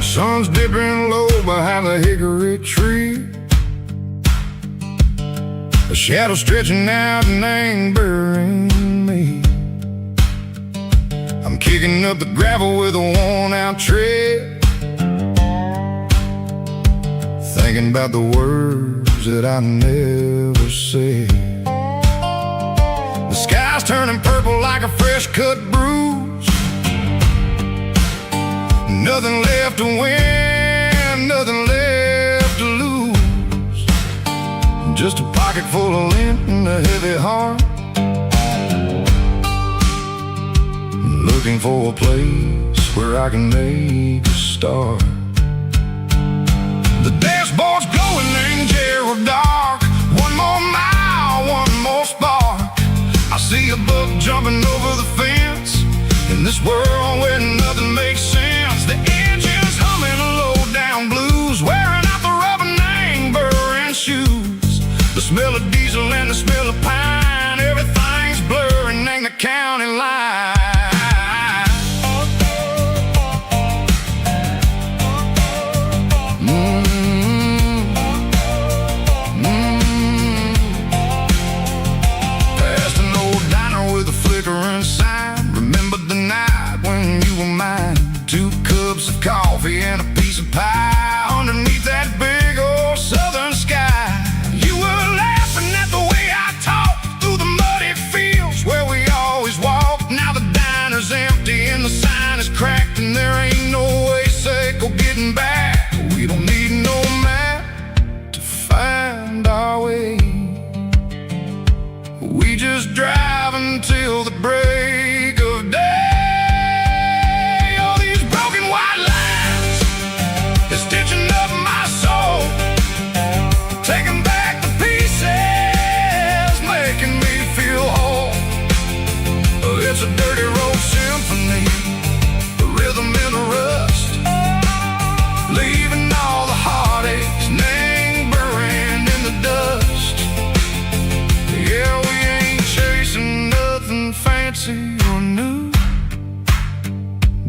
Sun's dipping low behind the hickory tree, a shadow stretching out and angering me. I'm kicking up the gravel with a worn-out tread, thinking about the words that I never said. The sky's turning purple like a fresh-cut bruise, nothing left to win, nothing left to lose, just a pocket full of lint and a heavy heart, looking for a place where I can make a start. The dashboard's glowing in Gerald dark, 1 more mile, 1 more spark. I see a buck jumping over the fence, in this world where nothing makes sense. The engine's humming a low-down blues, wearing out the rubber name, burring shoes. The smell of diesel and the smell of pine, everything's blurring, ain't the county line. Past an old diner with a flickering sign, remember the night when you were mine. 2 cups of coffee and a piece of pie underneath that big old southern sky. You were laughing at the way I talked through the muddy fields where we always walked. Now the diner's empty and the sign is cracked, and there ain't no way safe of getting back. We don't need no map to find our way, we just drive until the break of day. Stitching up my soul, taking back the pieces, making me feel whole. It's a dirty road symphony, the rhythm in the rust, leaving all the heartaches lingering in the dust. Yeah, we ain't chasing nothing fancy or new,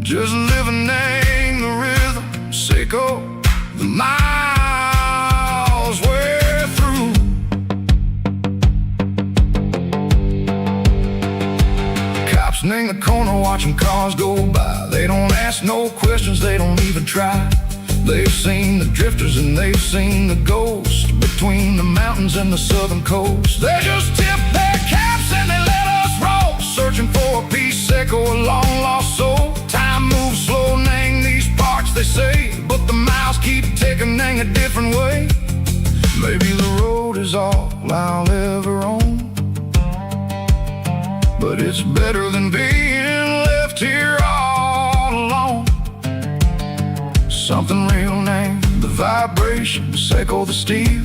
just living in the rhythm, sicko. The miles we're through. Cops in the corner watching cars go by. They don't ask no questions, they don't even try. They've seen the drifters and they've seen the ghosts between the mountains and the southern coast. They just tip their caps and they let us roll, searching for a piece seco, a long lost soul. Time moves slow, name these parts they say, but the miles keep ticking in a different way. Maybe the road is all I'll ever own, but it's better than being left here all alone. Something real named the vibrations echo the steel,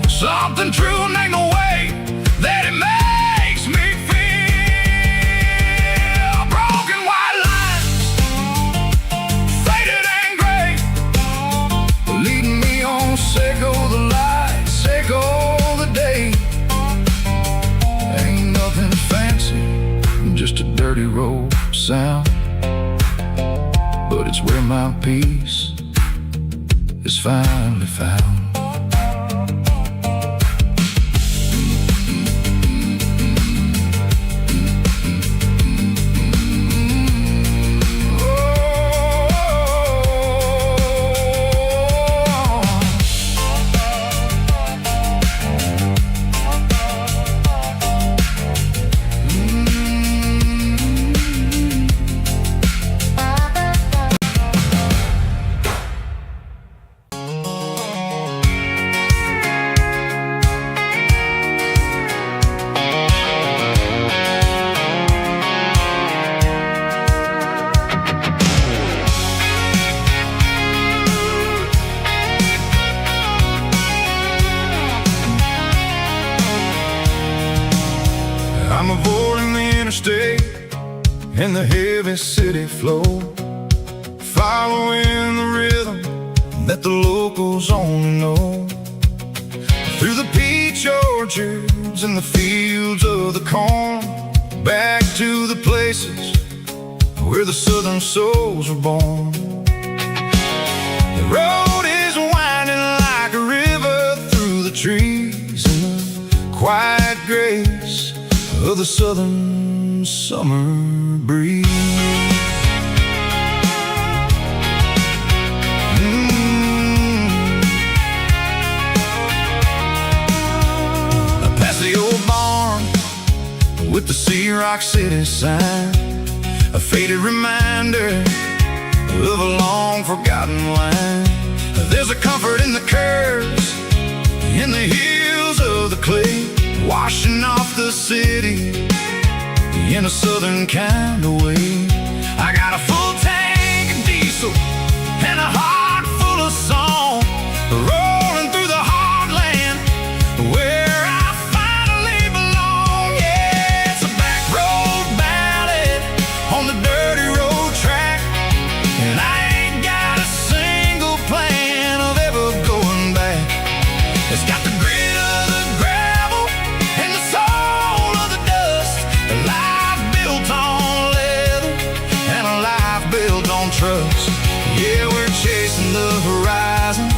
something true named the way that it makes me feel. Broken white lines, faded and gray, leading me on, Seco the light, Seco the day. Ain't nothing fancy dirty road south, but it's where my peace is finally found. I'm avoiding the interstate and the heavy city flow, following the rhythm that the locals only know. Through the peach orchards and the fields of the corn, back to the places where the southern souls were born. The road is winding like a river through the trees in the quiet grace of the southern summer breeze. I pass the old barn with the Sea Rock City sign, a faded reminder of a long forgotten line. There's a comfort in the curves, in the hills of the clay, washing off the city in a southern kind of way. I got a full tank of diesel and a heart full of song, rolling through the heartland where I finally belong. Yeah, it's a back road ballad on the dirty road track, and I ain't got a single plan of ever going back. It's got the grit of the gravel and the soul of the dust, a life built on leather and a life built on trust. Yeah, we're chasing the horizon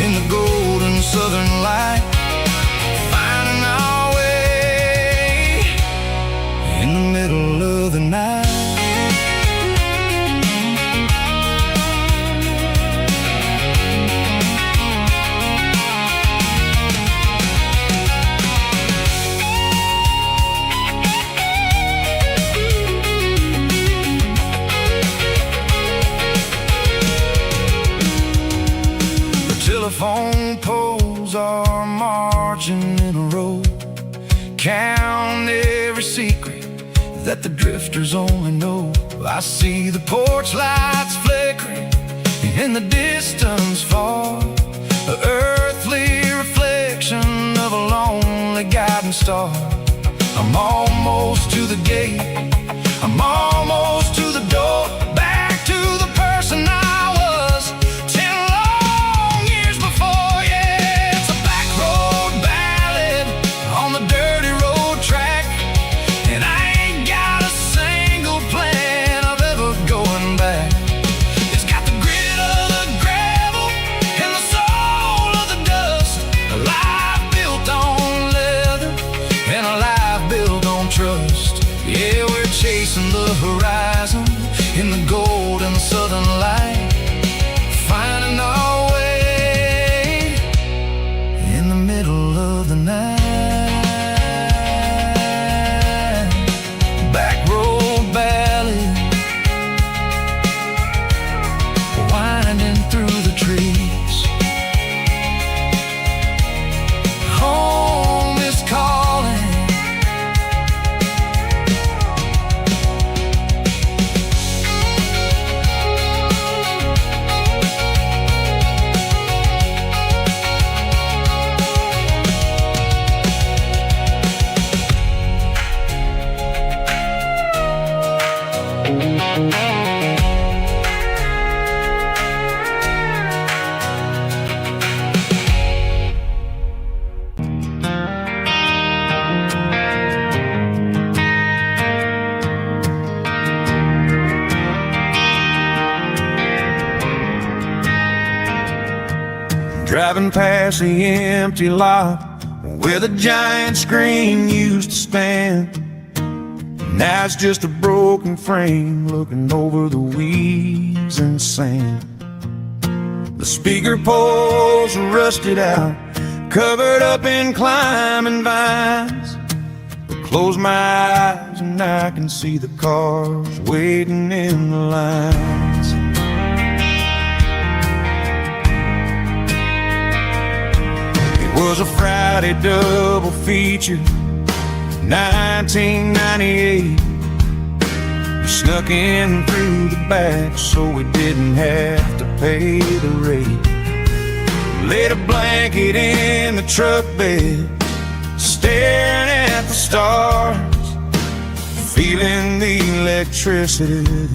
in the golden southern light, finding our way in the middle of the night. Telephone poles are marching in a row, count every secret that the drifters only know. I see the porch lights flickering in the distance far, an earthly reflection of a lonely guiding star. I'm almost to the gate, I'm almost to the door, back to the person I was 10 long years before. Yeah, it's a back road ballad on the dirty road track, and I ain't got a single plan of ever going back. It's got the grit of the gravel and the soul of the dust, a life built on leather and a life built on trust. Yeah, we're chasing the horizon in the golden southern light, finding our way in the middle of the night. Back road ballad, winding through the trees. Home is calling. driving past the empty lot where the giant screen used to stand. Now it's just a broken frame looking over the weeds and sand. The speaker poles are rusted out, covered up in climbing vines. I close my eyes and I can see the cars waiting in the lines. It was a Friday double feature, 1998. We snuck in through the back so we didn't have to pay the rate. Laid a blanket in the truck bed, staring at the stars, feeling the electricity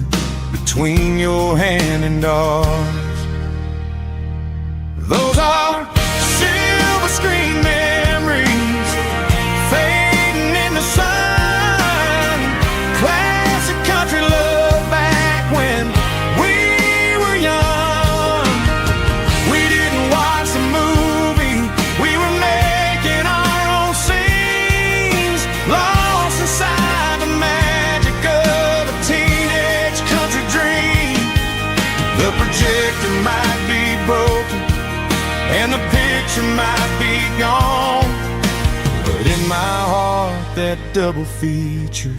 between your hand and ours. Those are silver screen memories fading in the sun. Classic country love back when we were young. We didn't watch the movie, we were making our own scenes, lost inside the magic of a teenage country dream. The projector might be broken and the picture might be gone, but in my heart that double feature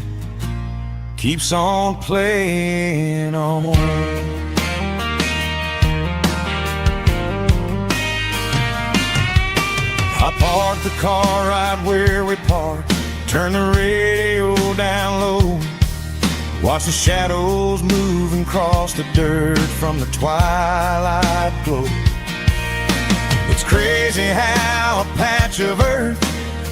keeps on playing on. I parked the car right where we parked, turned the radio down low, watched the shadows moving across the dirt from the twilight glow. It's crazy how a patch of earth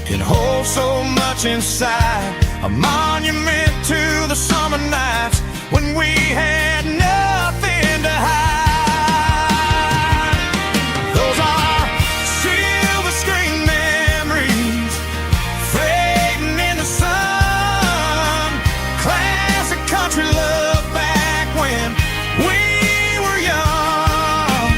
can hold so much inside, a monument to the summer nights when we had nothing to hide. Those are silver screen memories fading in the sun. Classic country love back when we were young.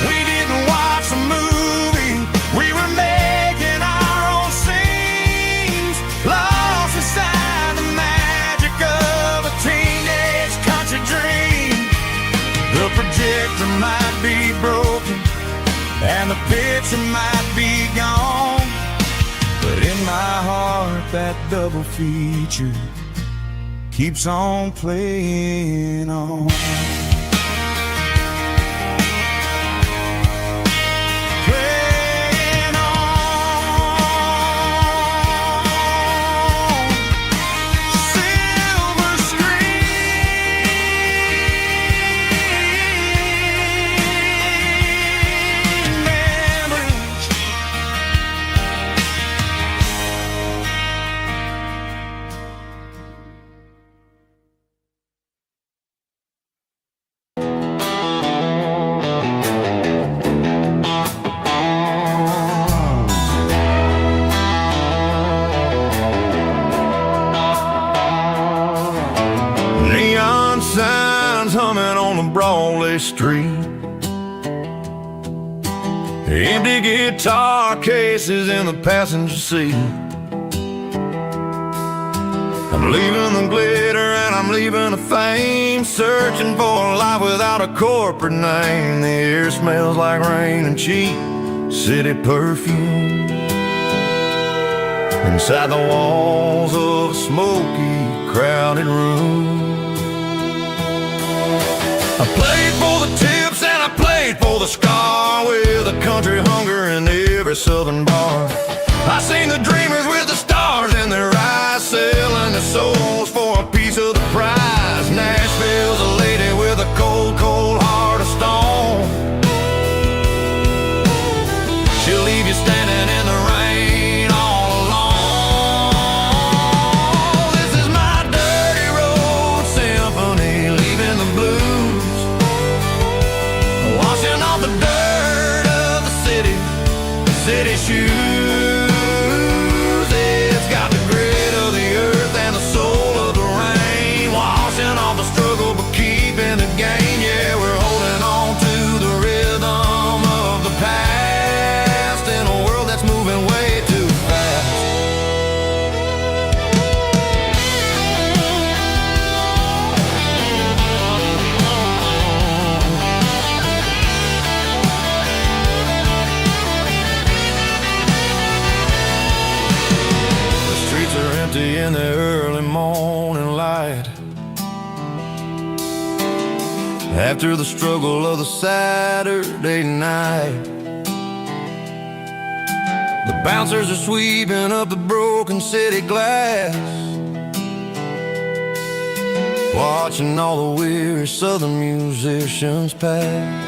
We didn't watch the movie, we were making our own scenes, lost inside the magic of a teenage country dream. The projector might be broken and the picture might be gone, but in my heart that double feature keeps on playing on. Playing on. Silver screen memories. Neon signs humming on the Broadway street, empty guitar cases in the passenger seat. I'm leaving the glitter and I'm leaving the fame, searching for a life without a corporate name. The air smells like rain and cheap city perfume inside the walls of a smoky, crowded room. I played for the tips and I played for the scar, with a country hunger in every southern bar. I seen the dreamers with the stars in their eyes, selling their souls for a piece of the prize. Nashville's a lady with a cold, cold heart of stone. She'll leave you standing in the rain all alone. This is my dirty road symphony, leaving the blues, washing off the dirt of the city shoes. empty in the early morning light. After the struggle of the Saturday night, the bouncers are sweeping up the broken city glass, watching all the weary southern musicians pass.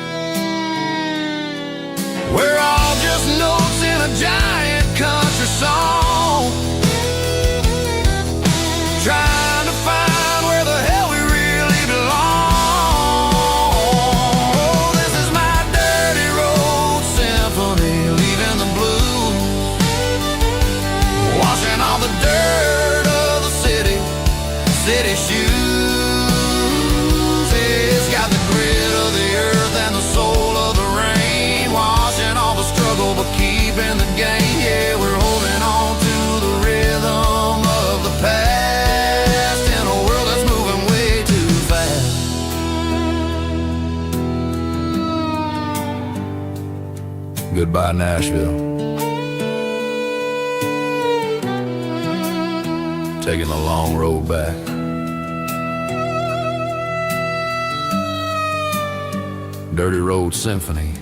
We're all just notes in a giant country song, trying to find where the hell we really belong. Oh, this is my dirty road symphony, leaving the blues, washing all the dirt of the city shoes. It's got the grit of the earth and the soul of the rain, washing all the struggle but keeping the game. Yeah, we're holding on to the rhythm of the past in a world that's moving way too fast. Goodbye, Nashville. Taking the long road back. Dirty Road Symphony.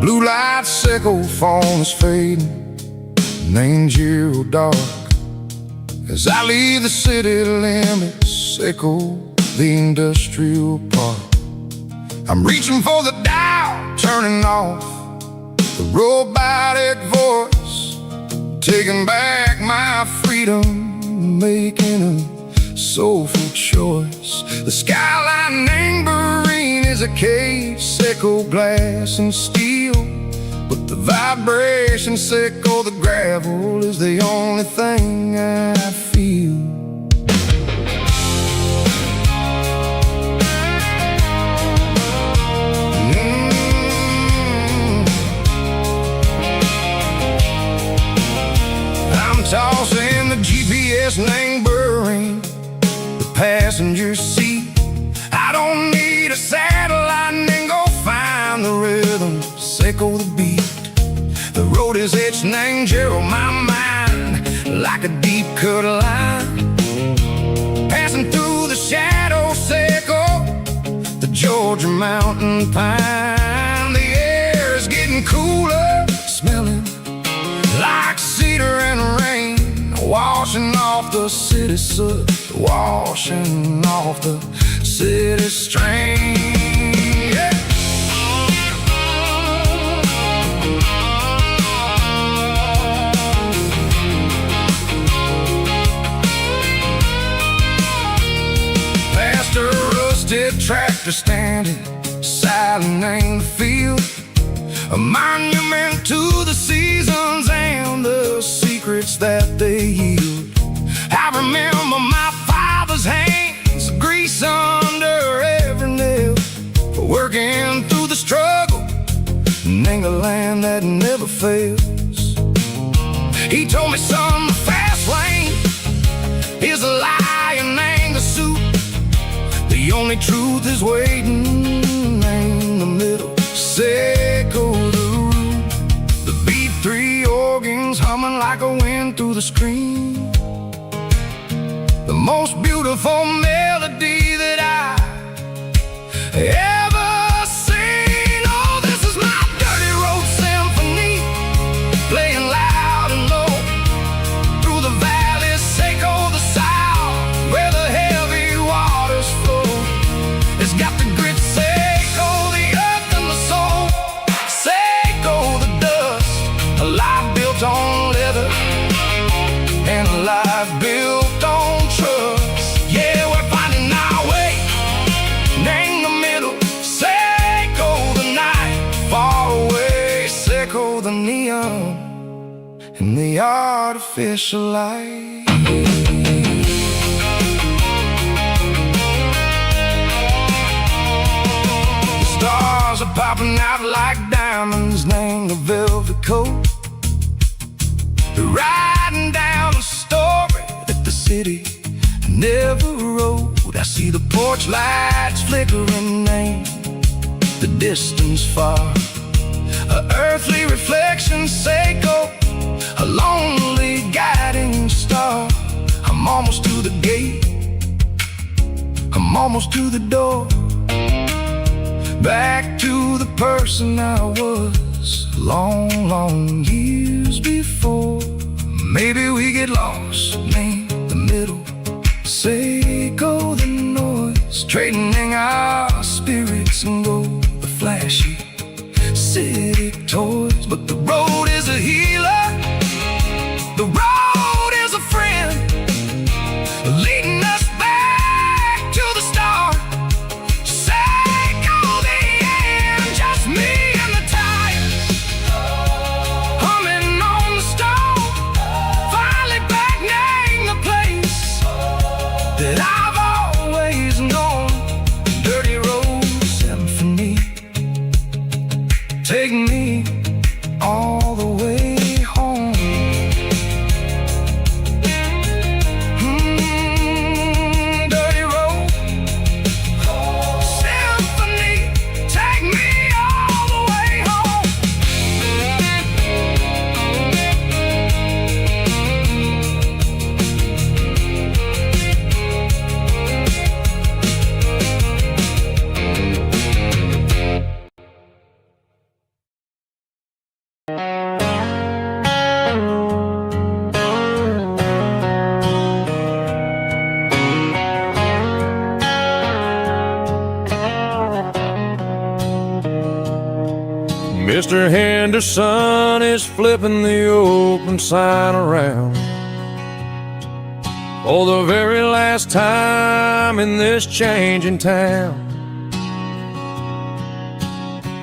Blue light sickle phone is fading, named zero dark. As I leave the city limits, sickle the industrial park. I'm reaching for the dial, turning off the robotic voice, taking back my freedom, making a soulful choice. The skyline named Marine is a cage, sickle glass and steel, but the vibration sickle the gravel is the only thing I feel. I'm tossing the GPS named Burring, the passenger seat. I don't need a satellite and go find the rhythm, sickle the beat. The road is etched named Gerald, my mind, like a deep cut line. Passing through the shadow sickle, the Georgia mountain pine. The air is getting cooler, smelling like cedar and rain, washing off the city soot, washing off the city strain. Yeah. Past a rusted tractor standing silent in the field, a monument to the seasons and the secrets that they yield. I remember my father's hands, grease under every nail, working through the struggle, named the land that never fails. He told me, son, the fast lane is a lion and the suit. The only truth is waiting in the middle, sickle the root. The B3 organs humming like a wind through the screen, the most beautiful melody that I ever seen. Oh, this is my dirty road symphony, playing loud and low through the valley. artificial light. Stars are popping out like diamonds named a velvet coat. They're riding down the story that the city never wrote. I see the porch lights flickering in the distance far. A earthly reflection Seiko, a lonely guiding star. I'm almost to the gate, I'm almost to the door. Back to the person I was long, long years before. Maybe we get lost in the middle, Seiko the noise, trading our spirits and go the flashy city toys. But the road is a healer, the road is a friend, leading us back to the start. Seiko the end, just me and the tires, humming on the stove, finally back name the place that I've always known. Dirty Road Symphony, take me all the way home. Dirty Road Symphony, take me all the way home. Mr. Henderson is flipping the open sign around for the very last time in this changing town.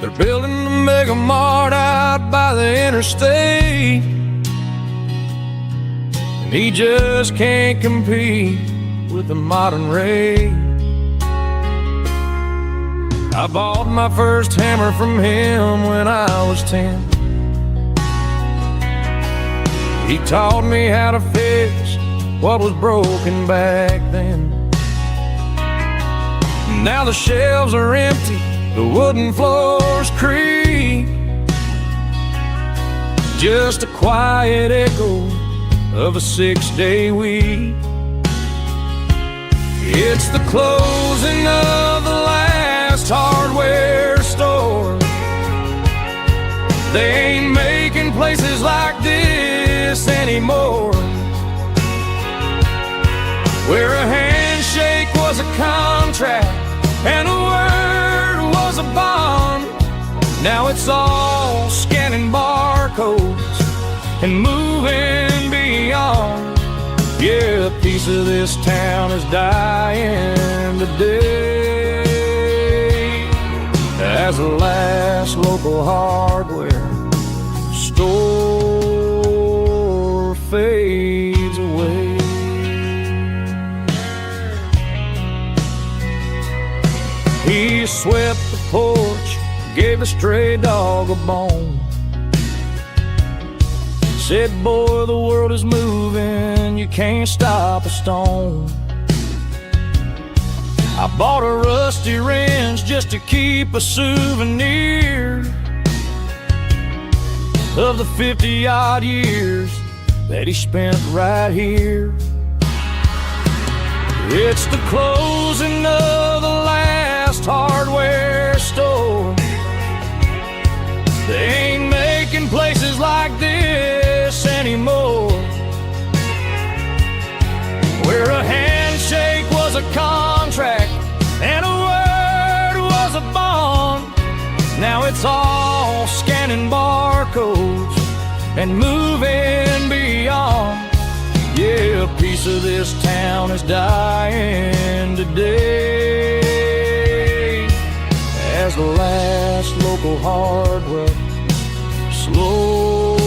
They're building the mega mart out by the interstate, and he just can't compete with the modern rate. I bought my first hammer from him when I was 10. He taught me how to fix what was broken back then. Now the shelves are empty, the wooden floors creak, just a quiet echo of a 6-day week. It's the closing of the last hardware store. They ain't making places like this anymore, where a handshake was a contract and a word was a bond. Now it's all scanning barcodes and moving beyond. Yeah, a piece of this town is dying today as the last local hardware store fades away. He swept the porch, gave a stray dog a bone, said, boy, the world is moving, you can't stop a stone. I bought a rusty wrench just to keep a souvenir of the 50-odd years that he spent right here. It's the closing of the last hardware store. They ain't making places like this anymore, where a handshake was a contract and a word was a bond. Now it's all scanning barcodes and moving beyond. Yeah, a piece of this town is dying today as the last local hardware slow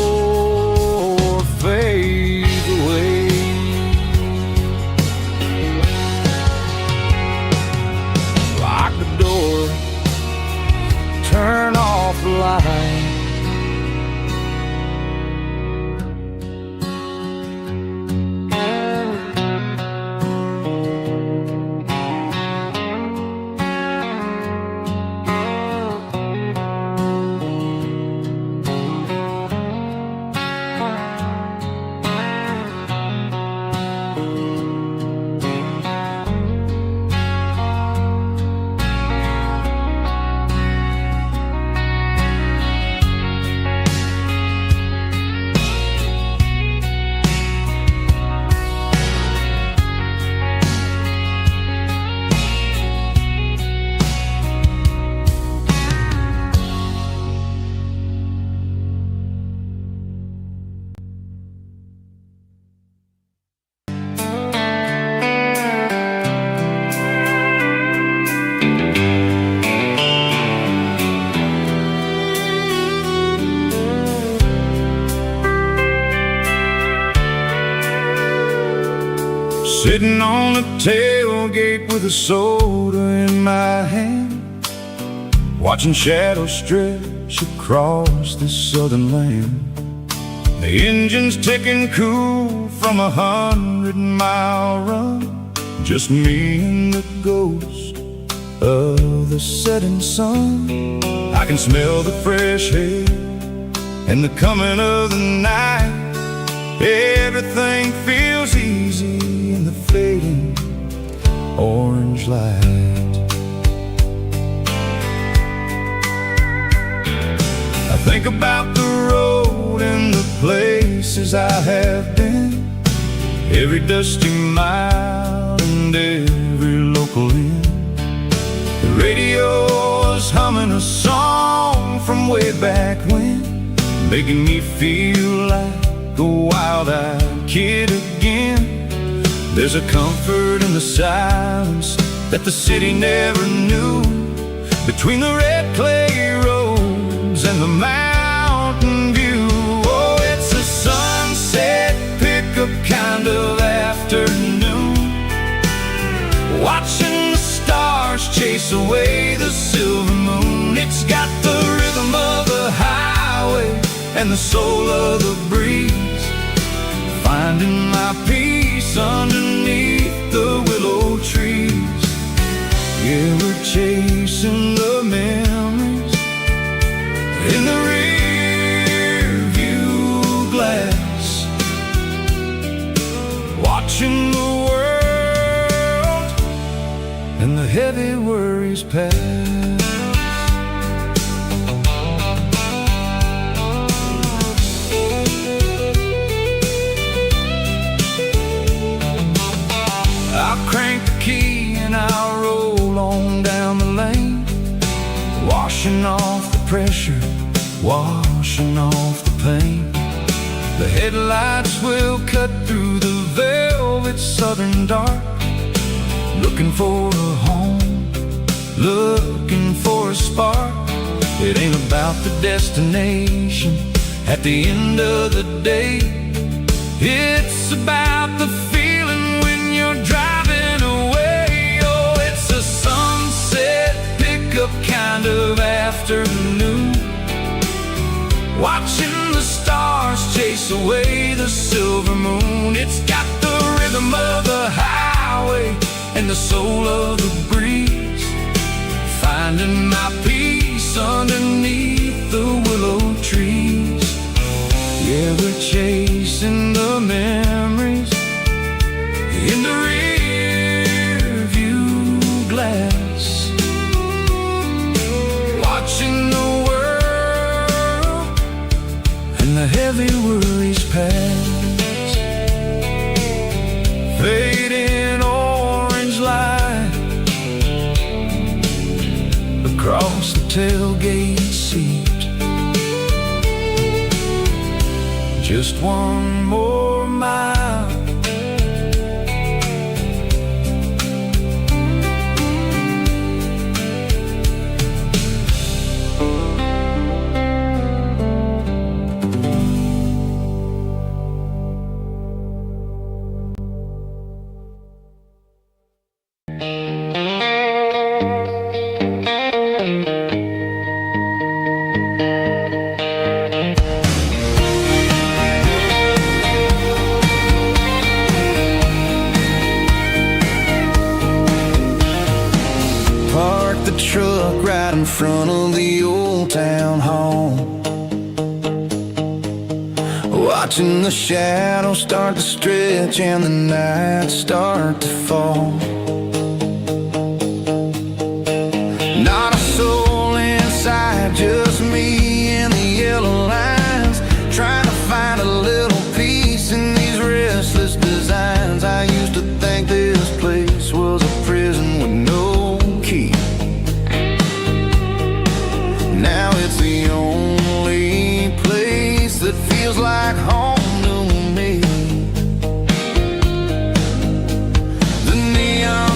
fade Sitting on the tailgate with a soda in my hand, watching shadows stretch across this southern land. The engine's ticking cool from a 100-mile run, just me and the ghost of the setting sun. I can smell the fresh air and the coming of the night. Everything feels easy in the fading orange light. I think about the road and the places I have been, every dusty mile and every local inn. The radio is humming a song from way back when, making me feel like a wild-eyed kid again. There's a comfort in the silence that the city never knew, between the red clay roads and the mountain view. Oh, it's a sunset pickup kind of afternoon, watching the stars chase away the silver moon. It's got the rhythm of the highway and the soul of the breeze, finding my peace underneath the willow trees. Yeah, we're chasing the memories in the rear view glass, watching the world and the heavy worries pass. I'll crank the key and I'll roll on down the lane, washing off the pressure, washing off the pain. The headlights will cut through the velvet southern dark, looking for a home, looking for a spark. It ain't about the destination at the end of the day, it's about the feeling when you're driving away. Oh, it's a sunset pickup kind of afternoon, watching the stars chase away the silver moon. It's got the rhythm of the highway and the soul of the breeze, finding my peace underneath the willow trees. Yeah, we're chasing the memories in the rear view glass, watching the world and the heavy worries pass. Fading orange light across the tailgate seat, just one more mile. Truck right in front of the old town hall, watching the shadows start to stretch and the nights start to fall. Not a soul inside, just me and the yellow lines, trying to find a little peace in these restless designs. I used to think this place was a prison with no key. Now it's the only place that feels like home to me. The neon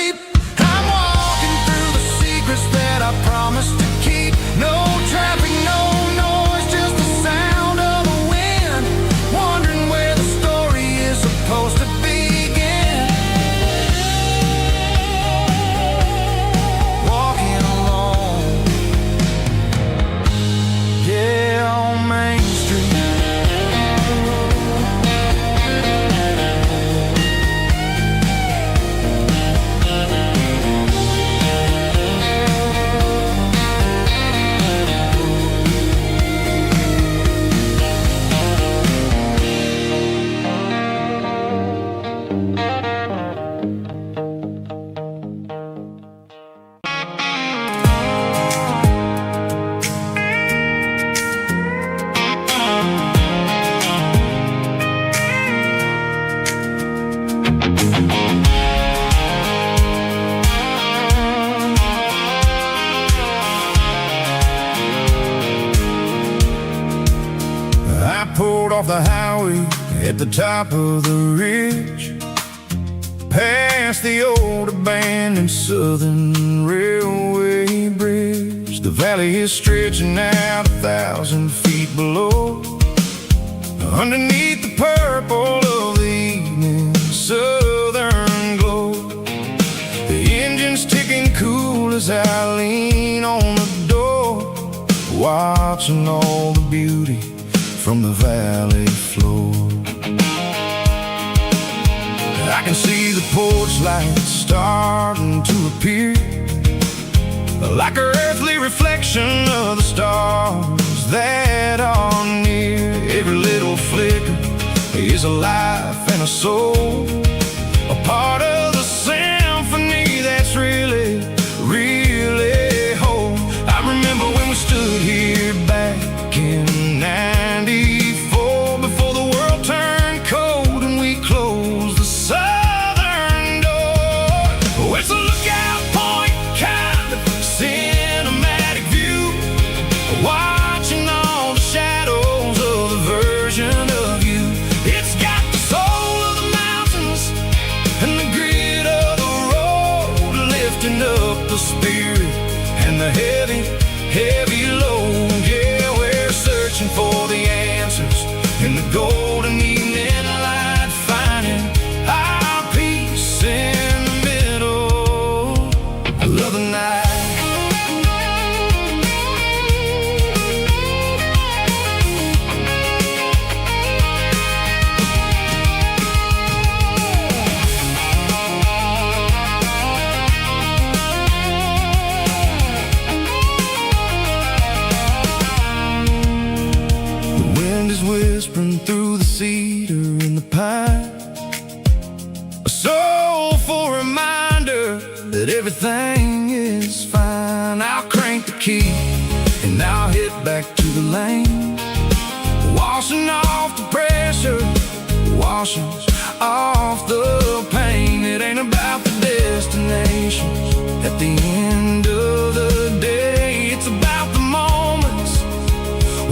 sleep. I'm walking through the secrets that I promised to keep. No traffic, no noise, just the sound of the wind. Wondering where the story is supposed to begin. Walking alone, yeah, on Main Street. I pulled off the highway at the top of the ridge, past the old abandoned Southern Railway bridge. The valley is stretching out 1,000 feet below, underneath the purple of the evening southern glow. The engine's ticking cool as I lean on the door, watching all the beauty from the valley floor. I can see the porch lights starting to appear, like an earthly reflection of the stars that are near. Every little flicker is a life and a soul, a part of the symphony that's really, really whole. I remember when we stood here back in '94, before the world turned cold and we closed the southern door. Oh, it's a lookout point, kind of cinematic view, watching all the shadows of the version of you. It's got the soul of the mountains and the grit of the road, lifting up the spirit and the heavy, heavy load. Yeah, we're searching for the answers in the golden evening light, finding our peace in the middle of the night. The wind is whispering through the cedar and the pine, a soulful reminder that everything is fine. I'll crank the key and I'll hit back to the lane, washing off the pressure, washing off the pain. It ain't about the destinations at the end of the day, it's about the moments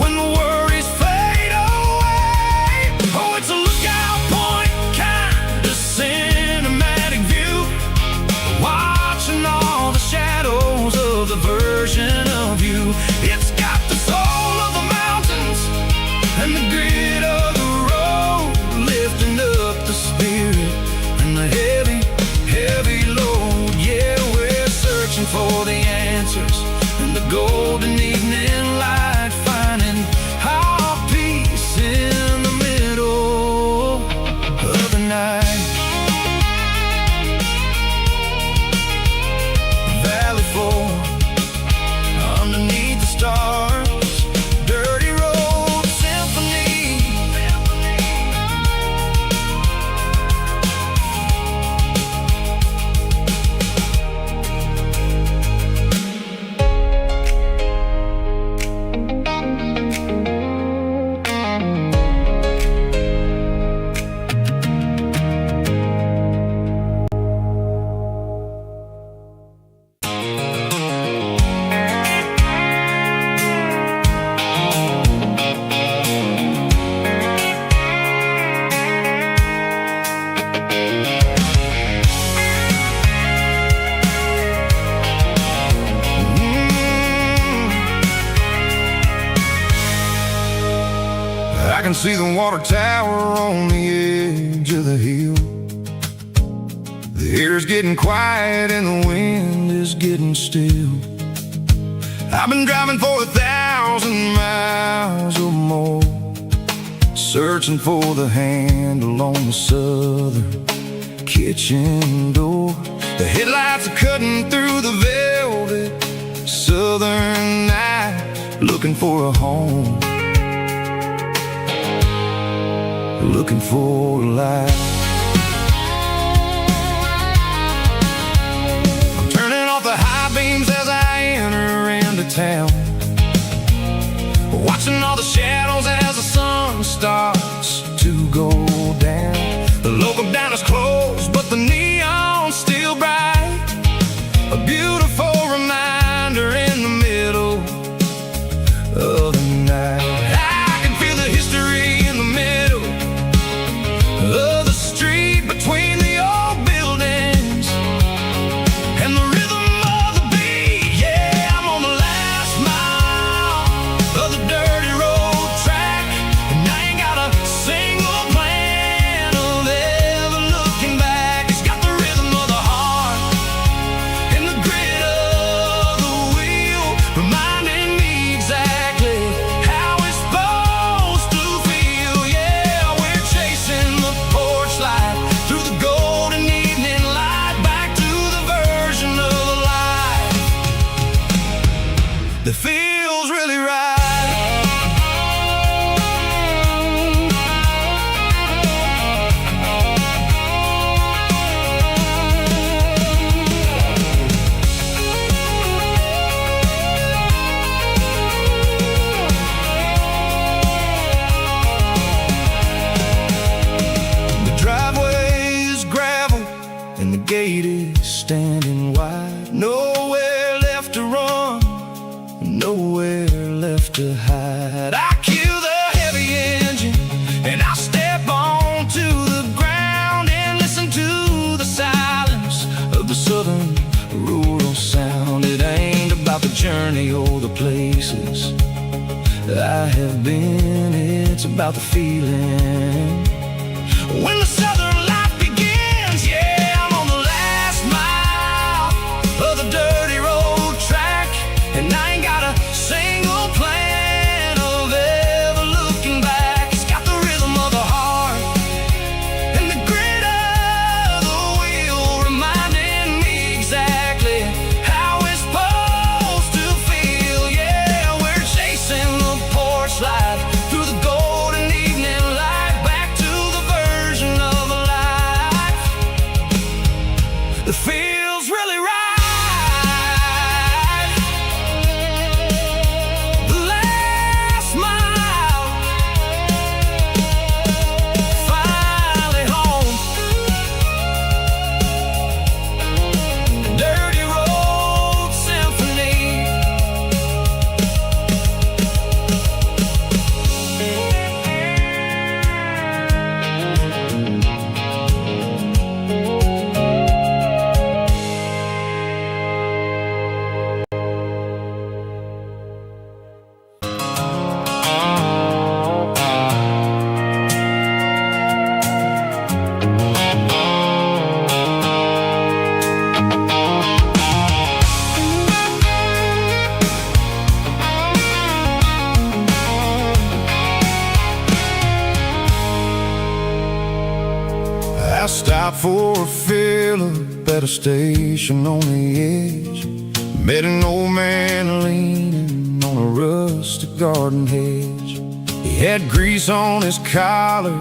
when the worries fade away. Oh, it's a lookout point, kind of cinematic view, watching all the shadows of the version of you. It's got the soul of the mountains and the grit of the road, lifting up the spirit and the heavy, heavy load. Yeah, we're searching for the answers in the golden evening light, finding our peace in the middle of the night. Valley floor, underneath the stars, dirty road symphony. can see the water tower on the edge of the hill. The air's getting quiet and the wind is getting still. I've been driving for 1,000 miles or more, searching for the handle on the southern kitchen door. The headlights are cutting through the velvet southern night, looking for a home, looking for a life. I'm turning off the high beams as I enter into town, watching all the shadows as the sun starts to go down. The local diner's closed, but the neon's still bright, a beautiful reminder in the middle of the night. I can feel the history in the middle of the street, between the old buildings and the rhythm of the beat. Yeah, I'm on the last mile of the dirty road track, and I ain't got a single plan of ever looking back. It's got the rhythm of the heart and the grit of the wheel, reminding me exactly how it's supposed to feel. Yeah, we're chasing the porch light through the golden evening light, back to the version of life that feels really right. The driveway is gravel and the gate is standing wide. Nowhere left to run, nowhere left to hide. I cue the heavy engine and I step onto the ground and listen to the silence of the southern rural sound. It ain't about the journey or the places I have been, it's about the feeling when the southern life begins. Yeah, I'm on the last mile of the dirty road track, and I ain't got a single plan of ever looking back. It's got the rhythm of the heart and the grit of the wheel, reminding me exactly how it's supposed to feel. Yeah, we're chasing the porch light through the golden evening light, back to the version of life that feels really right. The last mile, finally home. Dirty Road Symphony. I stopped for a fill-up at a station on the edge. Met an old man leaning on a rustic garden hedge. He had grease on his collar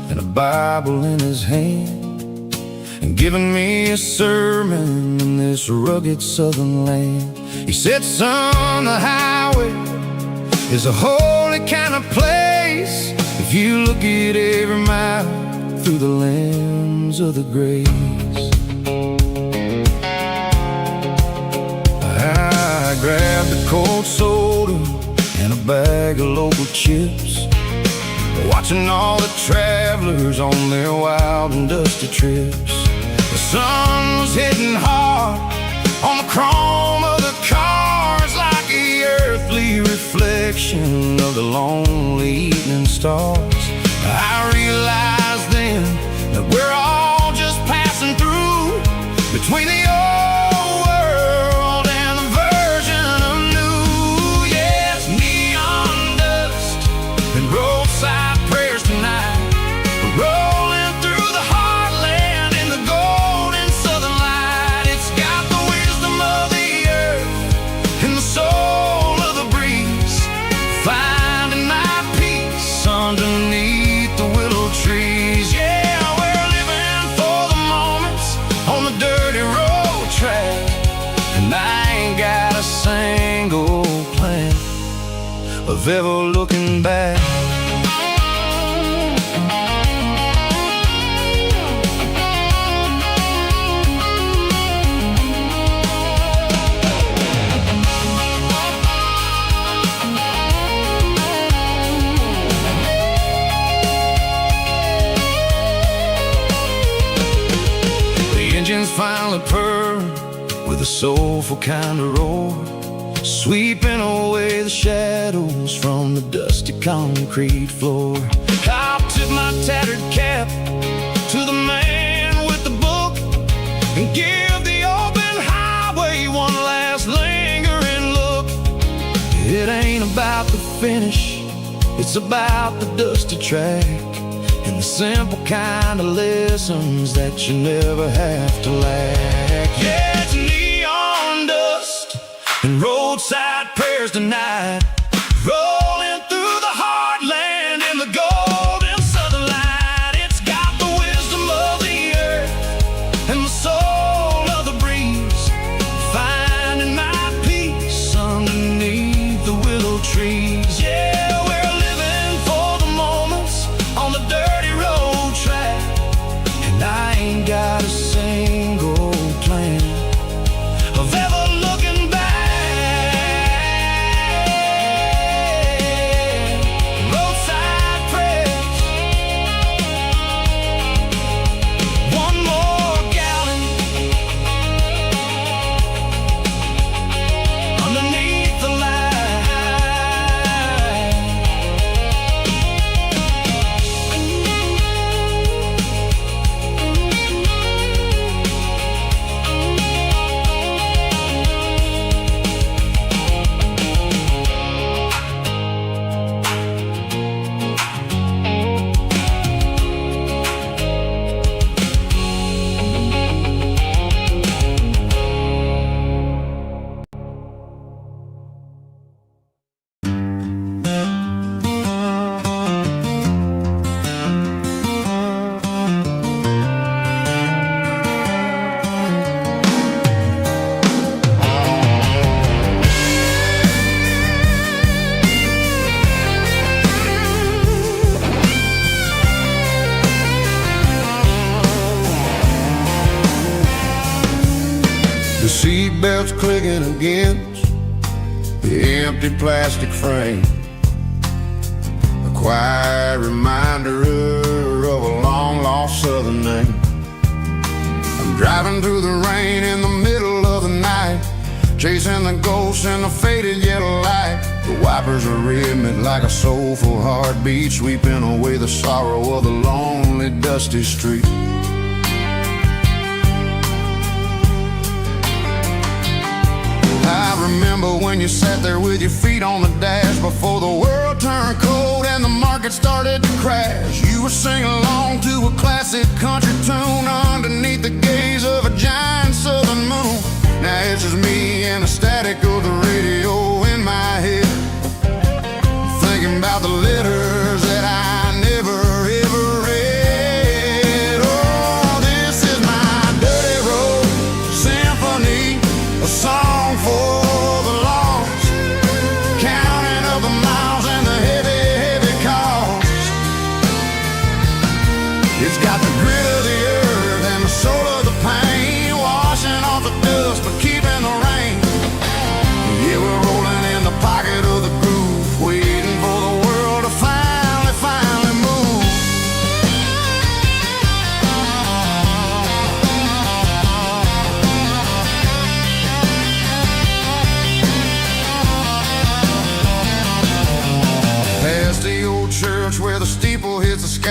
and a Bible in his hand, and giving me a sermon in this rugged southern land. He said, son, the highway is a holy kind of place if you look at every mile through the lens of the grace. I grabbed a cold soda and a bag of local chips, watching all the travelers on their wild and dusty trips. The sun was hitting hard on the chrome of the cars, like the earthly reflection of the lonely evening stars. I realized then that we're all just passing through between the old world and the version of new. Yes, neon dust and roadside prayers tonight. We're rolling through the heartland in the golden southern light. It's got the wisdom of the earth and the soul of the breeze, finding my peace underneath the willow trees. Yeah, we're living for the moments on the dirty road track, and I ain't got a single plan of ever looking back. Engines finally purr with a soulful kind of roar, sweeping away the shadows from the dusty concrete floor. I'll tip my tattered cap to the man with the book and give the open highway one last lingering look. It ain't about the finish, it's about the dusty track and the simple kind of lessons that you never have to lack. Yeah, it's neon dust and roadside prayers tonight, rolling through the heartland in the golden southern light. It's got the wisdom of the earth and the soul of the breeze, finding my peace underneath the willow trees. Yeah, we're living for the moments on the dirty road track, and I ain't got a single plan of ever looking back. Roadside prayers, one more gallon underneath the light. The seatbelt's clicking against the empty plastic frame, a quiet reminder of a long-lost southern name. I'm driving through the rain in the middle of the night, chasing the ghosts in the faded yellow light. The wipers are rhythmic like a soulful heartbeat, sweeping away the sorrow of the lonely, dusty street. I remember when you sat there with your feet on the dash before the world turned cold and the market started to crash. You were singing along to a classic country tune underneath the gaze of a giant southern moon. Now it's just me and the static of the radio in my head, thinking about the letters that I never ever read. Oh, this is my dirty road symphony, a song for the lost, counting up the miles and the heavy, heavy costs. It's got the grit of the earth and the soul of the pain, washing off the dust but keeping the rain. Yeah, we're rolling in the pocket of the groove, waiting for the world to finally move.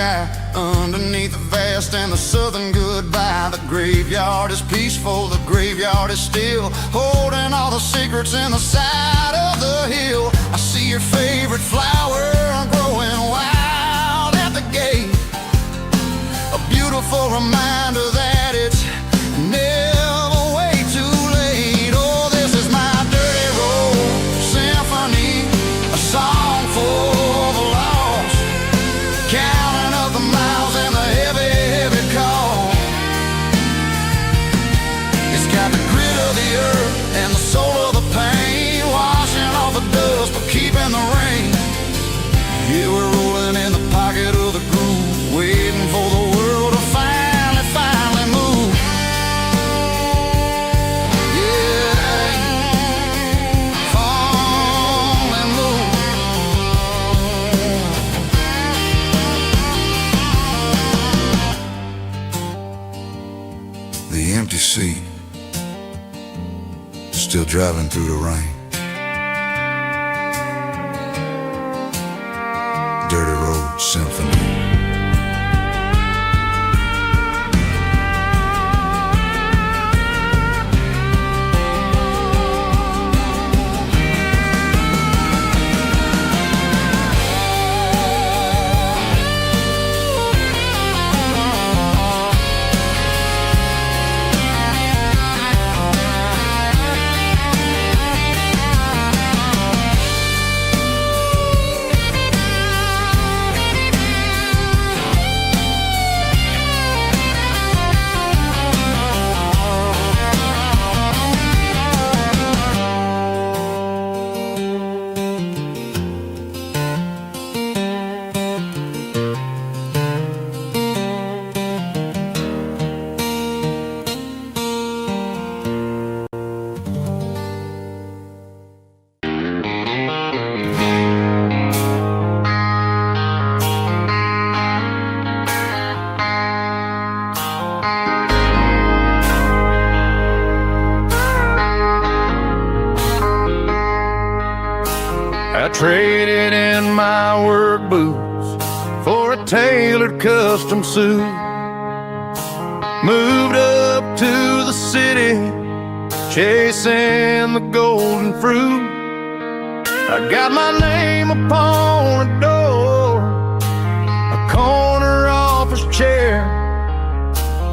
sky, underneath the vast and the southern goodbye. The graveyard is peaceful, the graveyard is still, holding all the secrets in the side of the hill. I see your favorite flower growing wild at the gate, a beautiful reminder that it's never way too late. Oh, this is my dirty road symphony, a song for the lost, counting up the miles and the heavy, heavy call. It's got the grit of the earth and the soul of the pain, washing off the dust but keeping the rain. Yeah, we're rolling in the pocket of the groove, waiting for the world to finally move. Yeah, finally move. The empty seat, still driving through the rain. Dirty Road Symphony. I traded in my work boots for a tailored custom suit. Moved up to the city, chasing the golden fruit. I got my name upon a door, a corner office chair,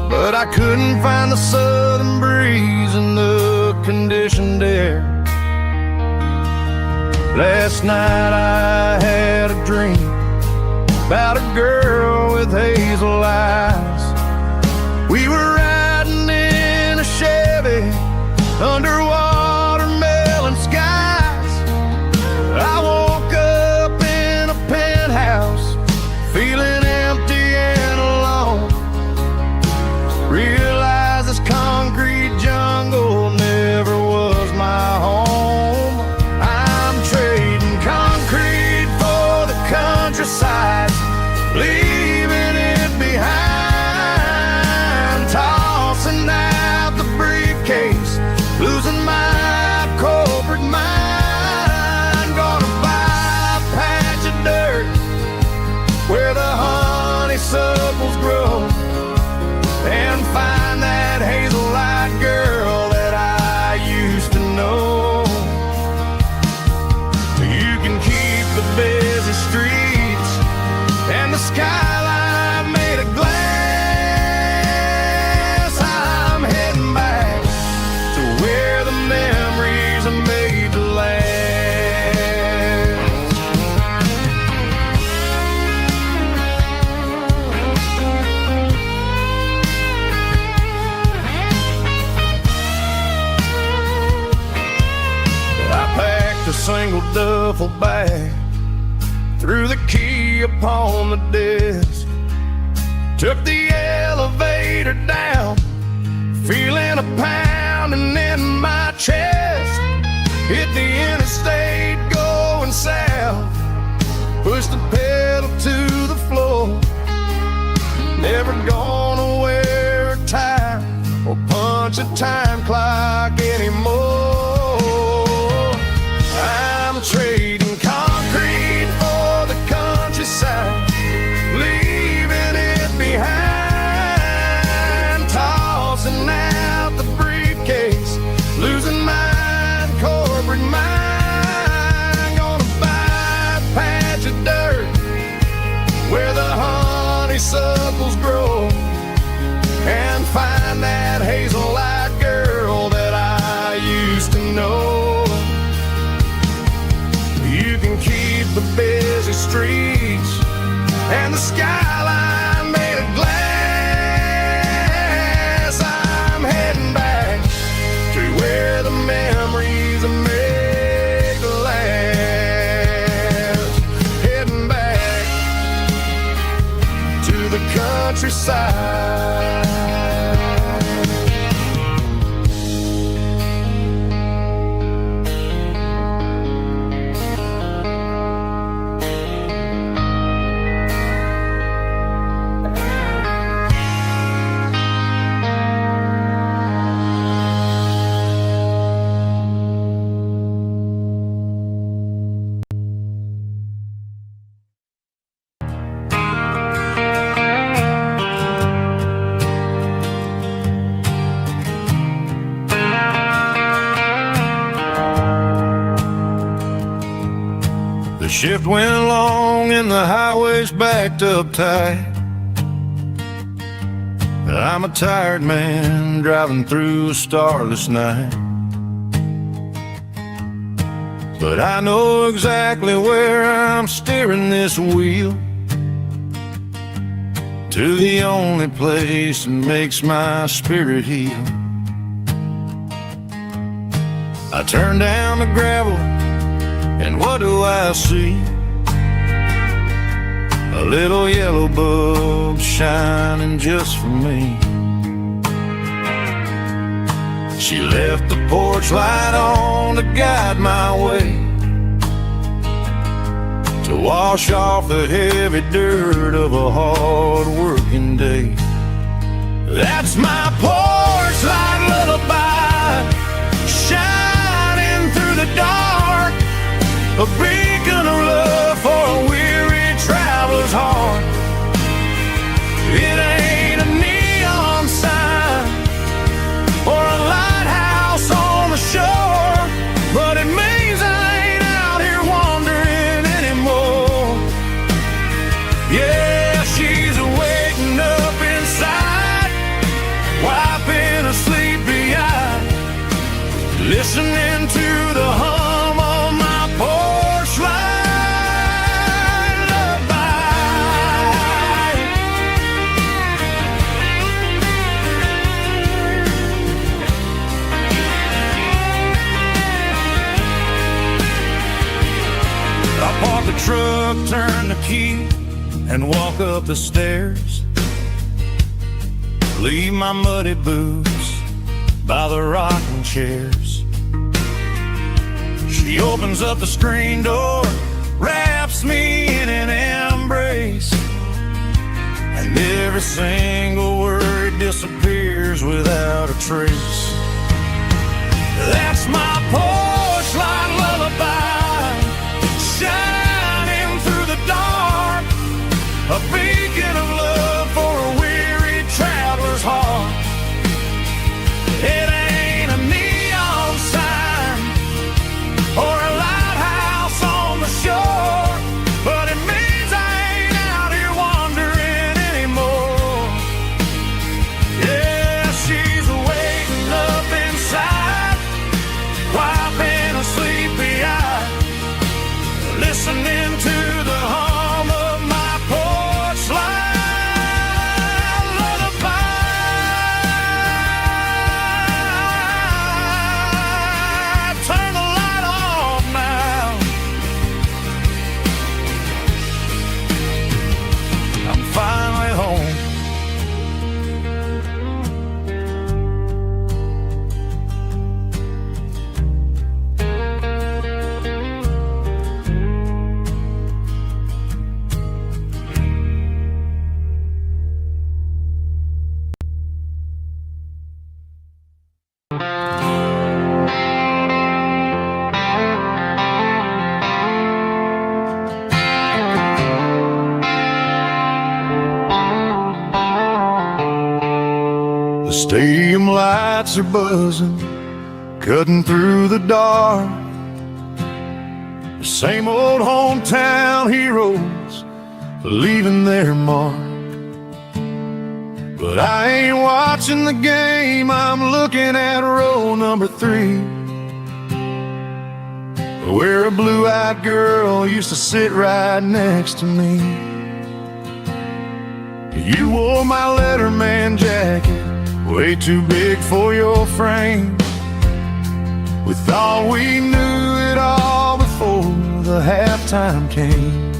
but I couldn't find the southern breeze in the conditioned air. Last night I had a dream about a girl with hazel eyes. We were riding in a Chevy under watermelon skies. I woke up in a penthouse, feeling empty and alone. Realized this concrete jungle never was my home. Countryside, leaving it behind, tossing out the briefcase, losing my corporate mind. Gonna buy a patch of dirt where the honeysuckles grow and find that hazel-eyed girl that I used to know. You can keep the busy streets and the skyline made of glass. I'm heading back to where the memories are made to last. I packed a single duffel bag, threw the key upon the desk, took the elevator down, feeling a pounding in my chest. Hit the interstate going south, pushed the pedal to the floor. Never gonna wear a tie or punch a time clock anymore. I'm trading concrete for the countryside, leaving streets and the skyline made of glass. I'm heading back to where the memories are made to last. Heading back to the countryside. The shift went long and the highway's backed up tight. I'm a tired man driving through a starless night, but I know exactly where I'm steering this wheel, to the only place that makes my spirit heal. I turn down the gravel and what do I see? A little yellow bulb shining just for me. She left the porch light on to guide my way, to wash off the heavy dirt of a hard working day. That's my porch light lullaby, shining through the dark, a beacon of love for a weary traveler's heart. It ain't a neon sign or a lighthouse on the shore, but it means I ain't out here wandering anymore. Yeah, she's waking up inside, wiping a sleepy eye, listening to the hum of my porch light lullaby. I park the truck, turn the key, and walk up the stairs. Leave my muddy boots by the rocking chairs. She opens up the screen door, wraps me in an embrace, and every single word disappears without a trace. That's my porch light lullaby, shining through the dark, a beacon of love for a weary traveler's heart. It ain't a neon sign or a lighthouse on the shore, but it means I ain't out here wandering anymore. Yeah, she's waking up inside, wiping a sleepy eye, listening to the hum of my porch light lullaby. Turn the light off now. I'm finally home. The stadium lights are buzzing, cutting through the dark. The same old hometown heroes leaving their mark. But I ain't watching the game, I'm looking at row number 3. where a blue-eyed girl used to sit right next to me. You wore my Letterman jacket, way too big for your frame. We thought we knew it all before the halftime came.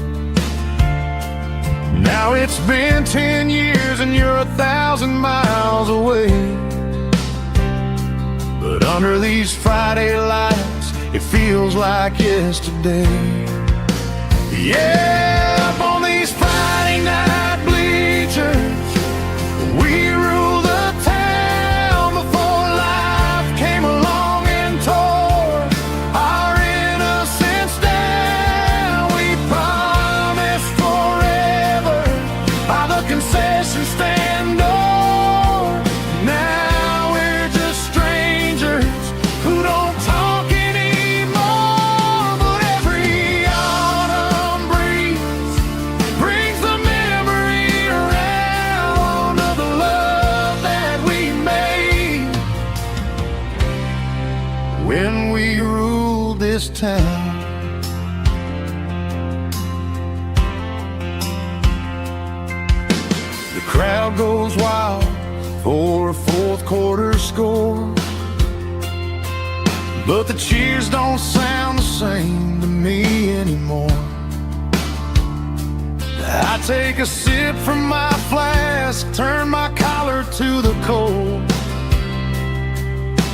Now it's been 10 years and you're 1,000 miles away. But under these Friday lights, it feels like yesterday. Yeah, up on these Friday night bleachers, we rule the town before life came along and tore our innocence down. We promised forever by the concession stand door. Now we're just strangers who don't talk anymore. But every autumn breeze brings the memory around of the love that we made when we ruled this town. The crowd goes wild for a fourth quarter score, but the cheers don't sound the same to me anymore. I take a sip from my flask, turn my collar to the cold.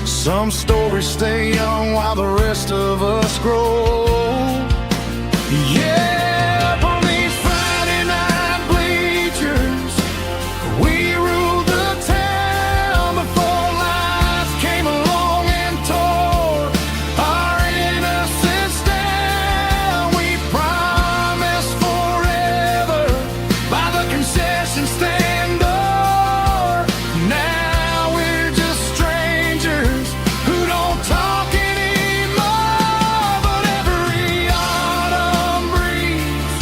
Some stories stay young while the rest of us grow. Yeah, up on these Friday night bleachers, we ruled the town before life came along and tore our innocence down. We promised forever by the concession stand door. Now we're just strangers who don't talk anymore. But every autumn breeze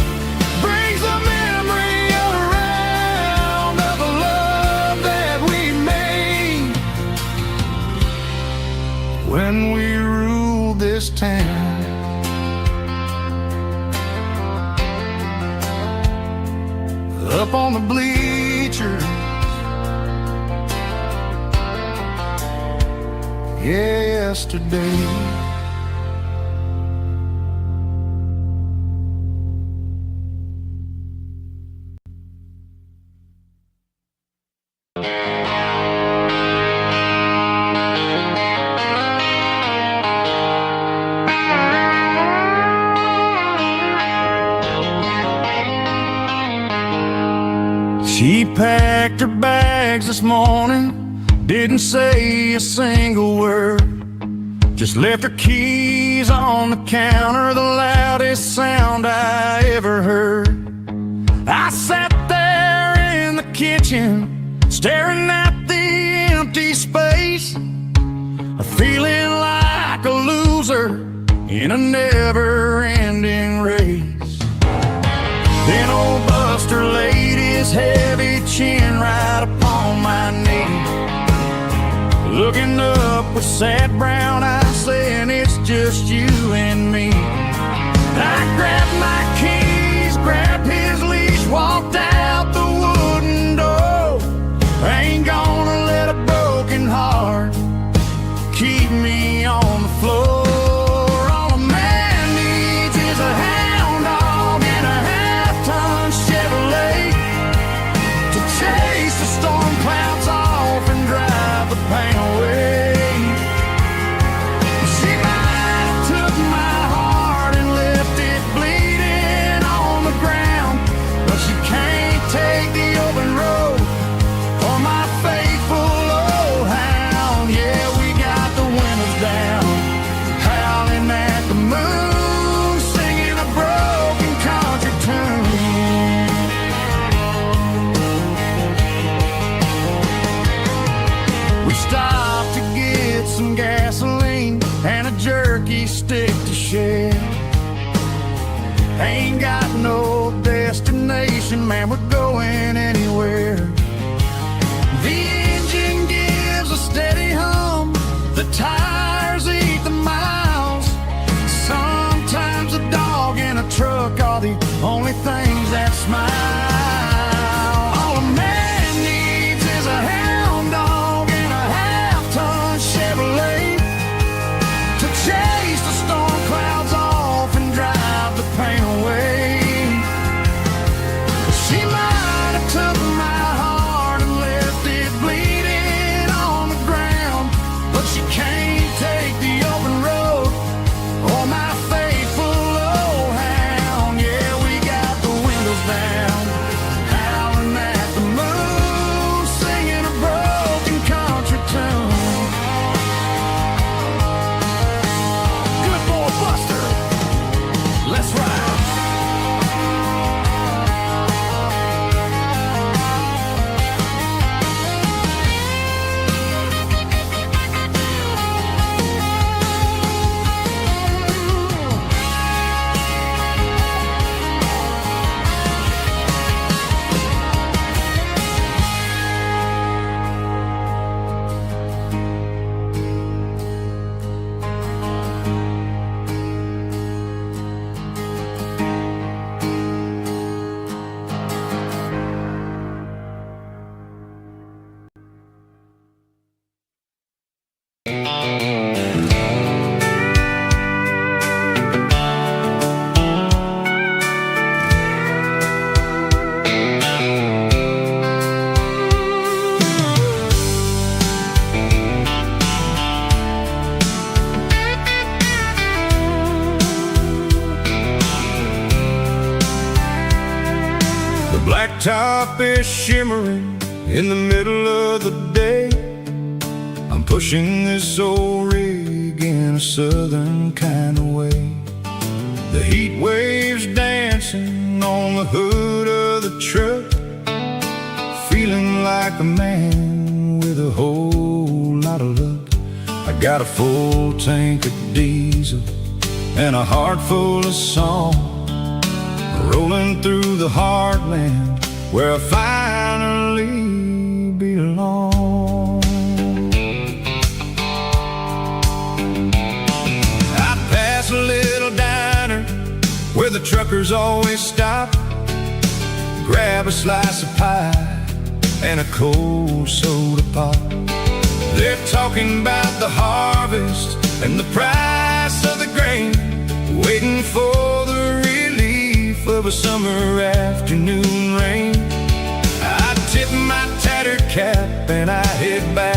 brings a memory around of the love that we made when we ruled this town. Up on the bleachers, yesterday. She packed her bags this morning, didn't say a single word, just left her keys on the counter, the loudest sound I ever heard. I sat there in the kitchen, staring at the empty space, feeling like a loser in a never-ending race. Then old Buster laid his heavy chin right upon my knee, looking up with sad brown eyes, saying it's just you and me. I grabbed my keys, grabbed his leash, walked out the wooden door. I ain't gonna let a broken heart keep me on the floor. All a man needs is a hound dog and a half-ton Chevrolet to chase the storm clouds off and drive the pain away. She might have took my heart and left it bleeding on the ground, but she can't take the open road or my faithful old hound. Yeah, we got the windows down, howling at the moon, singing a broken country tune. We stopped to get some gasoline and a jerky stick to share. Ain't got no destination, man, we're going anywhere. The engine gives a steady hum, the tires eat the miles. Sun blacktop is shimmering in the middle of the day. I'm pushing this old rig in a southern kind of way. The heat waves dancing on the hood of the truck, feeling like a man with a whole lot of luck. I got a full tank of diesel and a heart full of song, rolling through the heartland where I finally belong. I pass a little diner where the truckers always stop, grab a slice of pie and a cold soda pop. They're talking about the harvest and the price of the grain, waiting for the relief of a summer afternoon rain. I tip my tattered cap and I head back